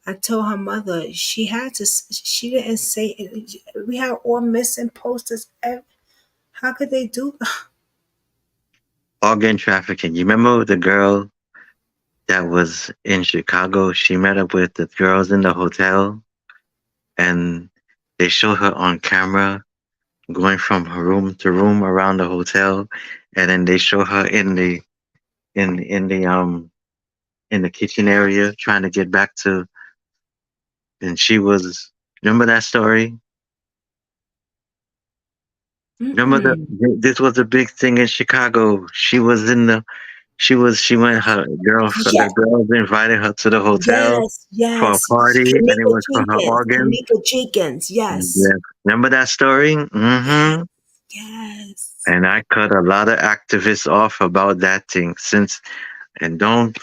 I told her mother she didn't say it. We had all missing posters. How could they do that? Organ trafficking. You remember the girl that was in Chicago? She met up with the girls in the hotel, and they show her on camera going from her room to room around the hotel, and then they show her in the kitchen area trying to get back to. And she was. Remember that story? Remember that Mm-mm. this was a big thing in Chicago. She was in the. She went. Her girlfriend. Yeah, The girls invited her to the hotel yes, for a yes. party, and it Kanika was for her Jenkins. organs. Kanika Jenkins. Yes. Yeah. Remember that story? Yes. Mm-hmm. Yes. And I cut a lot of activists off about that thing since. And don't.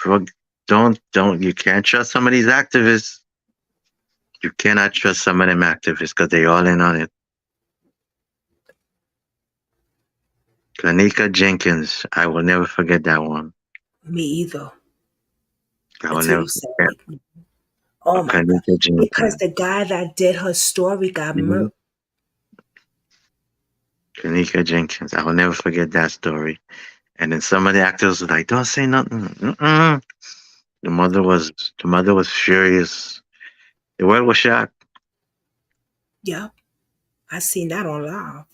You can't trust some of these activists. You cannot trust some of them activists because they all in on it. Kanika Jenkins. I will never forget that one. Me either. I will Until never you said forget it. Oh my God. Kanika Because Jenkins. the guy that did her story got Mhm. murdered. Kanika Jenkins. I will never forget that story. And then some of the actors were like, "Don't say nothing." Mm-mm. The mother was furious. The world was shocked. Yep. I seen that on live.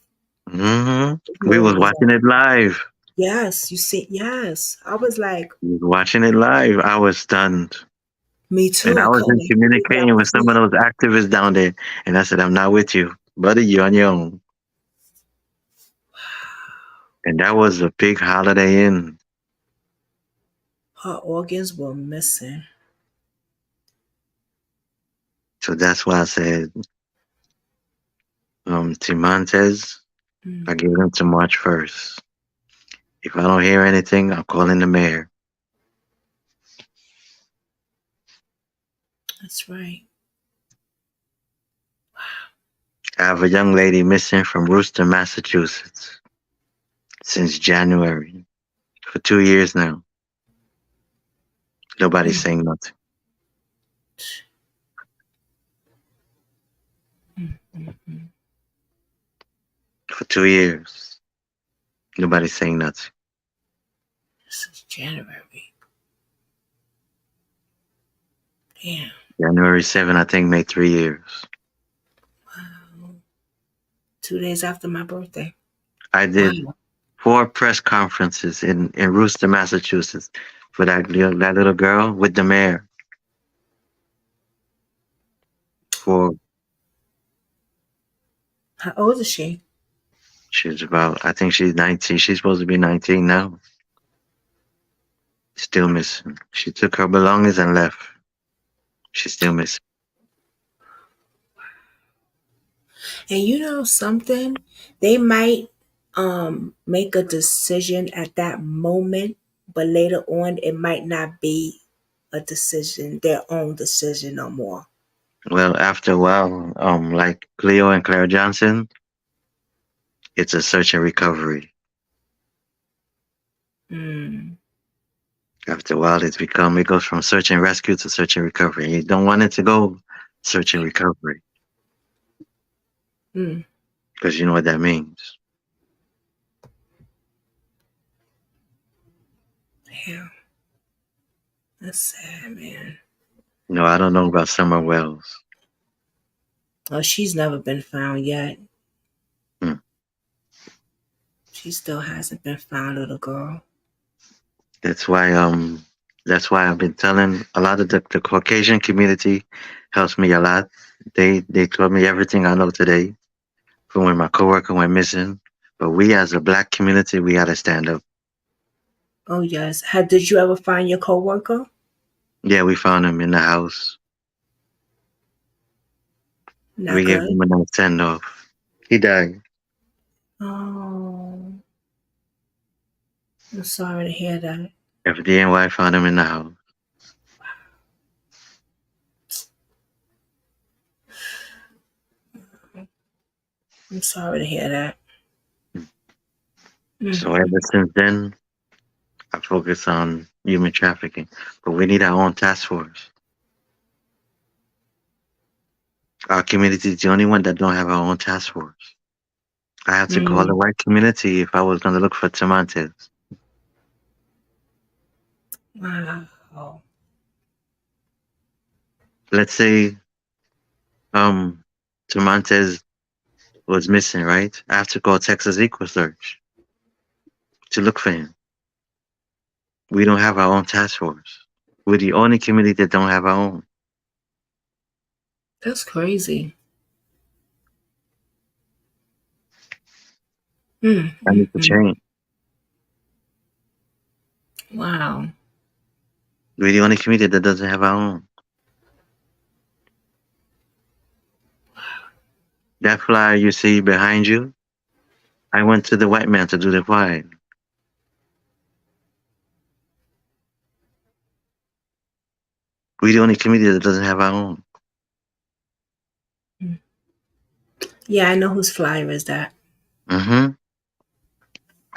We was Morning was watching like, it live. yes, you see, yes. I was like, We was watching it live. I was stunned. me And too. I I wasn't couldn't believe that communicating with was some of it. those activists down there. And I said, I'm not with you. Buddy, you're on your own. And that was a big Holiday Inn. Her organs were missing. So that's why I said, Timontes, I give Mhm. them to March 1st. If I don't hear anything, I'm calling the mayor. That's right. I have a young lady missing from Worcester, Massachusetts since January for 2 years now. Nobody's saying nothing. Mhm. For 2 years, nobody's saying nothing. This is January. Damn. January 7th, I think, made 3 years. Wow. 2 days after my birthday. I did Wow. 4 press conferences in Worcester, Massachusetts for that little girl with the mayor. For How old is she? she's about, I think she's 19. She's supposed to be 19 now. Still missing. She took her belongings and left. She's still missing. And you know something? They might make a decision at that moment, but later on it might not be a decision, their own decision no more. Well, after a while, like Cleo and Claire Johnson, it's a search and recovery. Mm. After a while, it goes from search and rescue to search and recovery. You don't want it to go search and recovery Mm. because you know what that means. Yeah. That's sad, man. No, I don't know about Summer Wells. Oh, she's never been found yet. Hmm. She still hasn't been found, little girl. That's why I've been telling a lot of the Caucasian community helps me a lot. They told me everything I know today from when my coworker went missing. But we as a black community, we gotta stand up. Oh yes. Did you ever find your coworker? Yeah, we found him in the house. Not We gave good. him a nice send off. He died. Oh, I'm sorry to hear that. FDNY found him in the house. I'm sorry to hear that. So ever since then, I focus on human trafficking. But we need our own task force. Our community is the only one that don't have our own task force. I have to call the white community if I was going to look for Timontes. Wow. Let's say Timontes was missing, right? I have to call Texas EcoSearch to look for him. We don't have our own task force. We're the only community that don't have our own. That's crazy. That needs to change. Wow. We're the only community that doesn't have our own. That flyer you see behind you, I went to the white man to do the flyer. We're the only community that doesn't have our own. Yeah, I know whose flyer is that. I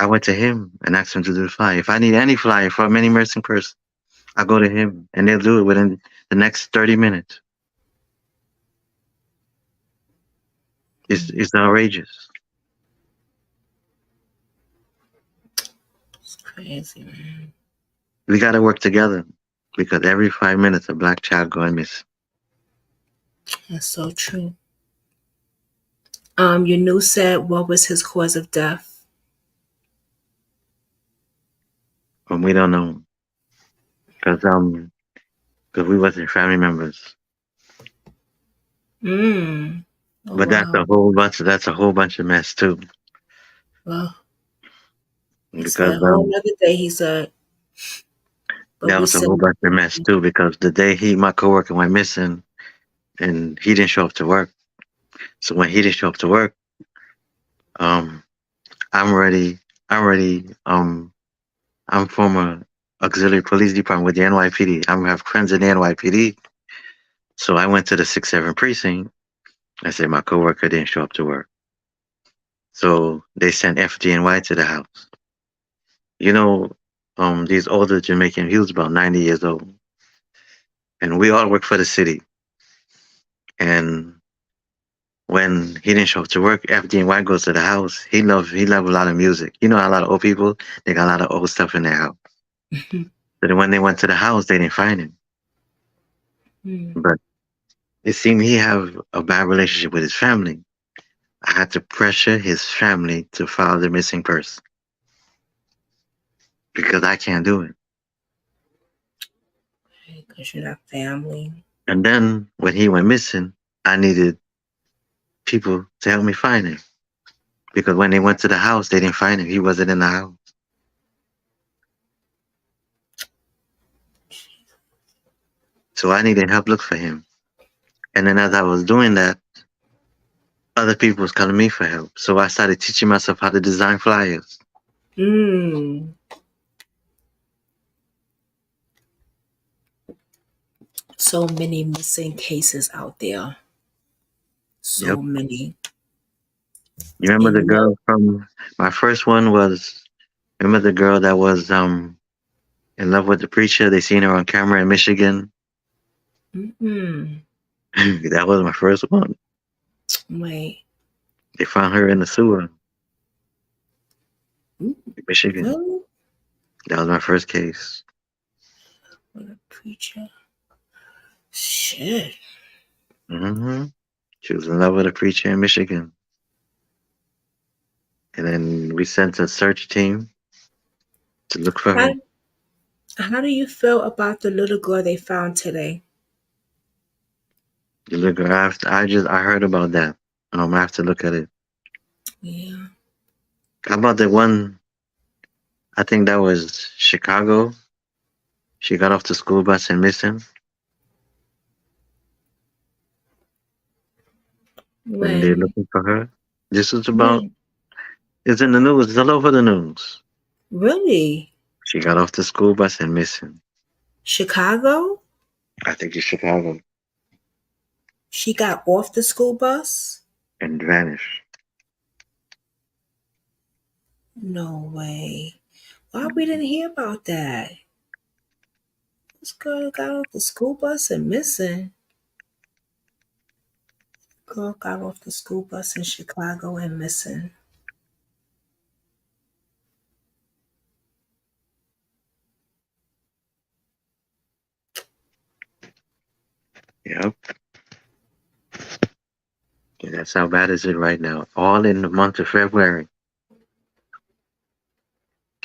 went to him and asked him to do the flyer. If I need any flyer for a many missing person, I go to him and they'll do it within the next 30 minutes. It's outrageous. It's crazy, man. We got to work together because every 5 minutes a black child going missing. That's so true. Your news said what was his cause of death? We don't know because we wasn't family members. Oh, But that's wow. a whole bunch. That's a whole bunch of mess too. Well, he said Because a whole other day, he said, but that we was a said, whole bunch of mess too. Because the day my coworker went missing, and he didn't show up to work. So when he didn't show up to work, um, I'm ready. I'm ready. I'm from a auxiliary police department with the NYPD. I have friends in the NYPD. So I went to the 6-7 precinct. I said my coworker didn't show up to work. So they sent FDNY to the house. You know, these older Jamaican, he was about 90 years old. And we all work for the city. And when he didn't show up to work, FDNY goes to the house. He loved a lot of music. You know, a lot of old people, they got a lot of old stuff in their house. So then when they went to the house, they didn't find him. But it seemed he have a bad relationship with his family. I had to pressure his family to file the missing person because I can't do it. because you're not family. And then when he went missing, I needed people to help me find him because when they went to the house, they didn't find him. He wasn't in the house. So I needed help look for him. And then as I was doing that, other people was calling me for help. So I started teaching myself how to design flyers. So many missing cases out there. So many. You remember And the you girl know, from my first one was, remember the girl that was in love with the preacher? They seen her on camera in Michigan. That was my first one. Wait. They found her in the sewer in Ooh, Michigan. really? That was my first case. What a preacher. Shit. She was in love with a preacher in Michigan. And then we sent a search team to look for her. How do you feel about the little girl they found today? The little girl, I heard about that. I have to look at it. Yeah. How about the one? I think that was Chicago. She got off the school bus and missing. When they're When? looking for her. This was about. When? It's in the news. It's all over the news. Really? She got off the school bus and missing. Chicago? I think it's Chicago. She got off the school bus? And vanished. No way. Why we didn't hear about that? This girl got off the school bus and missing. Girl got off the school bus in Chicago and missing. Yep. Yeah, that's how bad is it right now. All in the month of February.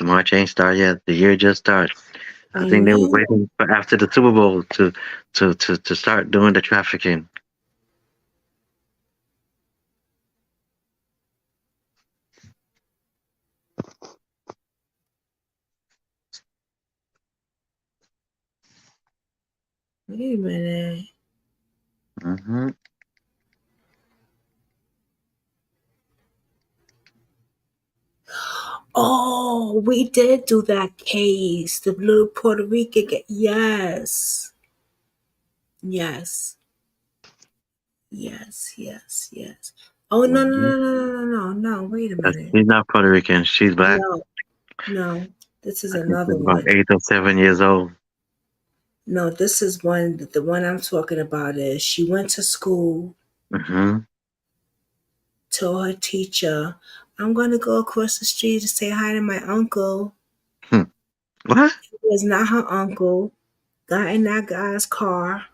March ain't started yet. The year just started. I I think they were know. waiting for after the Super Bowl to start doing the trafficking. Wait a minute. Oh, we did do that case. The little Puerto Rican. Yes. Yes. Yes. Yes. Yes. Oh, no, no, no, no, no, no, no, no. Wait a minute. She's not Puerto Rican. She's black. No. No. This is I think another she's about one. 8 or 7 years old. No, this is one. The one I'm talking about is she went to school, told her teacher, I'm going to go across the street to say hi to my uncle. What? It was not her uncle. Got in that guy's car.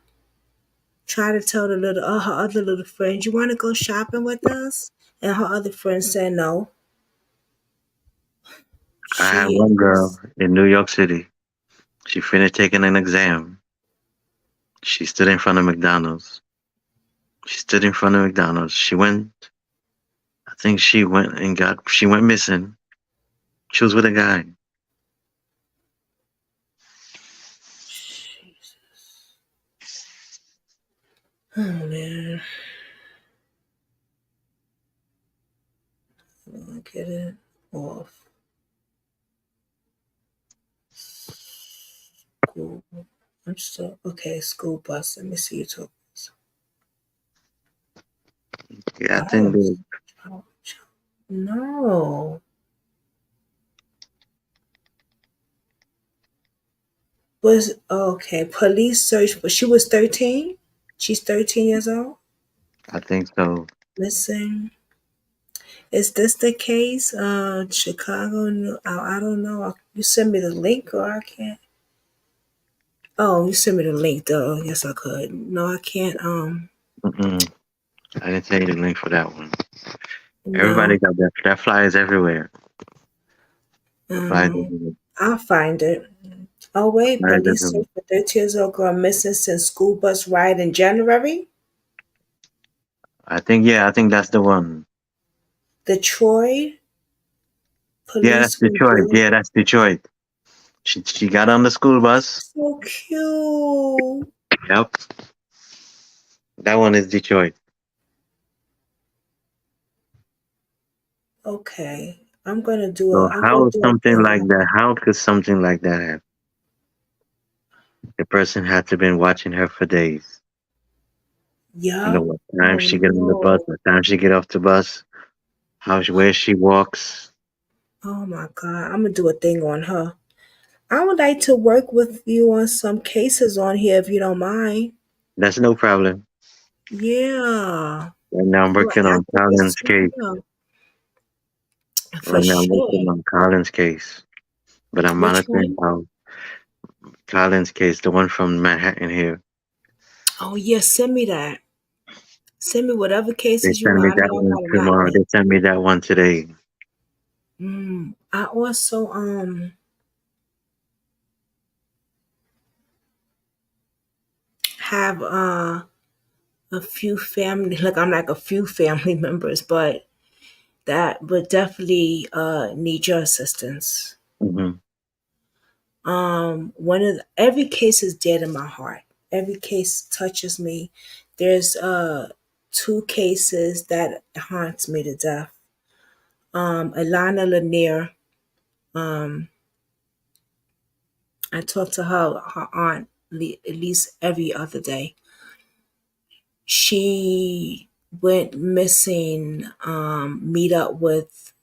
Tried to tell her other little friend, you want to go shopping with us? and her other friend said no. I had one girl Jeez. in New York City. She finished taking an exam. She stood in front of McDonald's. She stood in front of McDonald's. I think she went missing. She was with a guy. Oh man. I'll get it off. School. I'm still okay. School bus. Let me see you talk. Yeah, I think Oh, they, no. Was okay. Police search, but she was 13. She's 13 years old. I think so. Missing. Is this the case? Chicago. I don't know. You send me the link, or I can't. Oh, you sent me the link, though. Yes, I could. No, I can't. Mm-mm. I didn't tell you the link for that one. No. Everybody got that flyers everywhere. Flyers Um, everywhere. I'll find it. Oh wait, Flyers police everywhere. search for 13 years old girl missing since school bus ride in January. I think that's the one. Detroit Yeah, that's police Detroit. reveal. Yeah, that's Detroit. She got on the school bus. So cute. Yep. That one is Detroit. Okay, I'm gonna do a. So I'm gonna do a thing on it. how could something like that happen? The person had to been watching her for days. You know Yup. what time Oh she get on the bus, no. what time she get off the bus, where she walks. Oh my God. I'm gonna do a thing on her. I would like to work with you on some cases on here if you don't mind. That's no problem. Yeah. Right now I'm I'm an working on activist Colin's too. case. Yeah, for Right now I'm working sure. on Colin's case. But I'm Which monitoring one? how Colin's case, the one from Manhattan here. Oh yeah, send me that. Send me whatever They cases you sent me got. I that know I one got a lot tomorrow. of They it. sent me that one today. I also have a few family like I'm like a few family members, but that would definitely need your assistance. Hmm. One of every case is dead in my heart. Every case touches me. There's two cases that haunts me to death. Alana Lanier. Um, I talk to her aunt at least every other day. She went missing. Meet up with.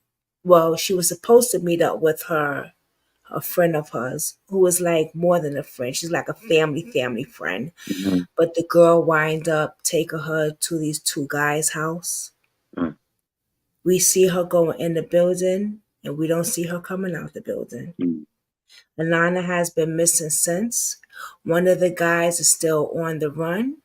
Well, she was supposed to meet up with a friend of hers who was like more than a friend. She's like a family friend. Hmm. But the girl wind up taking her to these two guys' house. Hmm. We see her going in the building and we don't see her coming out the building. Hmm. Alana has been missing since. One of the guys is still on the run.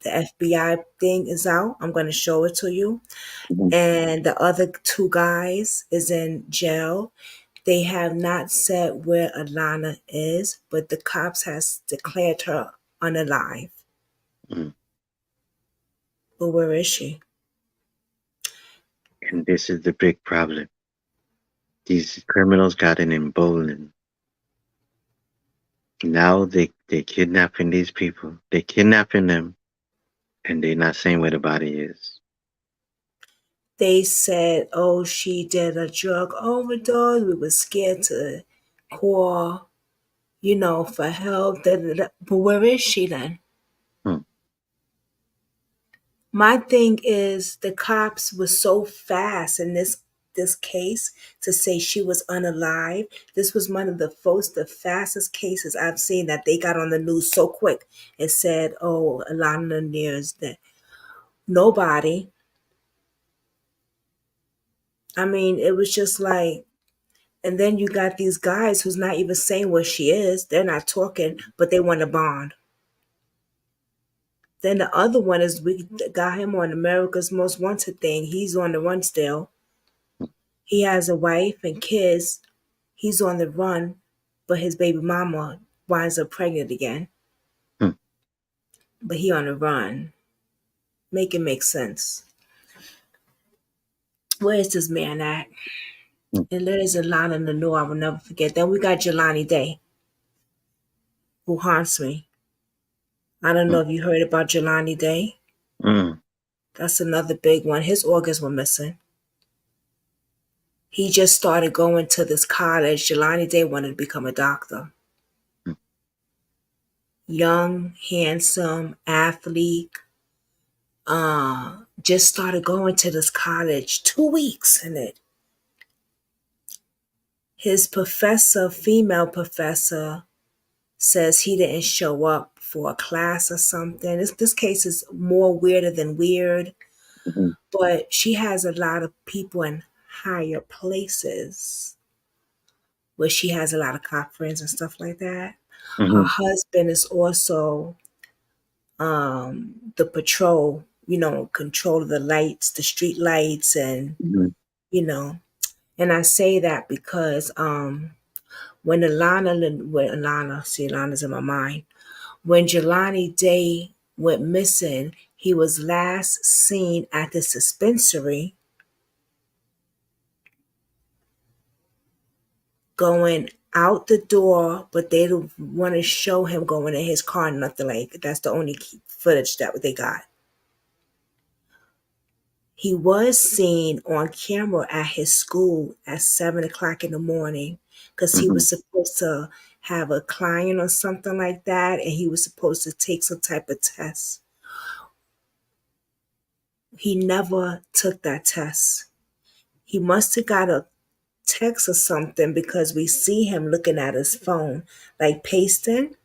The FBI thing is out. I'm going to show it to you. Hmm. And the other two guys is in jail. They have not said where Alana is, but the cops has declared her unalive. Hmm. But where is she? And this is the big problem. These criminals got an emboldened. Now they kidnapping these people. They kidnapping them, and they're not saying where the body is. They said, oh, she did a drug overdose. We were scared to call, for help. Da, da, da. But where is she then? Hmm. My thing is the cops were so fast in this case to say she was unalive. This was one of the fastest cases I've seen that they got on the news so quick and said, oh, Alana Near's dead. Nobody. I mean, it was just like, and then you got these guys who's not even saying where she is. They're not talking, but they want a bond. Then the other one is we got him on America's Most Wanted thing. He's on the run still. He has a wife and kids. He's on the run, but his baby mama winds up pregnant again. Hmm. But he on the run. Make it make sense. Where is this man at? Hmm. And there is a line in the know I will never forget. Then we got Jelani Day, who haunts me. I don't know if you heard about Jelani Day. Mm. That's another big one. His organs were missing. He just started going to this college. Jelani Day wanted to become a doctor. Hmm. Young, handsome, athlete. Just started going to this college. 2 weeks in it. His professor, female professor, says he didn't show up for a class or something. This case is more weirder than weird, Mhm. but she has a lot of people in higher places where she has a lot of cop friends and stuff like that. Her Mhm. husband is also the patrol, control of the lights, the street lights, and Mhm. you know. And I say that because when Alana's in my mind. When Jelani Day went missing, he was last seen at the dispensary going out the door, but they don't want to show him going in his car, nothing like that. That's the only footage that they got. He was seen on camera at his school at 7 o'clock in the morning because he Mhm. was supposed to have a client or something like that, and he was supposed to take some type of test. He never took that test. He must have got a text or something because we see him looking at his phone, like pasting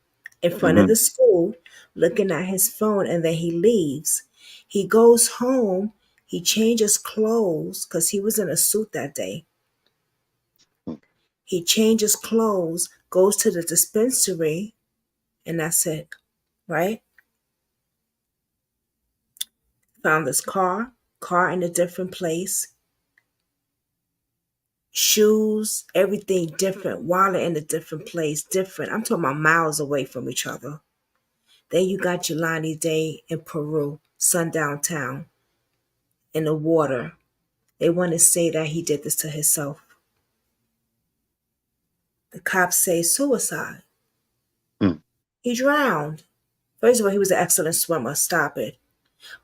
in front of Mhm. the school, looking at his phone, and then he leaves. He goes home, he changes clothes because he was in a suit that day. He changes clothes, goes to the dispensary, and that's it, right? Found his car in a different place, shoes, everything different, wallet in a different place, different. I'm talking about miles away from each other. Then you got Jelani Day in Peru, sundown town, in the water. They want to say that he did this to himself. The cops say suicide. Mm. He drowned. First of all, he was an excellent swimmer. Stop it.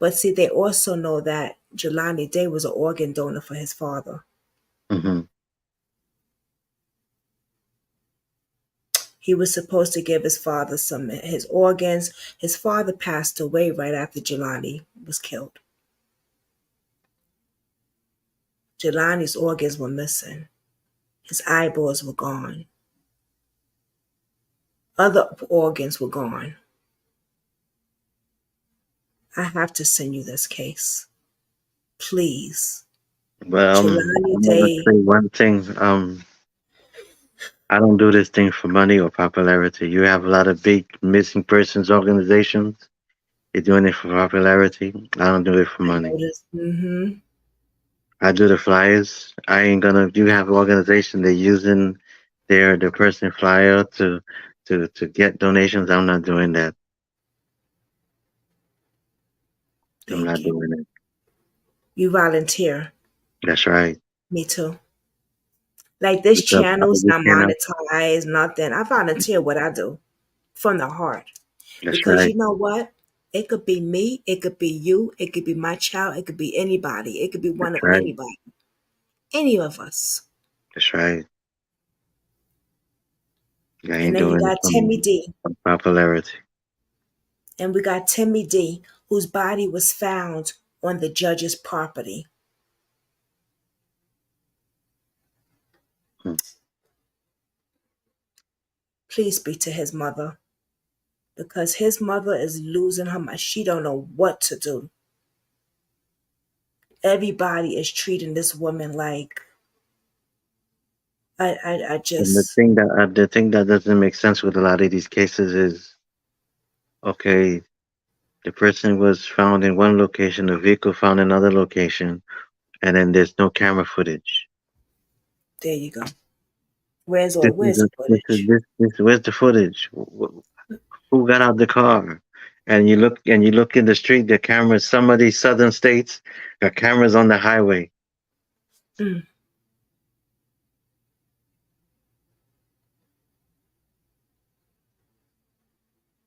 But see, they also know that Jelani Day was an organ donor for his father. Mhm. He was supposed to give his father some his organs. His father passed away right after Jelani was killed. Jelani's organs were missing. His eyeballs were gone. Other organs were gone. I have to send you this case. Please. Well, Jelani I'm gonna Day. say one thing. I don't do this thing for money or popularity. You have a lot of big missing persons organizations. You're doing it for popularity. I don't do it for I money. noticed. Mm-hmm. I do the flyers. I ain't gonna. You have an organization they're using their person flyer to get donations. I'm not doing that. I'm Thank not you. doing it. You volunteer. That's right. Me too. Like this It's a channel's private not channel. monetized, nothing. I volunteer what I do from the heart. That's Because right. you know what? It could be me, it could be you, it could be my child, it could be anybody, it could be one That's of right. anybody, any of us. That's right. I And ain't then you doing it got Timmy D. for popularity. And we got Timmy D, whose body was found on the judge's property. Hmm. Please speak to his mother. Because his mother is losing her mind. She don't know what to do. Everybody is treating this woman like I And just the thing that doesn't make sense with a lot of these cases is okay. The person was found in one location, the vehicle found in another location, and then there's no camera footage. There you go. Where's This is where's the the, footage? where's the footage? Who got out the car? And you look in the street, the cameras, some of these southern states got cameras on the highway. Mm.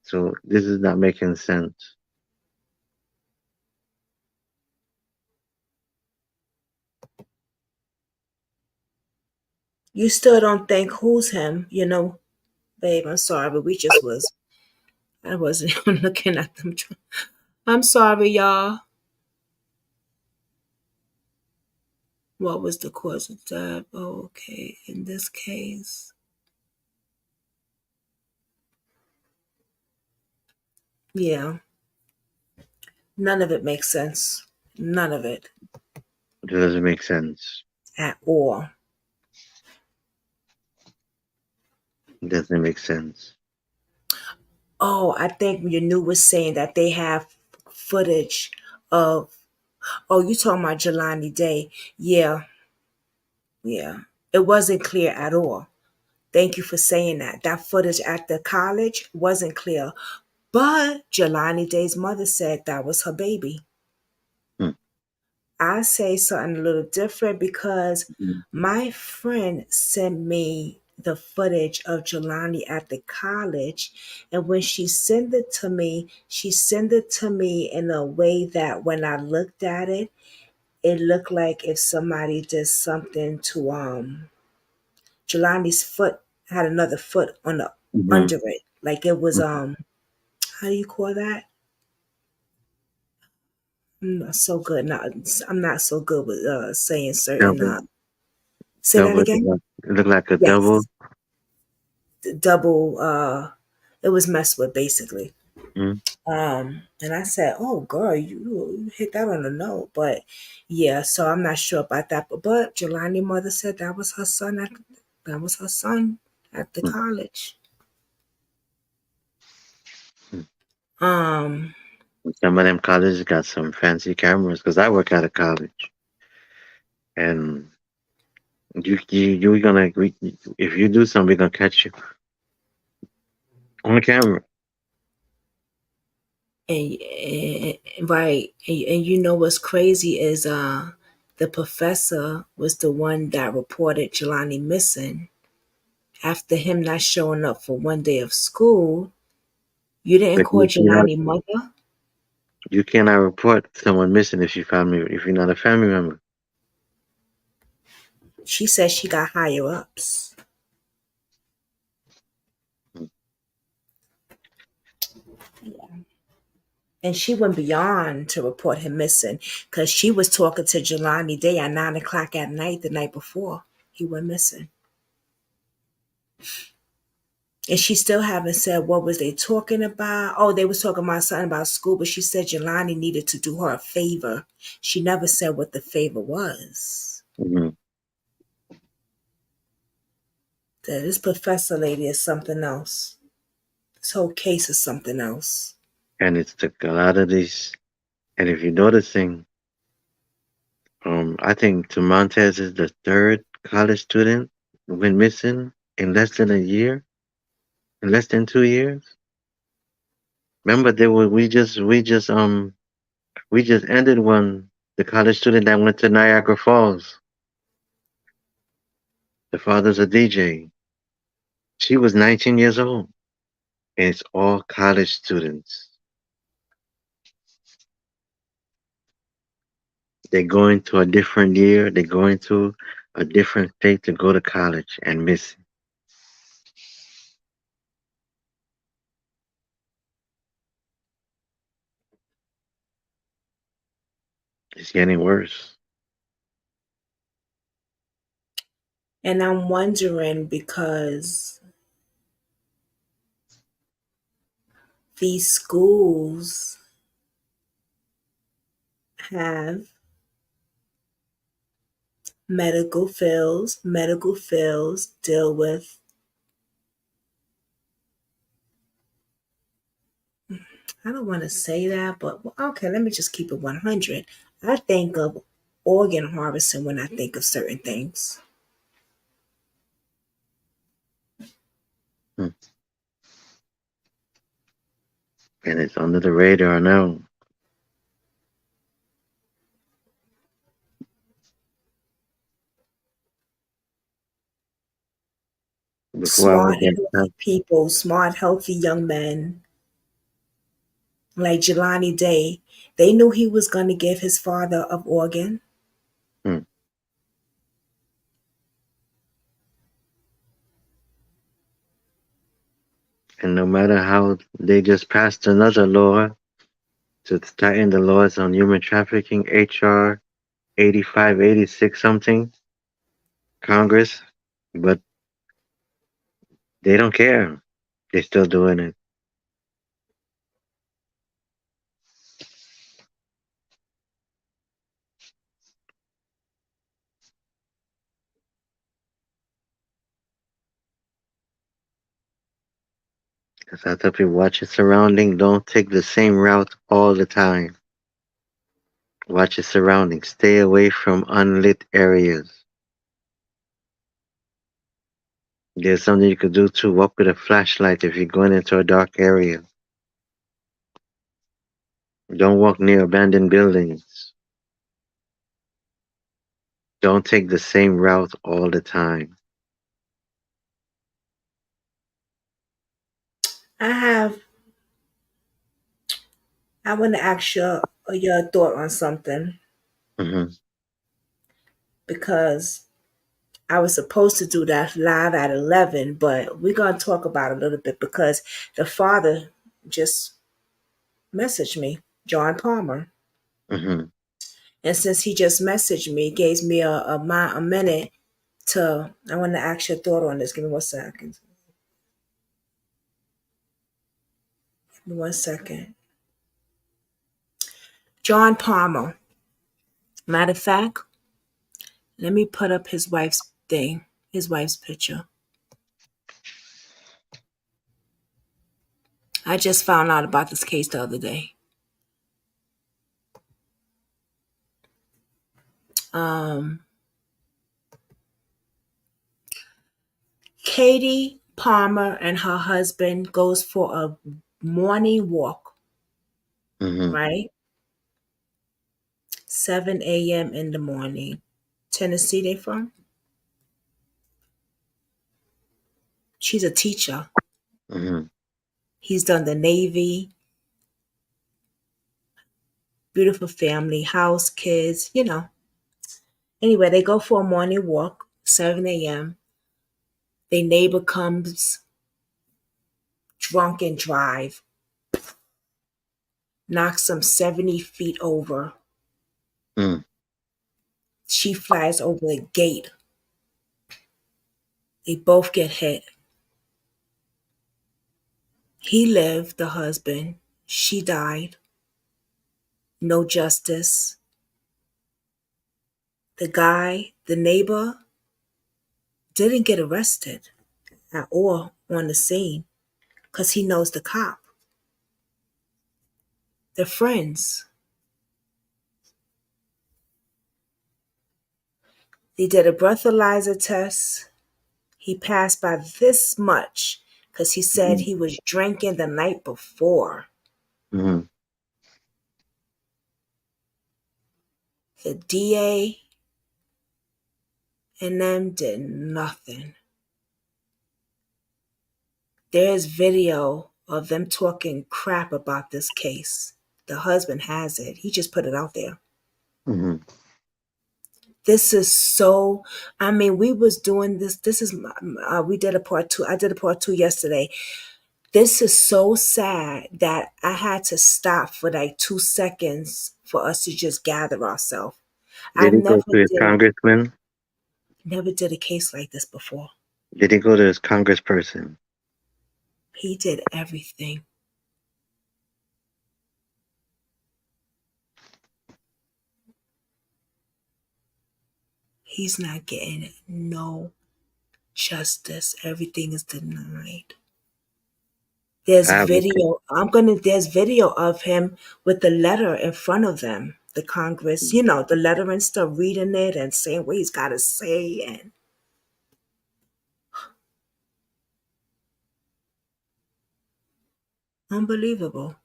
So this is not making sense. You still don't think who's him, you know, babe. I'm sorry, but I wasn't even looking at them. I'm sorry, y'all. What was the cause of death? Oh, okay. In this case, yeah, none of it makes sense. None of it It doesn't make sense. at all. It doesn't make sense. Oh, I think Yanu was saying that they have footage of. Oh, you talking about Jelani Day? Yeah, yeah. It wasn't clear at all. Thank you for saying that. That footage at the college wasn't clear. But Jelani Day's mother said that was her baby. Hmm. I say something a little different because Mhm. my friend sent me the footage of Jelani at the college. And when she sent it to me, she sent it to me in a way that when I looked at it, it looked like if somebody did something to Jelani's foot had another foot on the Mhm. under it. Like it was Mhm. how do you call that? I'm not so good. I'm not so good with saying certain Double, say that double. again? It looked like a double. Yes. Double it was messed with basically. Mm. And I said, "Oh, girl, you hit that on the note." But yeah, so I'm not sure about that. But Jelani mother said that was her son at the Mm. college. Mm. Um, Some of them colleges got some fancy cameras because I work at a college, and you're gonna if you do something, we're gonna catch you on the camera. and right, and you know what's crazy is the professor was the one that reported Jelani missing after him not showing up for one day of school. You didn't But call Jelani mother? you cannot report someone missing if you're not a family member. She said she got higher ups. Mm. And she went beyond to report him missing because she was talking to Jelani Day at 9 o'clock at night the night before he went missing. And she still haven't said what was they talking about. Oh, they was talking about something about school, but she said Jelani needed to do her a favor. She never said what the favor was. Mhm. This professor lady is something else. This whole case is something else. And it's took a lot of these. And if you're noticing, I think Montez is the third college student who went missing in less than a year, in less than 2 years. Remember, we just ended one, the college student that went to Niagara Falls. The father's a DJ. She was 19 years old, and it's all college students. They're going to a different year. They're going to a different state to go to college and miss it. It's getting worse. And I'm wondering because these schools have medical fields deal with I don't want to say that, but okay, let me just keep it 100. I think of organ harvesting when I think of certain things. And it's under the radar now. Before I was Smart, getting healthy people, smart, healthy young men like Jelani Day, they knew he was going to give his father an organ. Hmm. And no matter how they just passed another law to tighten the laws on human trafficking, HR 8586 something, Congress, but they don't care. They're still doing it. Because I tell people, watch your surrounding. Don't take the same route all the time. Watch your surroundings. Stay away from unlit areas. There's something you could do too. Walk with a flashlight if you're going into a dark area. Don't walk near abandoned buildings. Don't take the same route all the time. I want to ask your thought on something Hmm. because I was supposed to do that live at 11, but we're going to talk about it a little bit because the father just messaged me, John Palmer. Hmm. And since he just messaged me, gave me a minute to, I want to ask your thought on this. Give me 1 second. Give me 1 second. John Palmer. Matter of fact, let me put up his wife's thing, his wife's picture. I just found out about this case the other day. Katie Palmer and her husband goes for a morning walk, Hmm. right? 7 a.m. in the morning. Tennessee they from? She's a teacher. Hmm. He's done the Navy, beautiful family, house, kids. Anyway, they go for a morning walk, 7 a.m. Their neighbor comes drunk and drive, knocks them 70 feet over. Mm. She flies over the gate. They both get hit. He lived, the husband. She died. No justice. The guy, the neighbor, didn't get arrested at all on the scene because he knows the cop. They're friends. They did a breathalyzer test. He passed by this much because he said Hmm. he was drinking the night before. Hmm. The DA and them did nothing. There's video of them talking crap about this case. The husband has it. He just put it out there. Hmm. This is so, I mean, we was doing this. This is, we did a part two. I did a part two yesterday. This is so sad that I had to stop for like 2 seconds for us to just gather ourselves. I Did he go to his congressman? never did a case like this before. Did he go to his congressperson? He did everything. He's not getting no justice. Everything is denied. There's I would think. video. There's video of him with the letter in front of them, the Congress, the letter and stuff, reading it and saying what he's got to say. And unbelievable.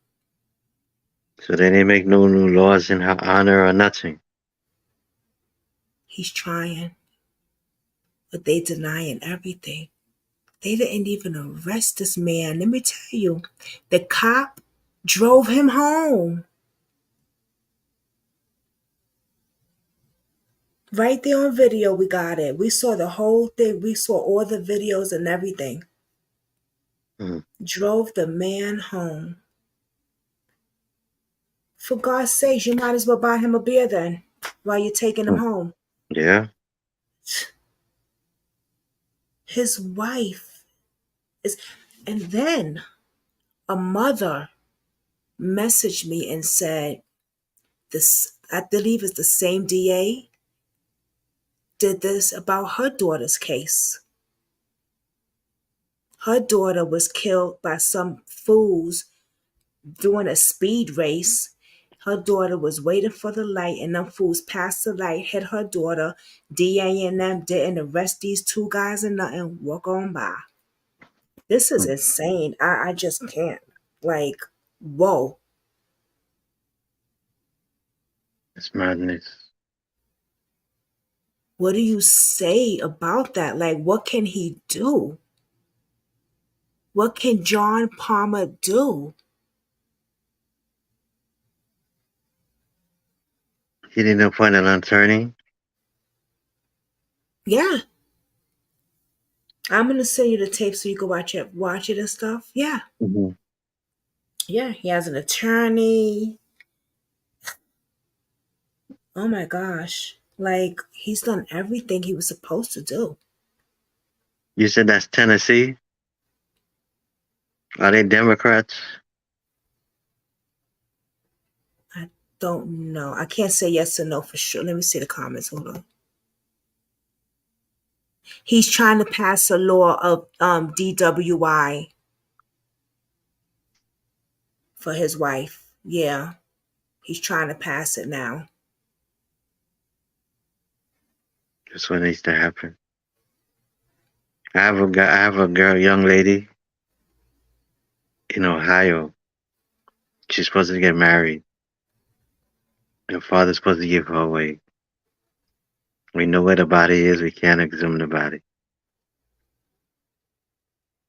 So they didn't make no new laws in her honor or nothing. He's trying, but they denying everything. They didn't even arrest this man. Let me tell you, the cop drove him home. Right there on video, we got it. We saw the whole thing. We saw all the videos and everything. Mm. Drove the man home. For God's sake, you might as well buy him a beer then while you're taking him home. Yeah. His wife is, and then a mother messaged me and said, this, I believe it's the same DA, did this about her daughter's case. Her daughter was killed by some fools doing a speed race. Her daughter was waiting for the light, and them fools passed the light, hit her daughter. DA and them didn't arrest these two guys or nothing, walk on by. This is insane. I just can't. Like, whoa. It's madness. What do you say about that? Like, what can he do? What can John Palmer do? He didn't appoint an attorney. Yeah. I'm gonna send you the tape so you can watch it and stuff. Yeah. Mm-hmm. Yeah, he has an attorney. Oh my gosh. Like, he's done everything he was supposed to do. You said that's Tennessee? Are they Democrats? I don't know. I can't say yes or no for sure. Let me see the comments. Hold on. He's trying to pass a law of DWI for his wife. Yeah. He's trying to pass it now. That's what needs to happen. I have a girl, young lady in Ohio. She's supposed to get married. Her father's supposed to give her away. We know where the body is. We can't exhume the body.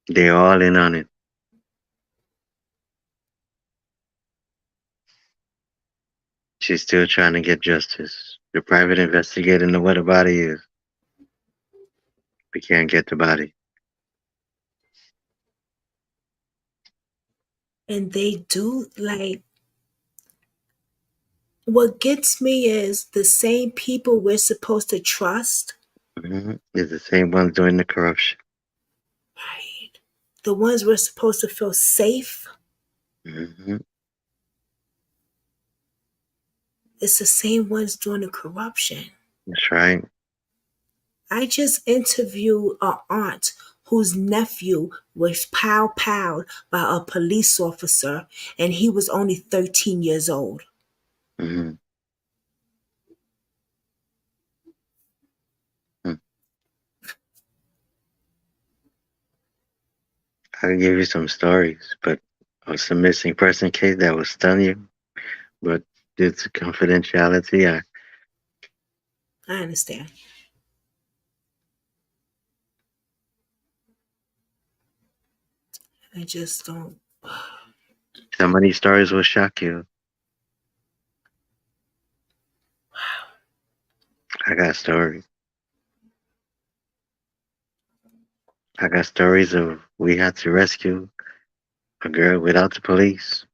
They're all in on it. She's still trying to get justice. The private investigator know where the body is. We can't get the body. And they do, like, what gets me is the same people we're supposed to trust. Mm-hmm. It's the same ones doing the corruption. Right. The ones we're supposed to feel safe. Mm-hmm. It's the same ones doing the corruption. That's right. I just interviewed an aunt whose nephew was powed by a police officer, and he was only 13 years old. Mm-hmm. I can give you some stories, but of some missing person case that will stun you. But due to confidentiality, I understand. I just don't. some of these stories will shock you. I got stories. I got stories of we had to rescue a girl without the police.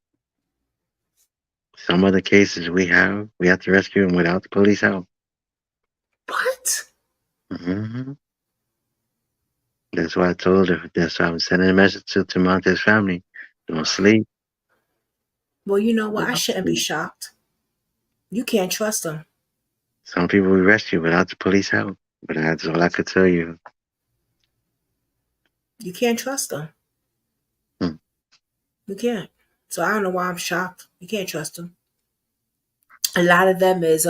Some of the cases we have to rescue them without the police help. What? Mm-hmm. That's why I told her. That's why I'm sending a message to Monte's family. Don't sleep. Well, you know what? I shouldn't be shocked. You can't trust them. Some people we rescue without the police help. But that's all I could tell you. You can't trust them. We can't. So I don't know why I'm shocked. You can't trust them. A lot of them is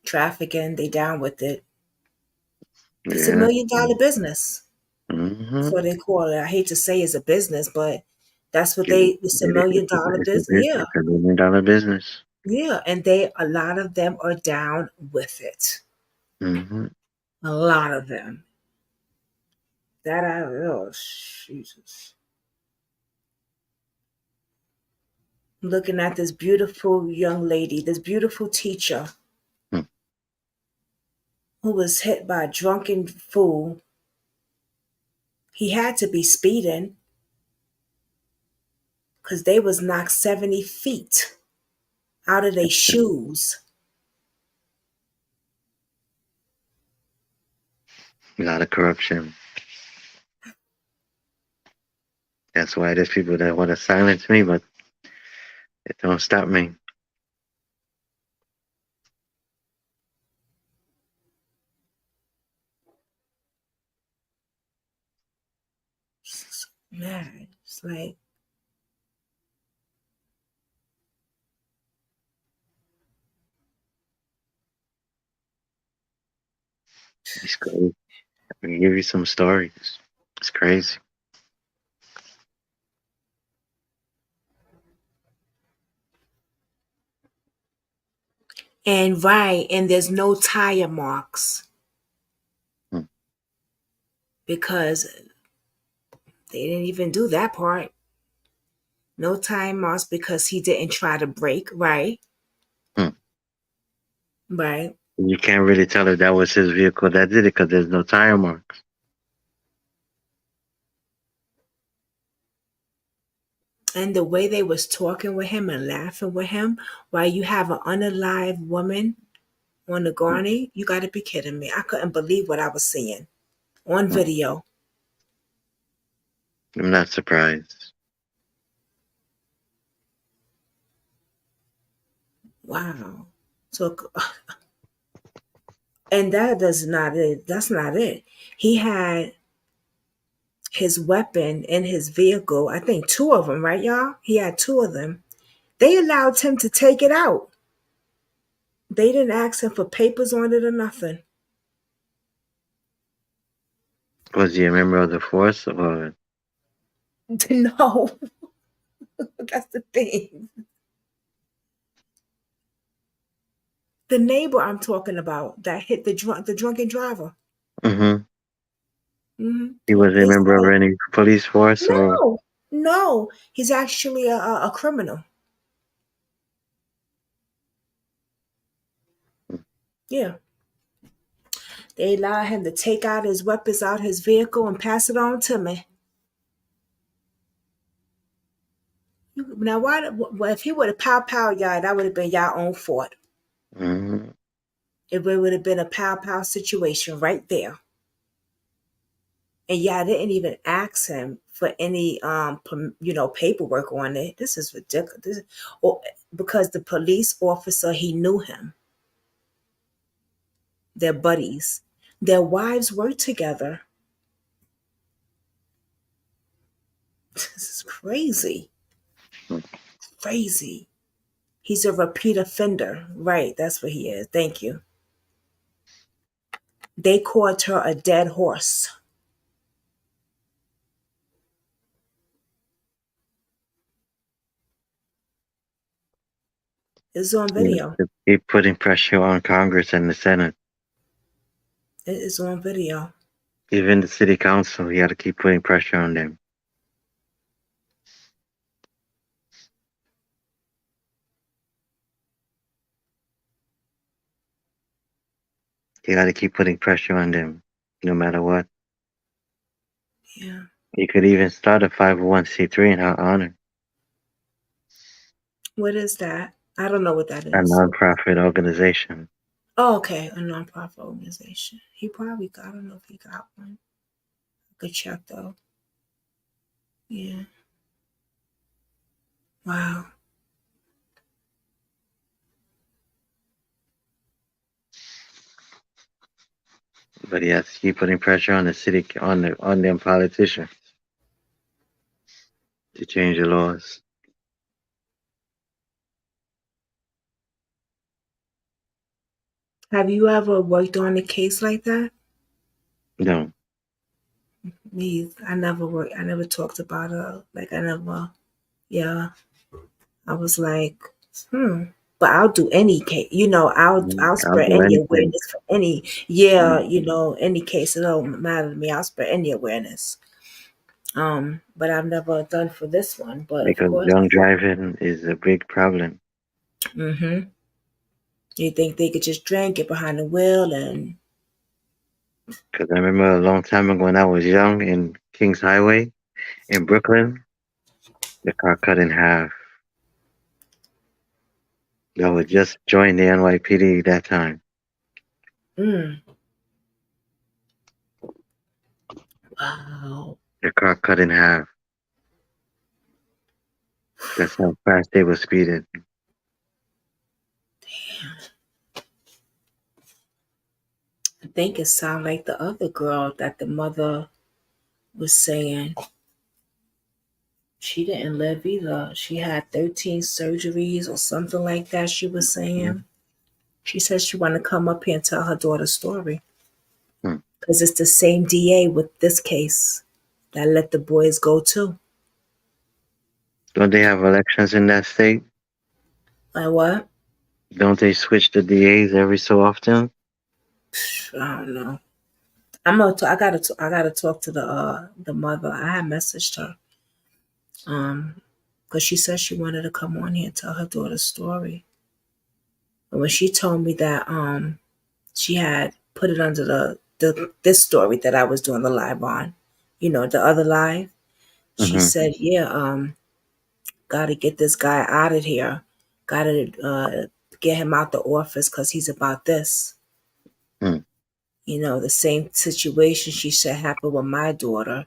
trafficking. They down with it. It's a Yeah. $1 million business. That's Mm-hmm. what they call it. I hate to say it's a business, but that's what It, it's a it, million it's, a, dollar it's, a, business. bus- Yeah. it's $1 million business. Yeah. And a lot of them are down with it. Mm-hmm. A lot of them. Oh, Jesus. Looking at this beautiful young lady, this beautiful teacher Hmm. who was hit by a drunken fool. He had to be speeding because they was knocked 70 feet out of their shoes. A lot of corruption. That's why there's people that want to silence me, but it don't stop me. It's mad. It's like, It's crazy. I can give you some stories. It's crazy. and right, and there's no tire marks Hmm. because they didn't even do that part. No tire marks because he didn't try to brake, right? Hmm. Right. You can't really tell if that was his vehicle that did it because there's no tire marks. And the way they was talking with him and laughing with him while you have an unalive woman on the Hmm. gurney, you got to be kidding me. I couldn't believe what I was seeing on Hmm. video. I'm not surprised. Wow. So, and that does not it. That's not it. He had his weapon in his vehicle. I think two of them, right, y'all? He had two of them. They allowed him to take it out. They didn't ask him for papers on it or nothing. Was he a member of the force or? No, that's the thing. The neighbor I'm talking about that hit the drunken driver. Mm-hmm. Hmm. He was a They member of said any police force or? no, no. He's actually a criminal. Yeah, they allowed him to take out his weapons out his vehicle and pass it on to me. Now, why? Well, if he would have pow y'all, that would have been y'all own fault. Mm-hmm. It would have been a pow situation right there. And y'all didn't even ask him for any paperwork on it. This is ridiculous. Or because the police officer, he knew him. They're buddies. Their wives work together. This is crazy. Crazy. He's a repeat offender. Right, that's what he is. Thank you. They called her a dead horse. It's on Yeah, video. to keep putting pressure on Congress and the Senate. It is on video. Even the city council, he had to keep putting pressure on them. He had to keep putting pressure on them, no matter what. Yeah. He could even start a 501c3 in her honor, What is that? I don't know what that a is. nonprofit organization. Oh, okay. A nonprofit organization. He probably got, I don't know if he got one. Good check though. Yeah. Wow. But he has to keep putting pressure on the city, on them politicians. to change the laws. Have you ever worked on a case like that? No. Me, I never worked. I never talked about it. Like I never. Yeah, I was like, hmm. But I'll do any case. I'll I'll spread do any anything. awareness for any. Yeah, Mm. any case. It don't matter to me. I'll spread any awareness. But I've never done for this one. But of Because course, drunk driving is a big problem. mm-hmm. You think they could just drink, get behind the wheel, and Because I remember a long time ago when I was young in Kings Highway in Brooklyn, the car cut in half. I was just joined the NYPD that time. mm, wow. The car cut in half. That's how fast they were speeding. I think it sounded like the other girl that the mother was saying. She didn't live either. She had 13 surgeries or something like that, she was Mhm. saying. She said she wanted to come up here and tell her daughter's story. Hmm. Because it's the same DA with this case that let the boys go too. Don't they have elections in that state? Like what? Don't they switch the DAs every so often? I don't know. I gotta talk to the mother. I had messaged her. Because she said she wanted to come on here and tell her daughter's story. And when she told me that she had put it under the this story that I was doing the live on, the other live, she Mm-hmm. said, yeah, gotta get this guy out of here. Gotta get him out the office because he's about this. Hmm. The same situation she said happened with my daughter.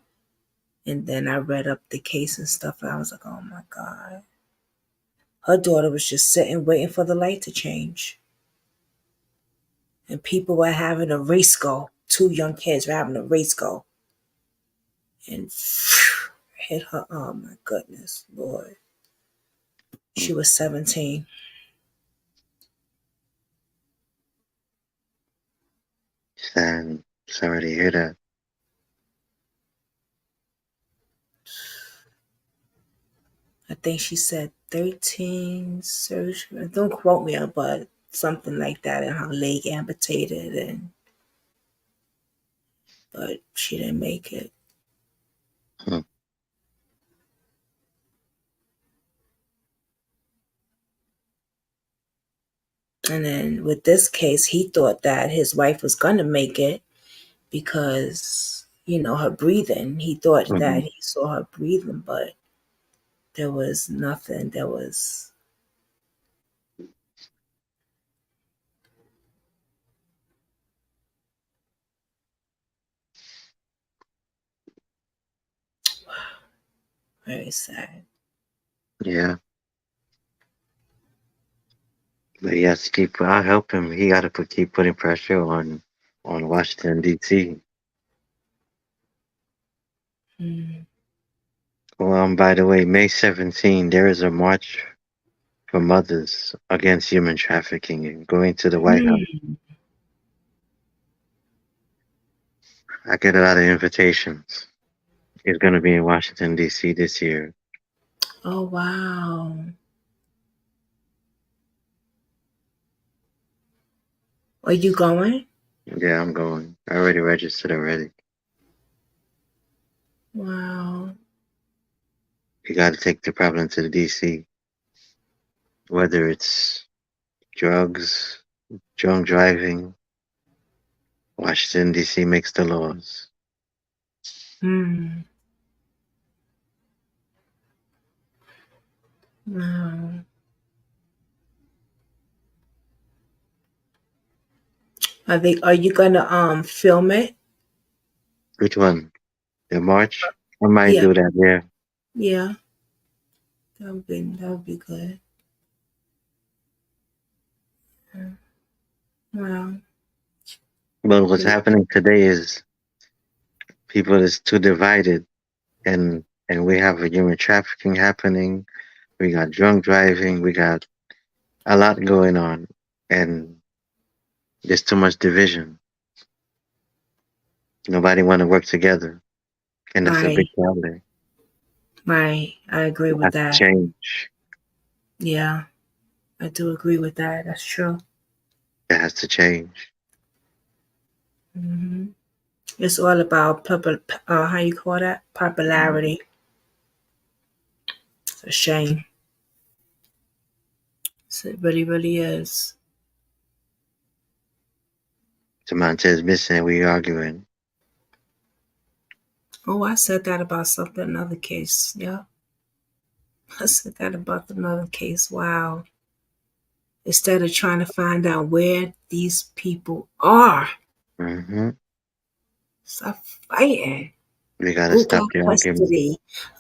And then I read up the case and stuff, and I was like, oh my God. Her daughter was just sitting waiting for the light to change. And people were having a race go. Two young kids were having a race go. And hit her. Oh my goodness, Lord. Hmm. She was 17. Sad. Sorry to hear that. I think she said 13 surgery. Don't quote me, but something like that. And her leg amputated, but she didn't make it. Hmm. And then with this case, he thought that his wife was gonna make it because her breathing. He thought Mm-hmm. that he saw her breathing, but there was nothing. There was. Very sad. Yeah. But he has to keep. I'll help him. He got to keep putting pressure on Washington D.C. Mm. By the way, May 17, there is a march for mothers against human trafficking and going to the White House. Mm. I get a lot of invitations. It's going to be in Washington D.C. this year. Oh wow. Are you going? Yeah, I'm going. I already registered already. Wow. You got to take the problem to the D.C. Whether it's drugs, drunk driving, Washington D.C. makes the laws. Mm. Wow. Are you gonna film it? Which one? The march? I might Yeah. do that. Yeah. Yeah. That would be good. Wow. But what's happening today is people is too divided, and And we have a human trafficking happening. We got drunk driving. We got a lot going on. And there's too much division. Nobody want to work together. And that's a big Right. problem. Right. I agree It with has to that. change. Yeah. I do agree with that. That's true. It has to change. Hmm. It's all about how you call that? Popularity. It's a shame. So it really, really is. Samantha is missing. We arguing. Oh, I said that about something, another case. Yeah. I said that about another case. Wow. Instead of trying to find out where these people are, Hmm. stop fighting. We gotta Who stop got the argument. custody?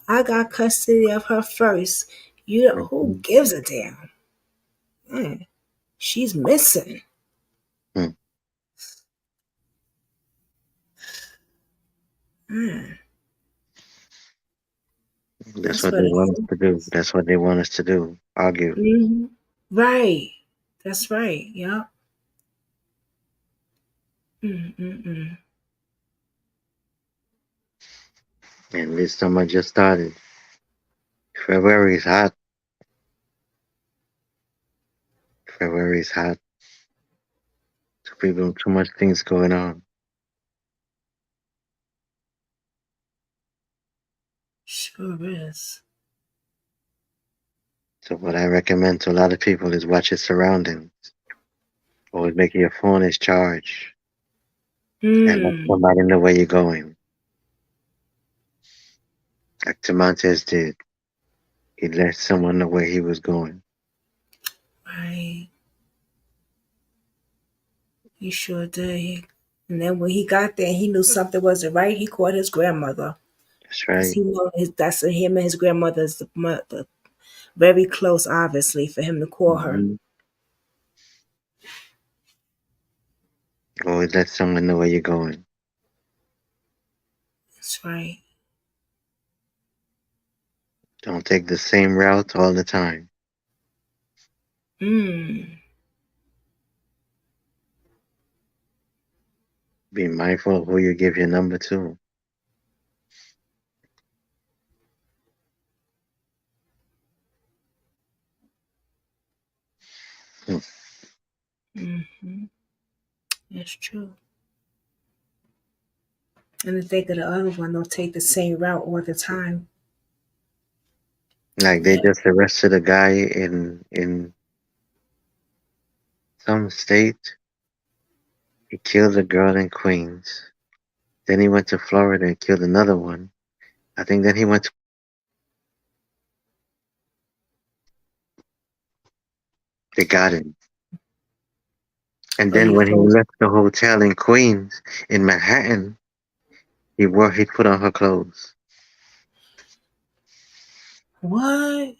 I got custody of her first. You know, who Mhm. gives a damn? Mm, she's missing. Mm. Mm, That's that's what what they it want us is. to do. That's what they want us to do. Argue. Hmm. Right. That's right. Yeah. Mm-mm-mm. And this summer just started. February is hot. February is hot. Too much things going on. Sure is. So what I recommend to a lot of people is watch your surroundings. Always make your phone is charged and let Mm, somebody know where you're going. Like Tamontes did. He let someone know where he was going. right. He sure did. And then when he got there, he knew something wasn't right. He called his grandmother That's because right. he know that's him and his grandmother's the mother. Very close, obviously, for him to call her. Hmm. Always let someone know where you're going. That's right. Don't take the same route all the time. Mm, Be mindful of who you give your number to. Hmm. mm-hmm. That's true. And to think of the other one, don't take the same route all the time. Like they Yeah. just arrested a guy in some state. He killed a girl in Queens. Then he went to Florida and killed another one. I think then he went to they got him. And Oh, then he when he closed. left the hotel in Queens in Manhattan, he put on her clothes. What?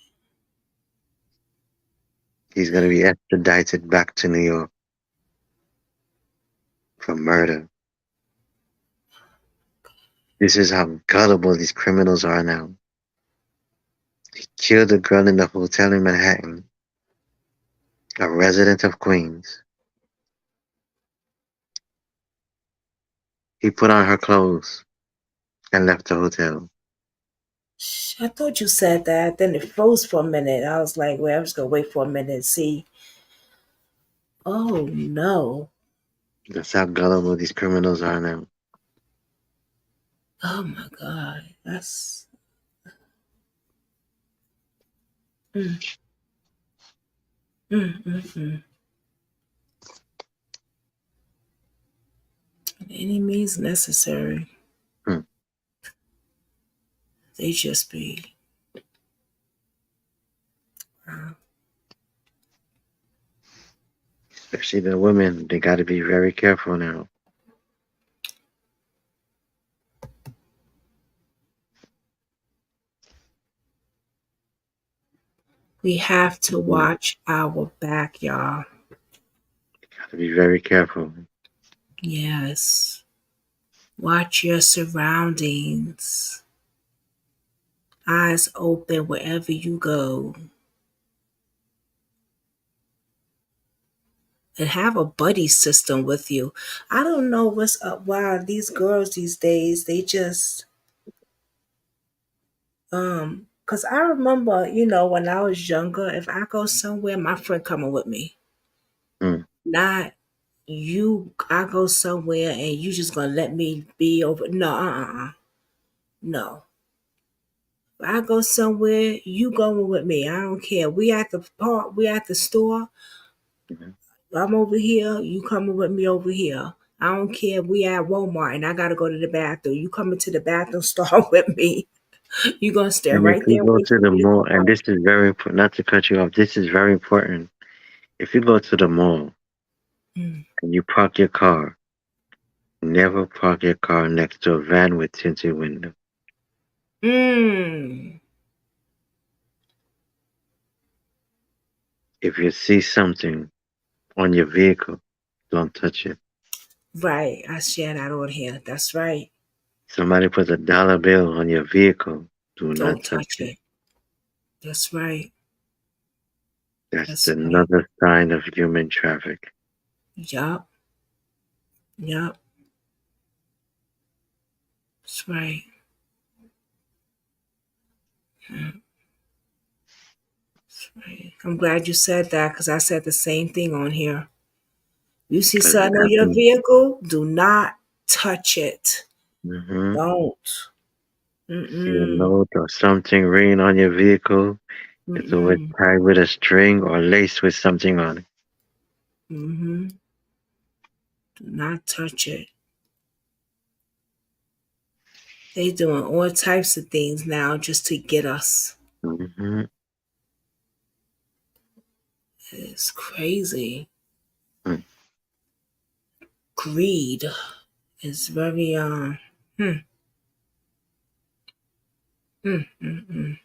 He's gonna be extradited back to New York for murder. This is how gullible these criminals are now. He killed a girl in the hotel in Manhattan, a resident of Queens. He put on her clothes and left the hotel. I thought you said that. Then it froze for a minute. I was like, well, I'm just going to wait for a minute and see. Oh, no. That's how gullible these criminals are now. Oh, my God. That's. Mm, mm. Any means necessary. Hmm. They just be. Especially the women, they got to be very careful now. We have to Got watch our back, y'all. to be very careful. Yes. Watch your surroundings. Eyes open wherever you go. And have a buddy system with you. I don't know what's up. Wow, these girls these days, they just because I remember, when I was younger, if I go somewhere, my friend coming with me. Mm. Not you. I go somewhere and you just gonna let me be over. No, no. If I go somewhere, you going with me. I don't care. We at the park. We at the store. Mhm. I'm over here. You coming with me over here. I don't care. We at Walmart and I gotta go to the bathroom. You coming to the bathroom stall with me. You gonna stay And if right you there go wait to for the me to mall, come and out. this is very important, not to cut you off, this is very important. If you go to the mall Mm. and you park your car, never park your car next to a van with tinted window. Mm. If you see something on your vehicle, don't touch it. Right. I share that on here. That's right. Somebody puts a dollar bill on your vehicle, do not Don't touch touch it. it. That's right. That's That's right. another sign of human traffic. Yup. Yup. That's right. Yup. That's right. I'm glad you said that because I said the same thing on here. You see Because it something on your happens. vehicle, do not touch it. Mm-hmm. Don't. See a Mm-mm. note or something ring on your vehicle, it's always Mm-mm. tied with a string or laced with something on it. Mm-hmm. Do not touch it. They doing all types of things now just to get us. Mm-hmm. It's crazy. Mm. Greed is very hmm, mm.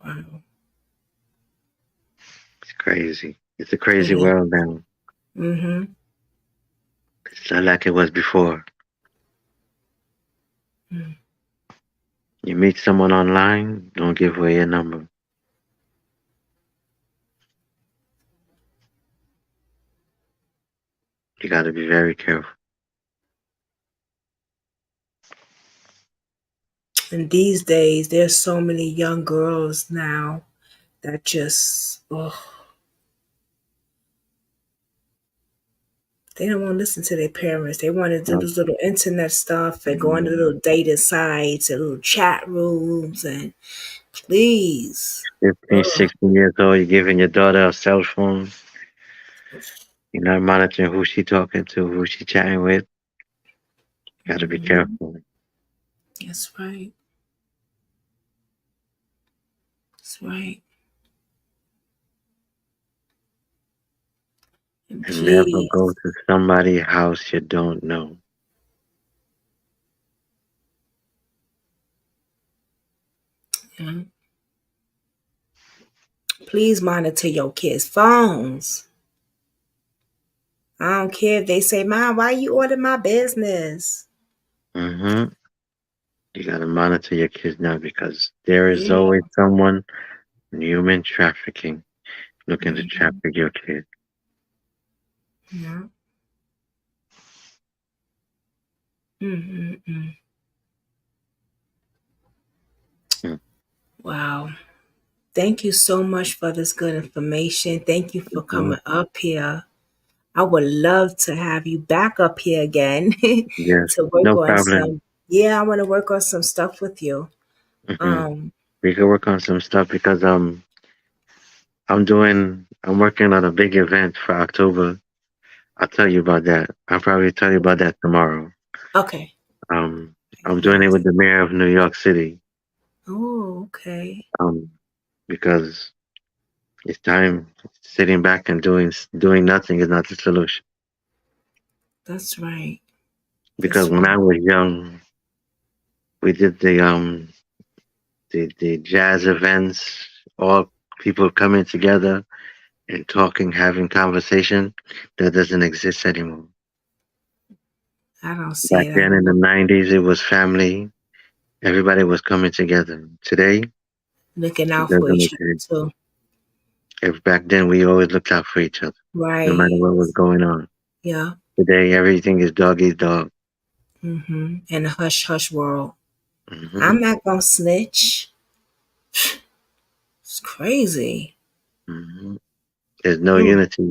Wow. It's crazy. It's a crazy It world now. mm-hmm. It's not like it was before. Mm. You meet someone online, don't give away your number. You got to be very careful. And these days there's so many young girls now that just they don't want to listen to their parents. They want to do No. this little internet stuff and go into Mm. little dating sites and little chat rooms and please. 15, Ugh. 16 years old, you're giving your daughter a cell phone. You're not monitoring who she talking to, who she chatting with. Got to be Mm-hmm. careful. That's right. That's right. And And never go please, to somebody's house you don't know. yeah, please monitor your kids' phones. I don't care if they say, "Mom, why you order my business?" Hmm. You got to monitor your kids now because there is Yeah. always someone in human trafficking looking to Mm-hmm. traffic your kid. Yeah. Mm-hmm. Mm. Wow. Thank you so much for this good information. Thank you for Mhm. coming up here. I would love to have you back up here again Yes, to work no on problem. some. Yeah, I want to work on some stuff with you. Hmm. Um, We can work on some stuff because I'm working on a big event for October. I'll tell you about that. I'll probably tell you about that tomorrow. okay. Um, I'm doing it Yes. with the mayor of New York City. Oh, okay. Um, because it's time sitting back and doing nothing is not the solution. That's right. Because That's when I right. was young, we did the jazz events, all people coming together and talking, having conversation. That doesn't exist anymore. I don't see Back it at then in the all. '90s, it was family. Everybody was coming together. Today, Looking it out for doesn't each other exist. too. If back then we always looked out for each other, no matter Right. what was going on. Yeah. Today, everything is dog eat dog. In a hush hush world. Hmm. I'm not gonna snitch. It's crazy. Hmm. There's no Mm. unity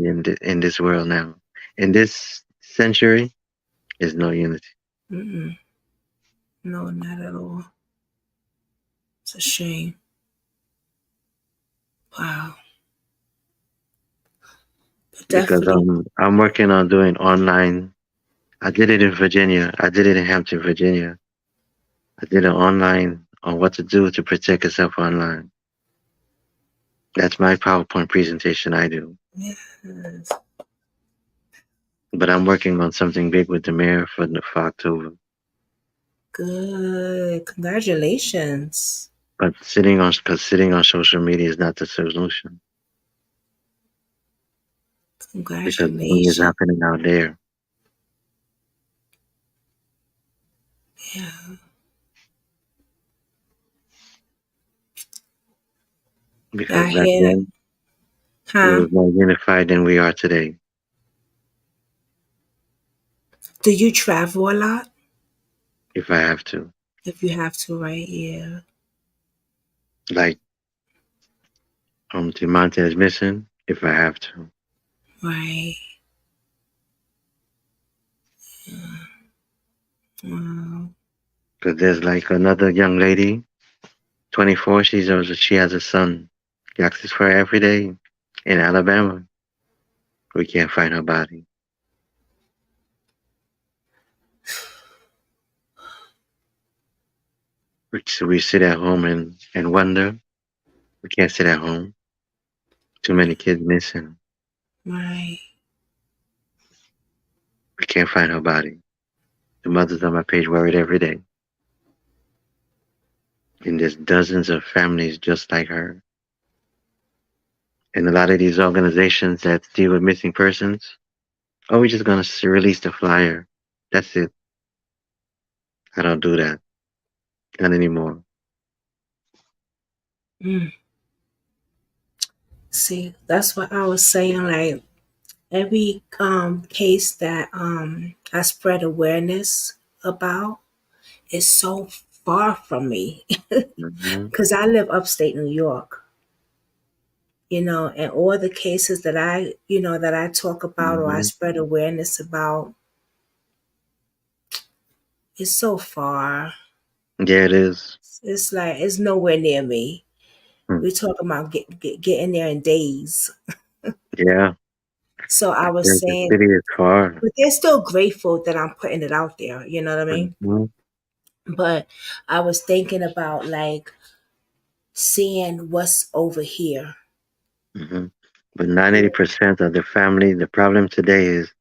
in this world now. In this century, there's no unity. Mm-mm. No, not at all. It's a shame. Wow. But Because definitely. I'm working on doing online. I did it in Virginia. I did it in Hampton, Virginia. I did it online on what to do to protect yourself online. That's my PowerPoint presentation I do. Yes. But I'm working on something big with the mayor for October. Good. Congratulations. But sitting on social media is not the solution because the thing is Congratulations. happening out there. Yeah. Because I back hear. then we Huh? was more unified than we are today. Do you travel a lot? If I have to, If you have to, right? Yeah. like Timante is missing. If I have to, Right. Wow. because there's like another young lady, 24. She has a son. He asks for her every day in Alabama. We can't find her body. We sit at home and wonder. We can't sit at home. Too many kids missing. Right. We can't find her body. The mothers on my page worried every day. And there's dozens of families just like her. And a lot of these organizations that deal with missing persons, oh, we're just going to release the flyer. That's it. I don't do that. Not anymore. Mm. See, that's what I was saying. Like every case that I spread awareness about is so far from me Hmm. because I live upstate New York. And all the cases that I talk about or I Hmm. spread awareness about is so far. Yeah, it is. It's like it's nowhere near me. Hmm. We're talking about getting there in days. Yeah. So I was The saying, city is far. but they're still grateful that I'm putting it out there. You know what I mean? Hmm. But I was thinking about like seeing what's over here. Hmm. But 90% of the family, the problem today is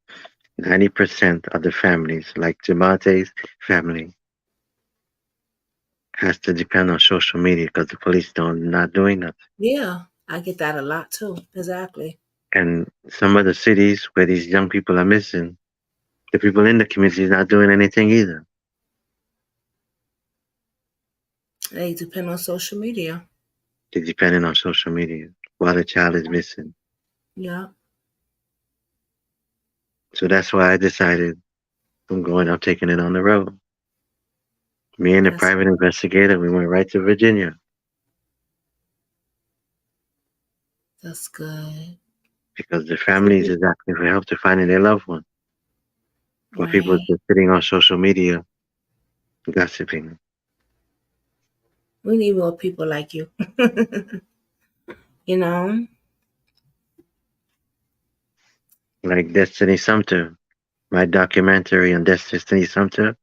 90% of the families, like Jamante's family, has to depend on social media because the police don't not doing nothing. Yeah, I get that a lot too. Exactly. And some other cities where these young people are missing, the people in the community is not doing anything either. They depend on social media. They're depending on social media while the child is missing. Yeah, So that's why I decided I'm taking it on the road. Me and the that's private investigator, we went right to Virginia that's good. because the families is asking for help to finding their loved one. While people Right. just sitting on social media gossiping. We need more people like you. you know? Like Destiny Sumter. My documentary on Destiny Sumter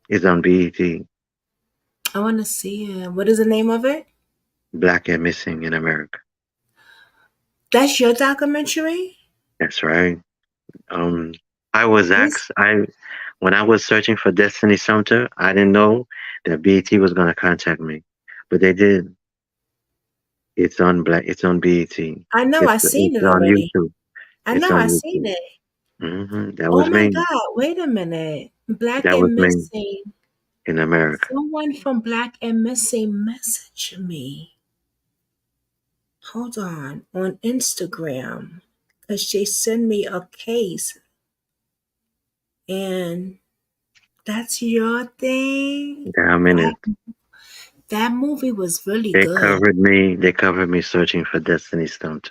is on BET. I want to see it. What is the name of it? Black and Missing in America. That's your documentary? That's right. I was Who's asked. When I was searching for Destiny Sumter, I didn't know that BET was gonna contact me, but they did. It's on Black. It's on BET. I know I seen It's it on already. YouTube. I It's know on I seen YouTube. it. That Oh was my me. God, wait a minute. Black That was and me. Missing. in America. Someone from Black and Missing messaged me. Hold on Instagram, because they sent me a case, and that's your thing. Yeah, I'm in it. That movie was really They good. covered me searching for Destiny Stone.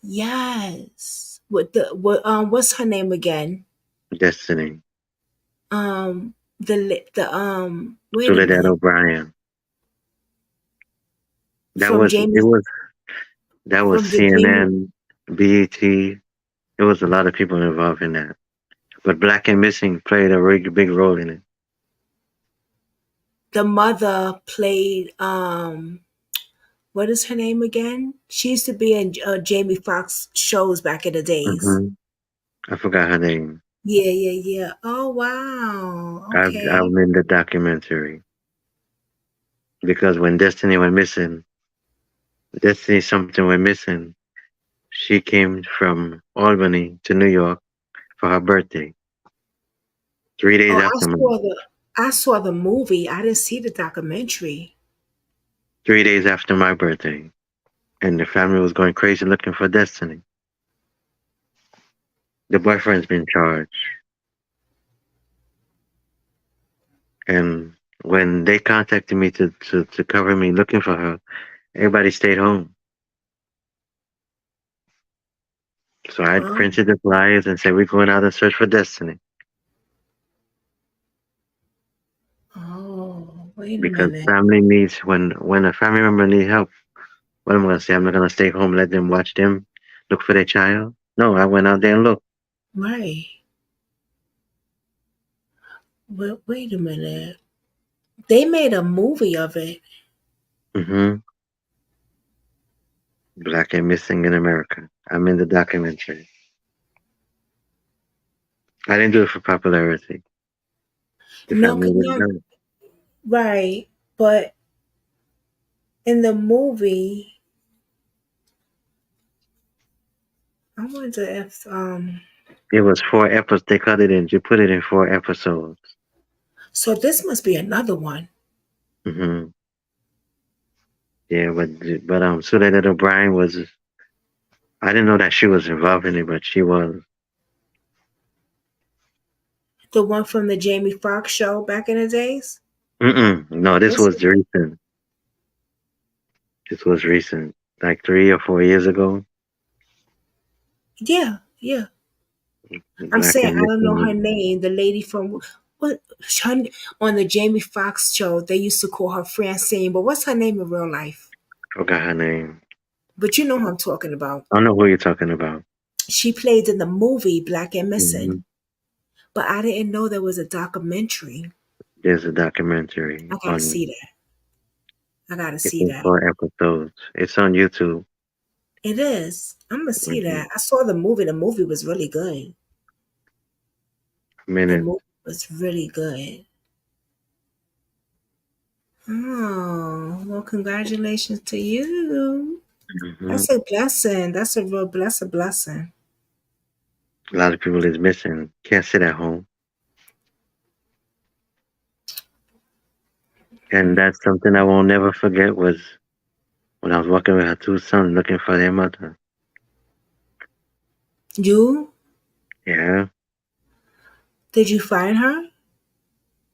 Yes. What's her name again? Destiny. Wait a Soledad minute. O'Brien. That From was Jamie from the Jamie. CNN, BET. There was a lot of people involved in that. But Black and Missing played a really big role in it. The mother played what is her name again? She used to be in Jamie Foxx shows back in the days. I forgot her name. Yeah. Oh wow. Okay. I'm in the documentary. Because when Destiny went missing, Destiny something went missing, she came from Albany to New York for her birthday. 3 days Oh, after mine. I saw the movie. I didn't see the documentary. 3 days after my birthday. And the family was going crazy looking for Destiny. The boyfriend's been charged. And when they contacted me to cover me looking for her, everybody stayed home. So I Oh, printed the flyers and said, we're going out and search for Destiny. wait a Because minute. family needs, when a family member needs help, what am I going to say? I'm not going to stay home, let them watch them look for their child? No, I went out there and looked. Right. But wait a minute. They made a movie of it. Black and Missing in America. I'm in the documentary. I didn't do it for popularity. The No, family didn't no, know. right. But in the movie, I wonder if It was 4 episodes. They cut it in. You put it in 4 episodes. so this must be another one. Yeah, but Soledad O'Brien was. I didn't know that she was involved in it, but she was. The one from the Jamie Foxx show back in the days? No, this This was recent. This was recent, like 3 or 4 years ago. yeah. I'm Black saying and I don't know her Missing. name. The lady from what her, on the Jamie Foxx show, they used to call her Francine, but what's her name in real life? Forgot her name. But you know who I'm talking about. I don't know who you're talking about. She played in the movie Black and Missing, Mhm. but I didn't know there was a documentary. There's a documentary I gotta on. see that. I gotta It's see in that. 4 episodes. It's on YouTube. It is. I'm gonna see Mhm. that. I saw the movie. The movie was really good. I'm in The it. movie was really good. Oh, well, congratulations to you. Mhm. That's a blessing. That's a real blessing. A lot of people is missing. Can't sit at home. And that's something I won't never forget was when I was walking with her 2 sons looking for their mother. You? Yeah. Did you find her?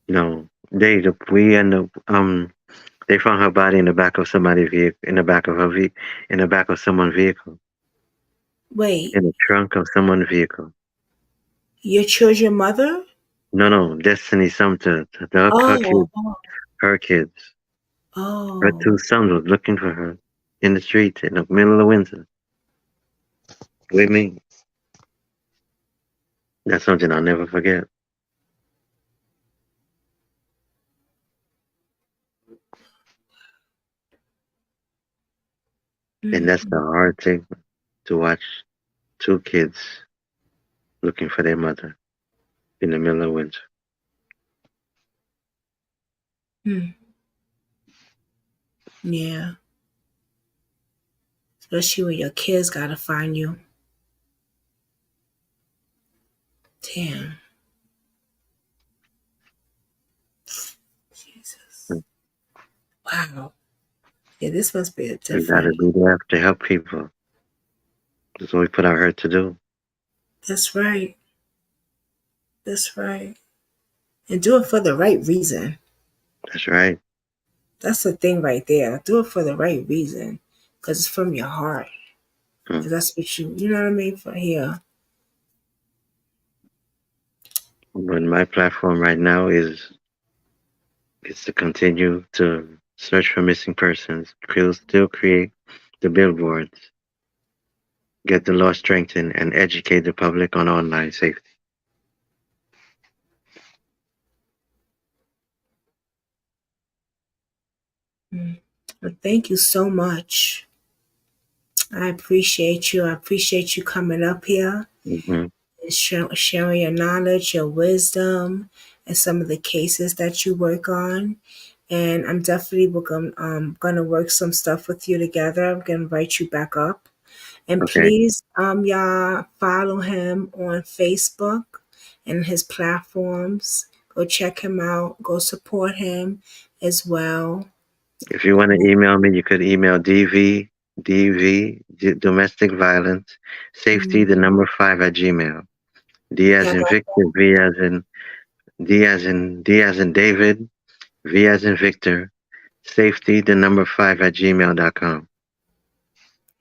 No. We end up they found her body in the back of somebody's vehicle, in the back of someone's vehicle, Wait, in the trunk of someone's vehicle. your children mother? No, Destiny Sumter, Oh, her kids, her oh. 2 sons was looking for her in the street in the middle of winter with me. That's something I'll never forget. And that's the Mm, hard thing to watch 2 kids looking for their mother in the middle of winter. mm, yeah. Especially when your kids gotta find you. Damn. Wow. Yeah, this must be a We gotta different. be there to help people. That's what we put our heart to do. That's right. That's right. And do it for the right reason. That's right. That's the thing right there. Do it for the right reason. Because it's from your heart. Hmm. Because that's what you know what I mean? For here. But my platform right now is to continue to search for missing persons, still create the billboards, get the law strengthened, and educate the public on online safety. Well, thank you so much. I appreciate you. I appreciate you coming up here Hmm. and sharing your knowledge, your wisdom, and some of the cases that you work on. And I'm definitely gonna work some stuff with you together. I'm gonna invite you back up. And Okay. please, y'all follow him on Facebook and his platforms. Go check him out. Go support him as well. If you want to email me, you could email domestic violence safety Mhm. the number 5 at Gmail. D as Y'all in got Victor, D as in David, V as in Victor, safety the number 5 at gmail.com.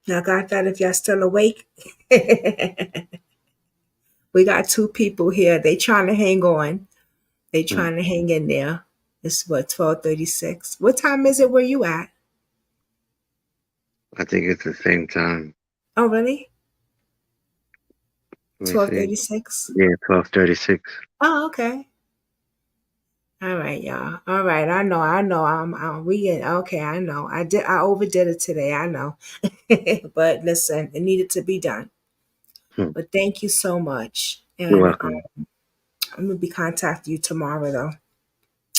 y'all got that if y'all still awake. We got two people here. They trying to hang on. They Hmm. trying to hang in there. It's what 12:36. What time is it where you at? I think it's the same time. Oh really? Let me see. 12:36. Yeah, 12:36. Oh okay. All right, y'all. All right, I know. We get okay. I know. I overdid it today. I know, but listen, it needed to be done. Hmm. But thank you so much, You're and welcome. I'm gonna be contacting you tomorrow though.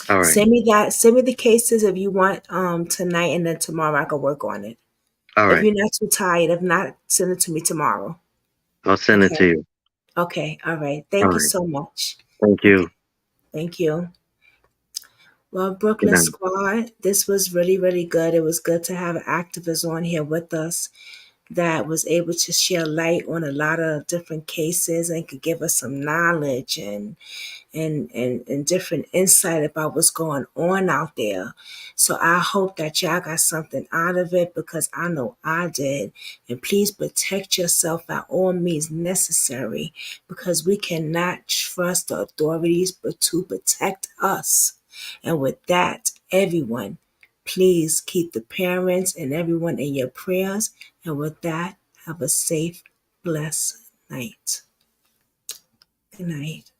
All right. Send me that. Send me the cases if you want tonight, and then tomorrow I can work on it. All If right. you're not too tired, if not, send it to me tomorrow. I'll send it Okay. to you. Okay. All right. All Thank you right. so much. Thank Okay. you. Thank you. Well, Good Brooklyn night. Squad, this was really, really good. It was good to have an activist on here with us that was able to share light on a lot of different cases and could give us some knowledge and different insight about what's going on out there. So I hope that y'all got something out of it because I know I did. And please protect yourself at all means necessary because we cannot trust the authorities but to protect us. And with that, everyone, please keep the parents and everyone in your prayers. And with that, have a safe, blessed night. Good night.